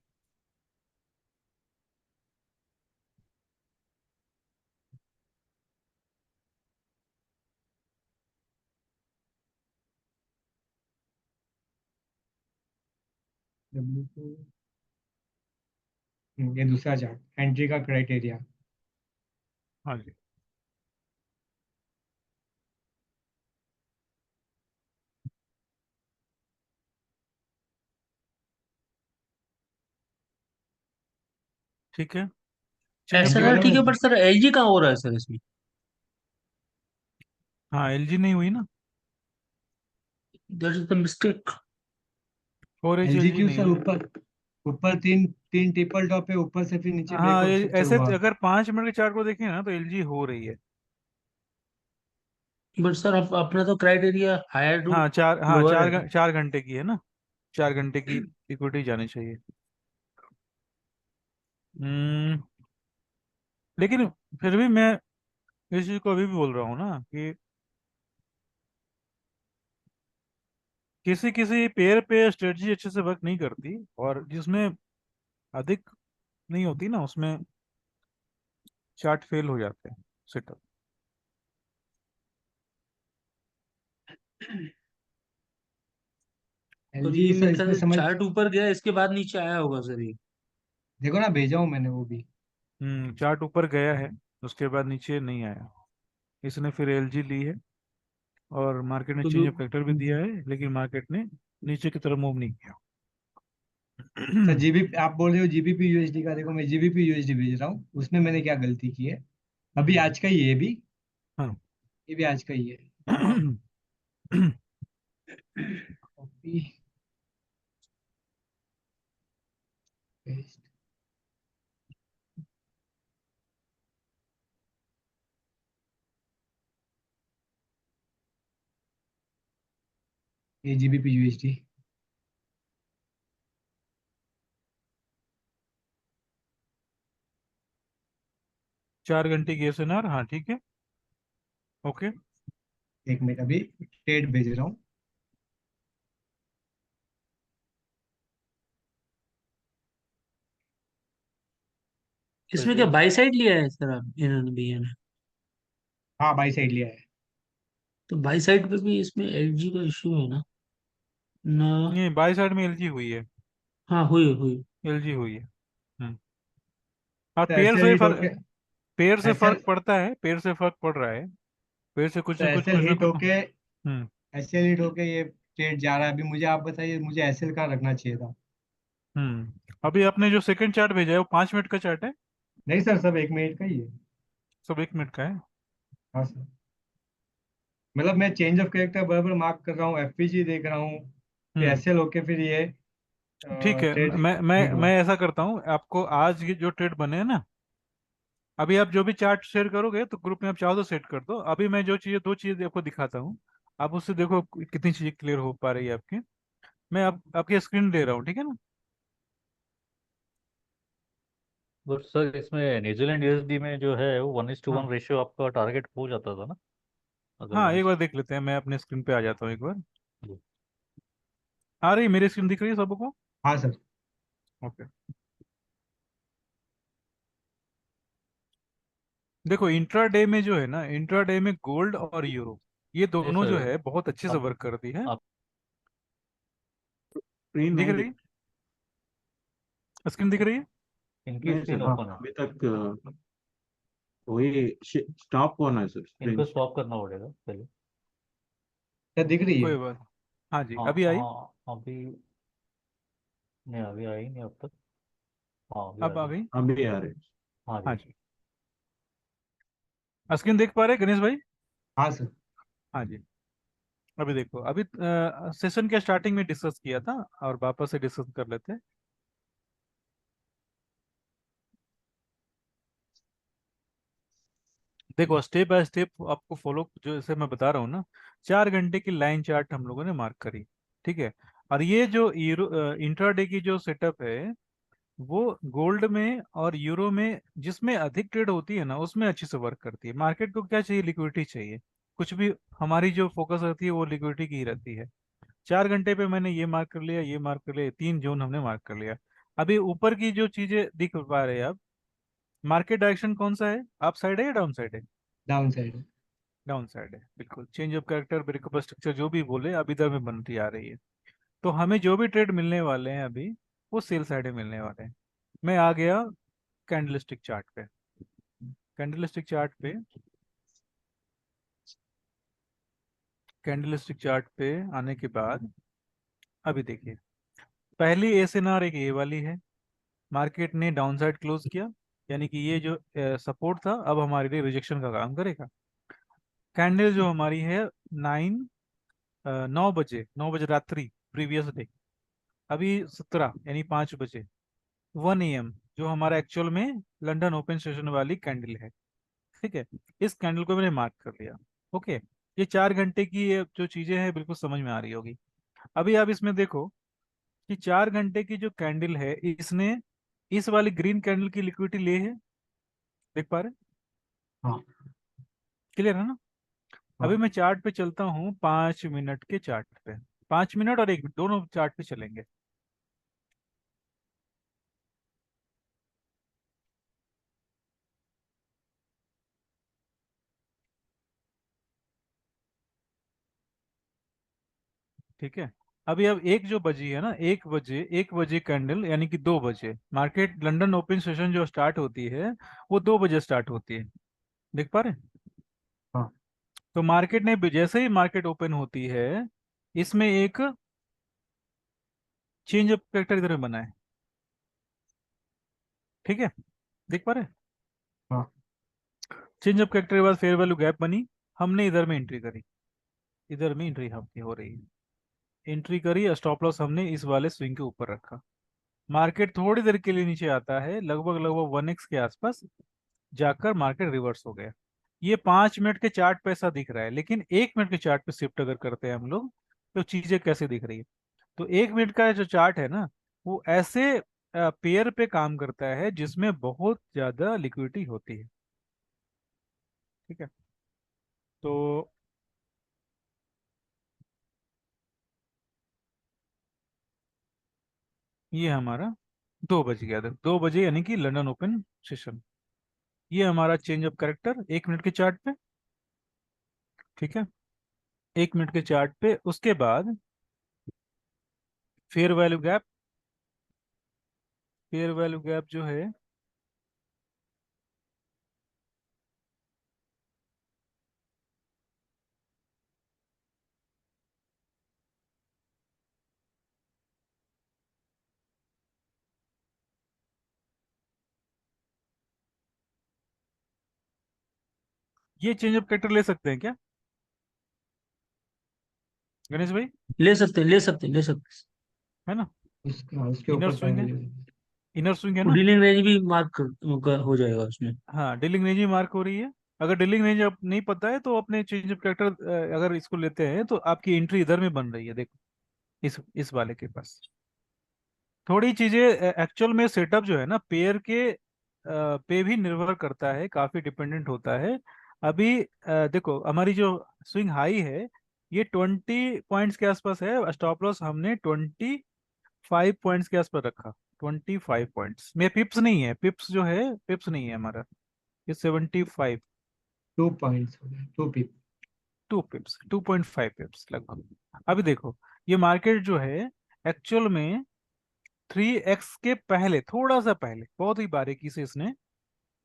W2। ये दूसरा चार्ट, एंट्री का क्राइटेरिया। हाँ जी, ठीक है, चलिए एंट्री कोई। SNR बराबर ठीक है है, सर? बट सर LG कहाँ हो रहा है सर इसमें? हाँ, एलजी नहीं हुई ना, that is the mistake. 4H LG LG क्यों नहीं सर? हुई। ऊपर ऊपर तीन तीन ट्रिपल टॉप है, ऊपर से फिर नीचे हाँ, ब्रेकआउट ये स्ट्रक्चर ऐसे हुआ। अगर 5 मिनट के चार्ट को देखें ना तो एलजी हो रही है। बट सर अपना तो क्राइटेरिया हायर टू हाँ, लोअर है ना? 4 घंटे की है ना। 4 घंटे की इक्विटी जानी चाहिए। हम्म, लेकिन फिर भी मैं इस चीज को अभी भी बोल रहा हूँ ना कि किसी किसी पेयर पे स्ट्रेटजी अच्छे से वर्क नहीं करती, और जिसमें अधिक नहीं होती ना उसमें चार्ट फेल हो जाते हैं, सेटअप। और एलजी ये सर मेरे ख्याल इसमें से समझ, चार्ट ऊपर गया, इसके बाद नीचे आया होगा सर ये। देखो ना भेजा हूँ मैंने वो भी। चार्ट ऊपर गया है, उसके बाद नीचे नहीं आया। इसने फिर एलजी ली है, और मार्केट ने तो चेंज ऑफ फैक्टर भी दिया है, लेकिन मार्केट ने नीचे की तरफ मूव नहीं किया। सर जीबी आप बोल रहे हो जीबीपी यूएसडी का, देखो मैं जीबीपी यूएसडी भेज रहा हूँ, उसमें मैंने क्या गलती की है। अभी हम्म, आज का ही है ये भी, हाँ। ये भी आज का ही है। Copy paste. ये जीबीपी यूएसडी। 4 घंटे की एसएनआर, हाँ ठीक है, ओके। एक मिनट अभी ट्रेड भेज रहा हूँ। इसमें क्या चलिए। बाई साइड लिया है सर आप, इन्होंने भी है ना? हाँ बाई साइड लिया है। तो बाई साइड पे भी इसमें एलजी का इश्यू है ना? ना। ये बाई साइड में एलजी हुई है, हाँ, हुई हुई। एलजी हुई है। हम्म। और तो ऐसे हिट होके, पेयर से ऐसे फर्क पड़ता है, पेयर से फर्क पड़ रहा है, पेयर से कुछ तो ना कुछ ऐसे कुछ ना हिट कुछ। होके, हम्म। ऐसे हिट होके ये ट्रेड जा रहा है। अभी मुझे आप बताइए, मुझे एसएल का रखना चाहिए था। अभी आपने जो सेकंड चार्ट भेजा है वो 5 मिनट का चार्ट है? नहीं सर, सब 1 मिनट का ही है। सब 1 मिनट का है? हाँ सर, मतलब मैं चेंज ऑफ कैरेक्टर बराबर मार्क कर रहा हूँ, एफपीजी देख रहा हूँ, फिर हम्म। एसएल होके फिर ये ठीक है, ट्रेड मैं हिट मैं हुआ। मैं ऐसा करता हूँ, आपको आज ये जो ट्रेड बने हैं ना, अभी आप जो भी चार्ट शेयर करोगे तो ग्रुप में आप चाहो तो सेट कर दो। अभी मैं जो चीज़ें, 2 चीज़ें आपको दिखाता हूँ, आप उससे देखो कितनी चीज़ें क्लियर हो पा रही है आपकी। मैं आपकी स्क्रीन दे रहा हूँ, ठीक है ना? बट सर इसमें न्यूजीलैंड यूएसडी में जो है वो 1:1 हाँ रेशियो आपका टारगेट हो जाता था ना हाँ, एक अदरवाइज। बार देख लेते हैं, मैं अपने स्क्रीन पे आ जाता हूँ एक बार। आ रही है मेरी स्क्रीन, दिख रही है सबको? हाँ सर। ओके। देखो इंट्राडे में जो है ना, इंट्राडे में गोल्ड और यूरो, ये नहीं दोनों जो सर, है बहुत अच्छे से आप वर्क करती है। आप स्क्रीन दिख नहीं रही दिख, है, स्क्रीन दिख रही है? इनकी नहीं स्क्रीन सर, हाँ ओपन है। अभी तक वही स्टॉप होना है सर इनको स्क्रीन। स्वैप करना पड़ेगा पहले। क्या दिख रही है? कोई बात। हाँ जी, हाँ अभी आई? हाँ अभी नहीं, अभी आई नहीं अब तक। हाँ अभी आ अब आ गई। गई? अभी आ रहे। हाँ हाँ जी। जी। स्क्रीन देख पा रहे हैं गणेश भाई? हाँ सर। हाँ जी। अभी देखो, अभी सेशन के स्टार्टिंग में डिस्कस किया था, और वापस से डिस्कस कर लेते हैं। देखो स्टेप बाय स्टेप आपको फॉलो, जो जैसे मैं बता रहा हूँ ना, 4 घंटे की लाइन चार्ट हम लोगों ने मार्क करी, ठीक है। और ये जो यूरो इंट्राडे की जो सेटअप है, वो गोल्ड में और यूरो में जिसमें अधिक ट्रेड होती है ना, उसमें अच्छे से वर्क करती है। मार्केट को क्या चाहिए? लिक्विडिटी चाहिए। कुछ भी हमारी जो फोकस रहती है वो लिक्विडिटी की ही रहती है। 4 घंटे पे मैंने ये मार्क कर लिया, ये मार्क कर लिया, 3 जोन हमने मार्क कर लिया। अभी ऊपर की जो चीजें दिख पा रहे हैं आप, मार्केट डायरेक्शन कौन सा है? अप साइड है या डाउन साइड है? Down side. डाउन साइड है, बिल्कुल। Change of character, breakup structure जो भी बोले, अब इधर में बनती आ रही है। तो हमें जो भी ट्रेड मिलने वाले हैं अभी, वो सेल साइड में मिलने वाले हैं। मैं आ गया कैंडलस्टिक चार्ट पे। कैंडलस्टिक चार्ट पे, कैंडलस्टिक चार्ट पे आने के बाद अभी देखिए, पहली एसएनआर एक ये वाली है, मार्केट ने डाउन साइड क्लोज किया, यानी कि ये जो सपोर्ट था अब हमारे लिए रिजेक्शन का काम करेगा। कैंडल जो हमारी है 9 बजे रात्रि, प्रीवियस डे, अभी 17 यानी 5 बजे, 1 AM, जो हमारा एक्चुअल में लंदन ओपन सेशन वाली कैंडल है, ठीक है। इस कैंडल को मैंने मार्क कर लिया। ओके। ये 4 घंटे की ये जो चीजें हैं बिल्कुल समझ में आ रही होगी। अभी आप इसमें देखो, कि 4 घंटे की जो कैंडल है इसने इस वाली ग्रीन कैंडल की लिक्विडिटी ले है, देख पा रहे? हाँ क्लियर है ना? अभी हाँ मैं चार्ट पे चलता हूँ, 5 मिनट के चार्ट पे, 5 मिनट और 1 मिनट दोनों चार्ट पे चलेंगे। ठीक है, अभी अब एक जो बजी है ना, 1 बजे कैंडल, यानी कि 2 बजे मार्केट, लंदन ओपन सेशन जो स्टार्ट होती है वो 2 बजे स्टार्ट होती है, देख पा रहे? हाँ तो मार्केट ने जैसे ही मार्केट ओपन होती है इसमें एक चेंज ऑफ कैरेक्टर इधर में बना है, ठीक है, देख पा रहे? हाँ चेंज ऑफ कैरेक्टर के बाद फेयर वैल्यू गैप बनी, हमने इधर में एंट्री करी, इधर में एंट्री आपकी हो रही है, एंट्री करी, स्टॉप लॉस हमने इस वाले स्विंग के ऊपर रखा। मार्केट थोड़ी देर के लिए नीचे आता है, लगभग लगभग 1x के आसपास जाकर मार्केट रिवर्स हो गया। ये 5 मिनट के चार्ट पे ऐसा दिख रहा है, लेकिन 1 मिनट के चार्ट पे शिफ्ट अगर करते हैं हम लोग तो चीजें कैसे दिख रही है। तो 1 मिनट का जो चार्ट है ना, वो ऐसे पेयर पे काम करता है जिसमें बहुत ज्यादा लिक्विडिटी होती है, ठीक है। तो ये हमारा 2 बज गया था, 2 बजे यानी कि लंदन ओपन सेशन। ये हमारा चेंज ऑफ कैरेक्टर 1 मिनट के चार्ट पे, ठीक है, 1 मिनट के चार्ट पे। उसके बाद fair value gap, fair value gap जो है ये चेंज ऑफ कैरेक्टर ले सकते हैं क्या गणेश भाई? ले सकते हैं, ले सकते हैं, ले सकते हैं। है ना? उसके इनर ऊपर स्विंग है, कैंडल। इनर स्विंग है वो ना? डीलिंग रेंज भी मार्क हो जाएगा उसमें। हाँ, डीलिंग रेंज ही मार्क हो रही है। अगर डीलिंग रेंज आप नहीं पता है तो अपने चेंज ऑफ कैरेक्टर अगर इसको लेते हैं तो आपकी एंट्री इधर में बन रही है, देखो इस वाले के पास। थोड़ी चीजें एक्चुअल में सेटअप जो है ना पेयर के पे भी निर्भर करता है, काफी डिपेंडेंट होता है। अभी देखो हमारी जो स्विंग हाई है ये 20 पॉइंट्स के आसपास है, स्टॉप लॉस हमने 25 पॉइंट्स के आसपास रखा। 25 पॉइंट्स में पिप्स नहीं है, पिप्स जो है पिप्स नहीं है हमारा, ये 75, 2 पॉइंट्स हो गए, 2 पिप। 2 पिप्स, 2.5 पिप्स लगभग। अभी देखो ये मार्केट जो है एक्चुअल में 3x के पहले, थोड़ा सा पहले, बहुत ही बारीकी से इसने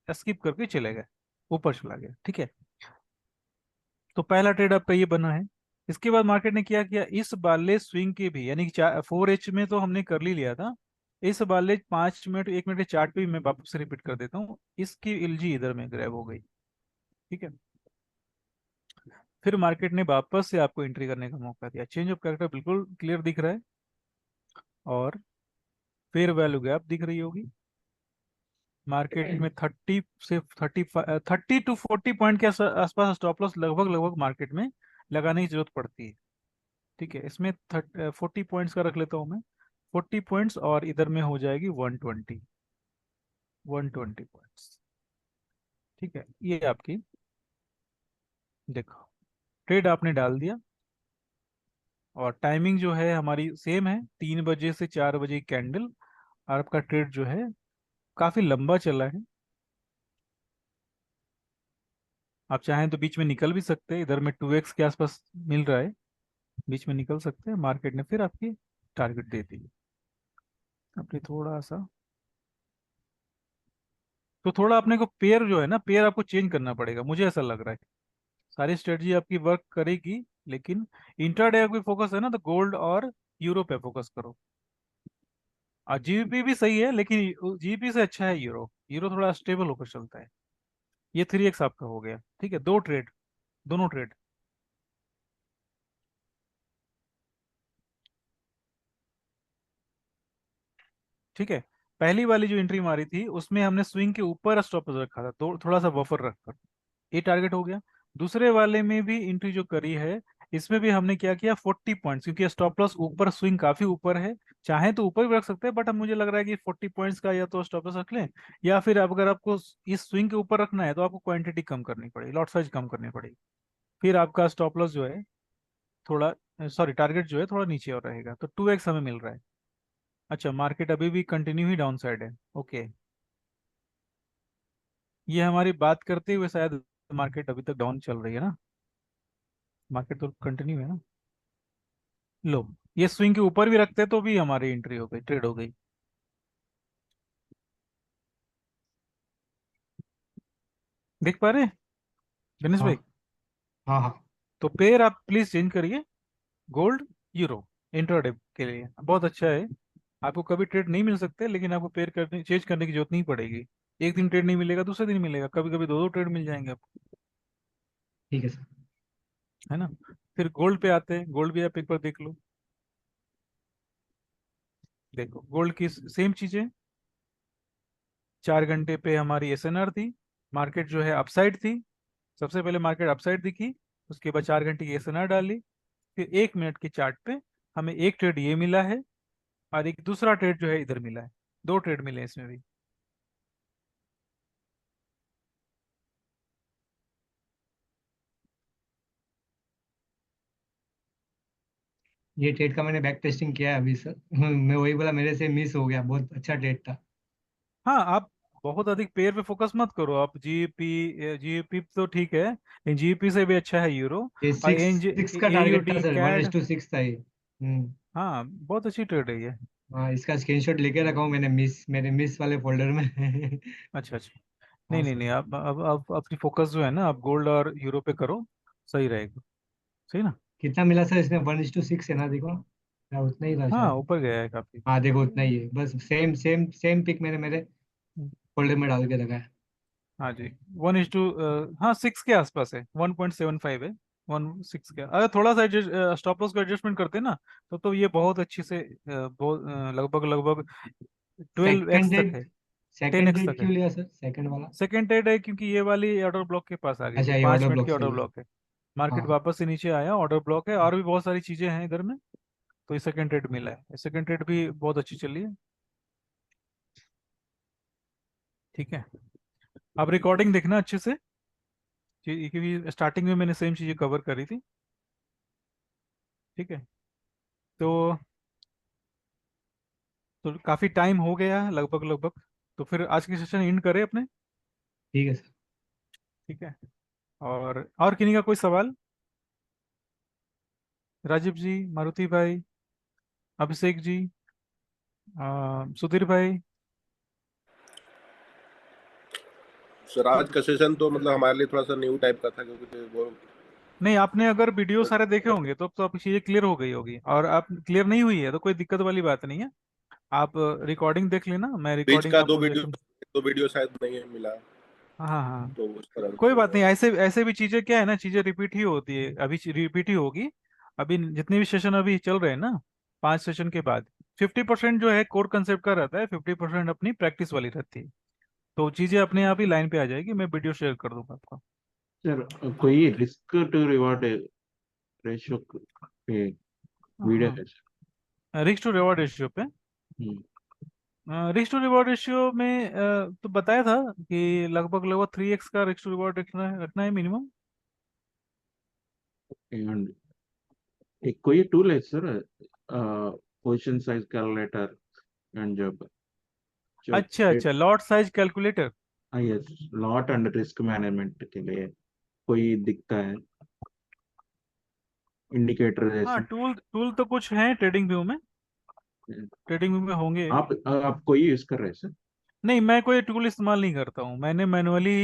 स्किप करके चले गए, ऊपर चला गया, ठीक है। तो पहला ट्रेड आपका ये बना है। इसके बाद मार्केट ने क्या किया, इस वाले स्विंग के भी, यानी कि 4H में तो हमने कर ही लिया था, इस वाले 5 मिनट 1 मिनट के चार्ट पे भी मैं वापस रिपीट कर देता हूँ, इसकी एलजी इधर में ग्रैब हो गई, ठीक है। फिर मार्केट ने वापस से आपको एंट्री करने का मौका दिया, चेंज ऑफ कैरेक्टर बिल्कुल क्लियर दिख रहा है, और फेयर वैल्यू गैप दिख रही होगी। मार्केट में 30 टू 40 पॉइंट के आसपास स्टॉप लॉस लगभग लगभग मार्केट में लगाने की जरूरत पड़ती है, ठीक है। इसमें 40 पॉइंट्स का रख लेता हूँ मैं, 40 पॉइंट्स, और इधर में हो जाएगी 120 पॉइंट्स, ठीक है। ये आपकी, देखो ट्रेड आपने डाल दिया, और टाइमिंग जो है हमारी सेम है, 3 बजे से 4 बजे कैंडल, और आपका ट्रेड जो है काफी लंबा चला है। आप चाहें तो बीच में निकल भी सकते हैं, इधर में 2x के आसपास मिल रहा है, बीच में निकल सकते हैं। मार्केट ने फिर आपकी टारगेट दे दी, अपने थोड़ा सा, तो थोड़ा अपने को पेयर जो है ना, पेयर आपको चेंज करना पड़ेगा, मुझे ऐसा लग रहा है। सारी स्ट्रेटजी आपकी वर्क करेगी, लेकिन इंट्राडे आपकी फोकस है ना, तो गोल्ड और यूरो पे फोकस करो। और जीबीपी भी सही है, लेकिन जीबीपी से अच्छा है यूरो, यूरो थोड़ा स्टेबल होकर चलता है। ये 3x आपका हो गया, ठीक है, दो ट्रेड, दोनों ट्रेड, ठीक है। पहली वाली जो एंट्री मारी थी उसमें हमने स्विंग के ऊपर स्टॉप रखा था, तो थोड़ा सा बफर रखकर, ये टारगेट हो गया। दूसरे वाले में भी एंट्री जो करी है इसमें भी हमने क्या किया, 40 पॉइंट्स, क्योंकि स्टॉप लॉस ऊपर, स्विंग काफी ऊपर है, चाहे तो ऊपर भी रख सकते हैं, बट अब मुझे लग रहा है कि 40 पॉइंट्स का या तो स्टॉप लॉस रख लें, या फिर अगर आपको इस स्विंग के ऊपर रखना है तो आपको क्वांटिटी कम करनी पड़ेगी, लॉट साइज कम करनी पड़ेगी, फिर आपका स्टॉप लॉस जो है थोड़ा, सॉरी टारगेट जो है थोड़ा नीचे और रहेगा, तो 2x हमें मिल रहा है। अच्छा, मार्केट अभी भी कंटिन्यू ही डाउन साइड है। ओके, ये हमारी बात करते हुए शायद मार्केट अभी तक डाउन चल रही है ना, मार्केट तो कंटिन्यू है ना। लो, ये स्विंग के ऊपर भी रखते तो भी हमारी एंट्री हो गई, ट्रेड हो गई। देख पा रहे हैं गणेश हाँ भाई? हाँ हाँ। तो पेयर आप प्लीज चेंज करिए, गोल्ड यूरो इंट्राडे के लिए बहुत अच्छा है। आपको कभी ट्रेड नहीं मिल सकते, लेकिन आपको पेयर करने, चेंज करने की जरूरत नहीं पड़ेगी। एक दिन ट्रेड नहीं मिलेगा, दूसरे दिन मिलेगा, कभी कभी दो दो ट्रेड मिल जाएंगे आपको, ठीक है सर। है ना। फिर गोल्ड पे आते हैं, गोल्ड भी आप एक बार देख लो। देखो गोल्ड की सेम चीजें, 4 घंटे पे हमारी एसएनआर थी, मार्केट जो है अपसाइड थी, सबसे पहले मार्केट अपसाइड दिखी, उसके बाद 4 घंटे की एसएनआर डाली, फिर 1 मिनट के चार्ट पे हमें एक ट्रेड ये मिला है, और एक दूसरा ट्रेड जो है इधर मिला है, दो ट्रेड मिले हैं इसमें भी। ये ट्रेड का मैंने बैक टेस्टिंग किया है अभी सर। मैं वही बोला, मेरे से मिस हो गया, बहुत अच्छा ट्रेड था। हाँ, आप बहुत अधिक पेयर पे फोकस मत करो, आप जीईपी, जीईपी तो ठीक है, लेकिन जीईपी से भी अच्छा है यूरो, ये और सिक्स सिक्स का टारगेट था AUD sir, one CAD. S two six था ये। हाँ, बहुत अच्छी ट्रेड है ये। हाँ, इसका स्क्रीनशॉट लेके रखा हूँ मैंने, मेरे मिस वाले फोल्डर में। अच्छा अच्छा, नहीं हाँ नहीं सर। नहीं, आप अब अपनी फोकस जो है ना, आप गोल्ड और यूरो पे करो, सही रहेगा, सही ना। कितना मिला सर इसमें? 1:6 है ना, देखो या उतना ही था हाँ, शायद। ऊपर गया है काफी। हाँ देखो, उतना ही है, बस सेम सेम सेम पिक मैंने मेरे फोल्डर में डाल के रखा है। हाँ जी, 1:, हाँ 6 के आसपास है, 1.75 है, 1:6 का। अगर थोड़ा सा स्टॉप लॉस का एडजस्टमेंट करते ना, तो ये बहुत अच्छी से, बहुत लगभग लगभग 12x सेकंड तक डेट है, टेन सेकंड एक्स डेट तक है। क्यों लिया सर, सेकंड वाला? सेकेंड ट्रेड है क्योंकि ये वाली ऑर्डर ब्लॉक के पास आ गई थी, अच्छा, ये पांच ऑर्डर मिनट ब्लॉक की से ऑर्डर लिया। ब्लॉक है, मार्केट हाँ। वापस से नीचे आया, ऑर्डर ब्लॉक है, और भी बहुत सारी चीजें हैं इधर में, तो ये सेकेंड ट्रेड मिला है, सेकेंड ट्रेड भी बहुत अच्छी चली है। ठीक है, अब रिकॉर्डिंग देखना अच्छे से, क्योंकि स्टार्टिंग में मैंने सेम चीजें कवर करी थी। ठीक है, तो काफी टाइम हो गया है, लगभग लगभग, तो फिर आज की सेशन एंड करें अपने। ठीक है सर। ठीक है, और किन्हीं का कोई सवाल? राजीव जी, मारुति भाई, अभिषेक जी, सुधीर भाई। सर आज का सेशन तो मतलब हमारे लिए थोड़ा सा न्यू टाइप का था, क्योंकि वो नहीं, आपने अगर वीडियो सारे देखे होंगे तो आपकी चीजें क्लियर हो गई होगी, और आप क्लियर नहीं हुई है तो कोई दिक्कत वाली बात नहीं है, आप रिकॉर्डिंग देख लेना, मैं बीच रिकॉर्डिंग का आपको सेशन। दो वीडियो शायद नहीं है मिला, हाँ हाँ हाँ, तो उस तरह कोई से बात नहीं, ऐसे ऐसे भी चीजें क्या है ना, चीजें रिपीट ही होती है, अभी रिपीट ही होगी। अभी जितने भी सेशन अभी चल रहे हैं ना, 5 सेशन के बाद 50% जो है कोर कंसेप्ट का रहता है, 50% अपनी प्रैक्टिस वाली रहती है, तो चीजें अपने आप ही लाइन पे आ जाएगी, मैं वीडियो शेयर कर दूंगा आपको। सर कोई रिस्क टू रिवॉर्ड रेशियो पे वीडियो हाँ, है रिस्क टू रिवॉर्ड रेशियो पे, sir? Risk to reward ratio में तो बताया था कि लगभग लगभग 3x का रिस्क टू रिवॉर्ड रखना है मिनिमम। एंड एक कोई टूल है sir, position size calculator, and जब जब अच्छा अच्छा, lot size calculator. Yes, lot and risk management के लिए कोई दिखता है इंडिकेटर हाँ, जैसे? टूल टूल तो कुछ है ट्रेडिंग व्यू में, ट्रेडिंग व्यू में होंगे। आप कोई यूज कर रहे हैं सर? नहीं, मैं कोई टूल इस्तेमाल नहीं करता हूँ, मैंने मैनुअली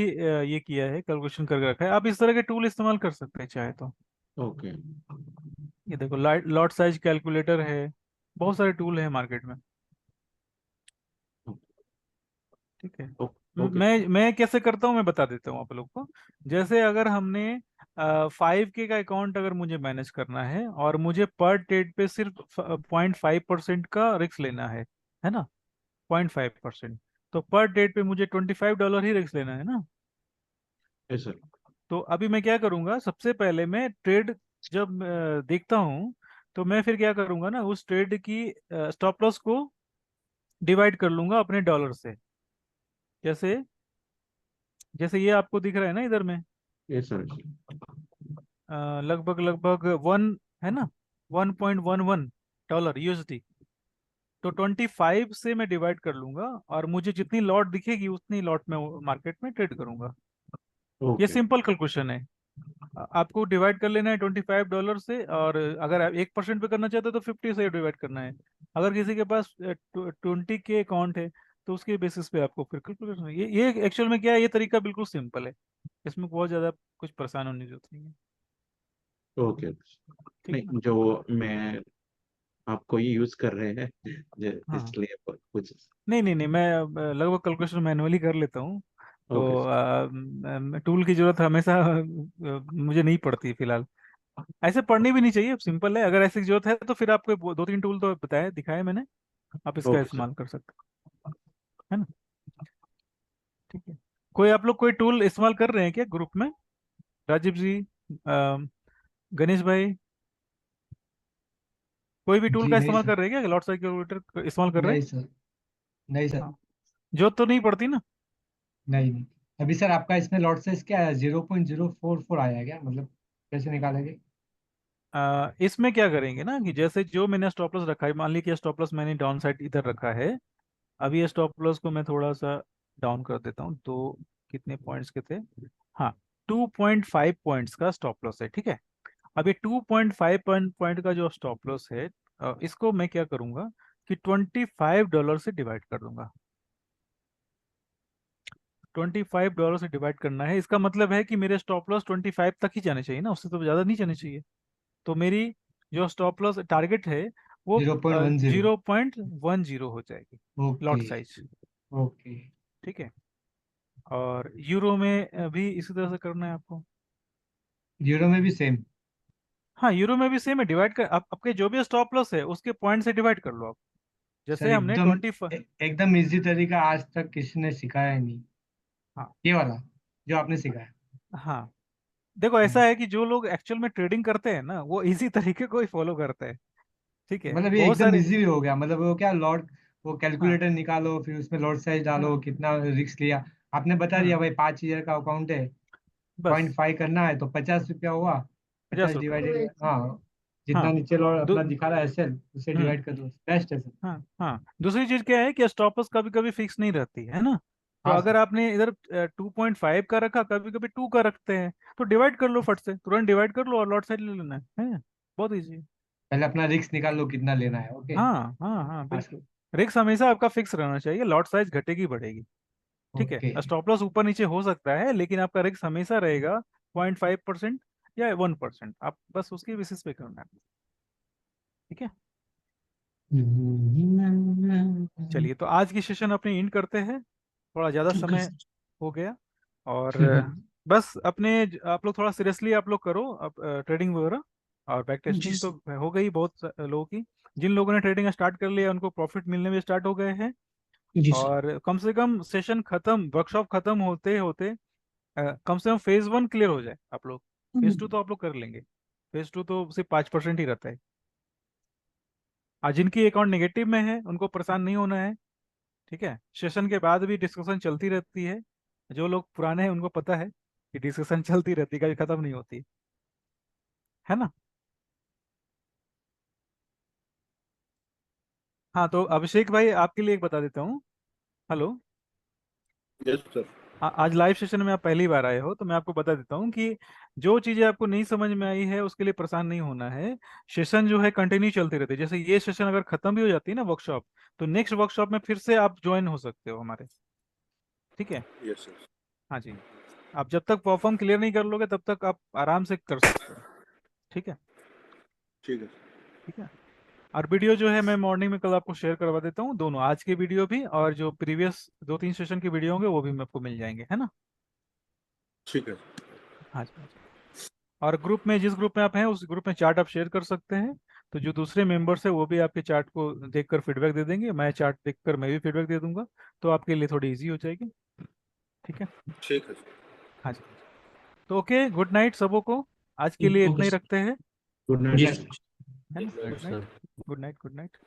ये किया है, कैलकुलेशन करके रखा है, आप इस तरह के टूल इस्तेमाल कर सकते हैं चाहे तो। ओके। ये देखो, लॉट साइज कैलकुलेटर है, बहुत सारे टूल है मार्केट में। ठीक है, ओके। मैं कैसे करता हूँ मैं बता देता हूँ आप लोग को। जैसे अगर हमने 5K का अकाउंट अगर मुझे मैनेज करना है, और मुझे पर ट्रेड पे सिर्फ 0.5% का रिस्क लेना है ना, 0.5%, तो पर ट्रेड पे मुझे $25 ही रिस्क लेना है ना। Yes sir. तो अभी मैं क्या करूंगा, सबसे पहले मैं ट्रेड जब देखता हूँ तो मैं फिर क्या करूंगा ना, उस ट्रेड की स्टॉप लॉस को डिवाइड कर लूंगा अपने डॉलर से। जैसे जैसे ये आपको दिख रहा है ना इधर में, यस सर। लगभग लगभग वन है ना, $1.11 USD। तो 25 से मैं डिवाइड कर लूंगा और मुझे जितनी लॉट दिखेगी उतनी लॉट में मार्केट में ट्रेड करूंगा। ये ओके। सिंपल कैलकुलेशन है। आपको डिवाइड कर लेना है $25 से, और अगर आप 1% पे करना चाहते हो तो 50 से डिवाइड करना है। अगर किसी के पास 20 के अकाउंट है तो उसके बेसिस पे आपको फिर कैलकुलेशन है। ये एक्चुअल में क्या है, ये तरीका बिल्कुल सिंपल है, इसमें बहुत ज़्यादा कुछ परेशान होने की जरूरत नहीं है। ओके। ठीक है ना। नहीं, जो मैं आपको ये यूज कर रहे हैं हाँ, इसलिए कुछ। नहीं नहीं नहीं, मैं लगभग कैलकुलेशन मैनुअली कर लेता हूँ। ओके तो सर। टूल की जरूरत हमेशा मुझे नहीं पड़ती फिलहाल। ऐसे पढ़नी भी नहीं चाहिए, सिंपल है। अगर ऐसी जरूरत है तो फिर आपको दो तीन टूल तो बताए दिखाए मैंने, आप इसका ओके सर। इस्तेमाल कर सकते हो, है ना। ठीक है। कोई आप लोग कोई टूल इस्तेमाल कर रहे हैं क्या ग्रुप में? राजीव जी, अम, गणेश भाई, कोई भी टूल जी का नहीं इस्तेमाल सर। कर रहे हैं क्या, लॉट साइज कैलकुलेटर इस्तेमाल कर रहे नहीं हैं? सर। नहीं सर। हाँ, जरूरत तो नहीं पड़ती ना। नहीं नहीं। अभी सर आपका इसमें लॉट साइज क्या है, 0.044 आया है क्या, मतलब कैसे निकालेंगे? इसमें क्या करेंगे ना कि जैसे जो मैंने स्टॉप लॉस रखा है, मान लीजिए स्टॉप लॉस मैंने डाउन साइड इधर रखा है। अभी ये स्टॉप लॉस को मैं थोड़ा सा डाउन कर देता हूँ, तो कितने पॉइंट्स के थे? हाँ, 2.5 पॉइंट्स का स्टॉप लॉस है, ठीक है। अब ये 2.5 पॉइंट का जो स्टॉप लॉस है, इसको मैं क्या करूंगा कि $25 से डिवाइड कर दूंगा। $25 से डिवाइड करना है, इसका मतलब है कि मेरे स्टॉप लॉस 25 तक ही जाने चाहिए ना, उससे तो ज़्यादा नहीं जाने चाहिए। तो मेरी जो स्टॉप लॉस टारगेट है वो 0.10। 0.10 हो जाएगी ओके। Lot size. ओके। ठीक है। और यूरो में भी इसी तरह से करना है आपको। यूरो में भी सेम? हाँ, यूरो में भी सेम है, डिवाइड कर आप आपके जो भी स्टॉप लॉस है उसके पॉइंट से डिवाइड कर लो आप। सर जैसे हमने एकदम 20। एकदम इजी तरीका आज तक किसी ने सिखाया ही नहीं, हाँ ये वाला जो आपने सिखाया। हाँ, देखो ऐसा हाँ। है कि जो लोग एक्चुअल में ट्रेडिंग करते हैं ना वो इसी तरीके को ही फॉलो करते हैं। ठीक है, मतलब ये बहुत एकदम सारे। इजी भी हो गया, मतलब वो क्या लॉट, वो हाँ कैलकुलेटर निकालो फिर उसमें लॉट साइज डालो, हाँ कितना रिस्क लिया। आपने बता दिया हाँ, भाई 5 ईयर का अकाउंट है, बस 0.5 करना है तो 50 रुपया हुआ। 50 50 रुपये डिवाइडेड, हाँ, जितना हाँ, नीचे लॉट दो। अपना दिखा रहा है एसएल उससे हम्म। डिवाइड कर दो, बेस्ट है सर। हाँ हाँ, दूसरी चीज क्या है कि स्टॉप लॉस कभी कभी फिक्स नहीं रहती है ना। तो हाँ अगर सर। आपने इधर 2.5 का रखा, कभी कभी 2 का रखते हैं, तो डिवाइड कर लो, फट से तुरंत डिवाइड कर लो और लॉट साइड ले लेना है। बहुत इजी। पहले अपना रिस्क निकाल लो कितना लेना है, ओके। हाँ हाँ हाँ, हाँ सर। बिल्कुल। रिस्क हमेशा आपका फिक्स रहना चाहिए, लॉट साइज घटेगी बढ़ेगी। ठीक है, ओके। स्टॉप लॉस ऊपर नीचे हो सकता है लेकिन आपका रिस्क हमेशा रहेगा 0.5% या 1%। आप बस उसके बेसिस पे करना है। ठीक है। चलिए, तो आज की सेशन अपनी एंड करते हैं, थोड़ा ज़्यादा ठीक है समय सर। हो गया। और बस अपने आप लोग थोड़ा सीरियसली आप लोग करो अब ट्रेडिंग वगैरह। और बैक जी टेस्टिंग तो सर। हो गई बहुत लोगों की। जिन लोगों ने ट्रेडिंग स्टार्ट कर लिया उनको प्रॉफिट मिलने भी स्टार्ट हो गए हैं। जी सर। और कम से कम सेशन खत्म, वर्कशॉप खत्म होते होते कम से कम फेज 1 क्लियर हो जाए आप लोग। फेज 2 तो आप लोग कर लेंगे, फेज 2 तो सिर्फ 5% ही रहता है। आज जिनकी अकाउंट नेगेटिव में है उनको परेशान नहीं होना है। ठीक है, सेशन के बाद भी डिस्कशन चलती रहती है। जो लोग पुराने हैं उनको पता है कि डिस्कशन चलती रहती है, कभी खत्म नहीं होती, है ना। हाँ, तो अभिषेक भाई आपके लिए एक बता देता हूँ। हेलो। Yes sir. आज लाइव सेशन में आप पहली बार आए हो तो मैं आपको बता देता हूँ कि जो चीज़ें आपको नहीं समझ में आई है उसके लिए परेशान नहीं होना है। सेशन जो है कंटिन्यू चलती रहती है। जैसे ये सेशन अगर खत्म भी हो जाती है ना वर्कशॉप, तो नेक्स्ट वर्कशॉप में फिर से आप ज्वाइन हो सकते हो हमारे। ठीक है। Yes sir. हाँ जी, आप जब तक परफॉर्म क्लियर नहीं कर लोगे तब तक आप आराम से कर सकते हो। ठीक है। ठीक है। ठीक है। और वीडियो जो है मैं मॉर्निंग में कल आपको शेयर करवा देता हूँ, दोनों आज की वीडियो भी और जो प्रीवियस 2-3 सेशन की वीडियो होंगे वो भी आपको मिल जाएंगे, है ना। ठीक है। हाँ जी, हाँ जी। और ग्रुप में, जिस ग्रुप में आप हैं उस ग्रुप में चार्ट आप शेयर कर सकते हैं। तो जो दूसरे मेंबर्स है वो भी आपके चार्ट को देखकर फीडबैक दे देंगे, मैं चार्ट देखकर मैं भी फीडबैक दे दूंगा। तो आपके लिए थोड़ी इजी हो जाएगी। ठीक है। ठीक है सर। हाँ जी, हाँ जी। तो ओके, गुड नाइट सबों को। आज के लिए ओके इतना ही सर। रखते हैं। गुड जी नाइट। सर। है ना? Right good night, sir. Good night, good night.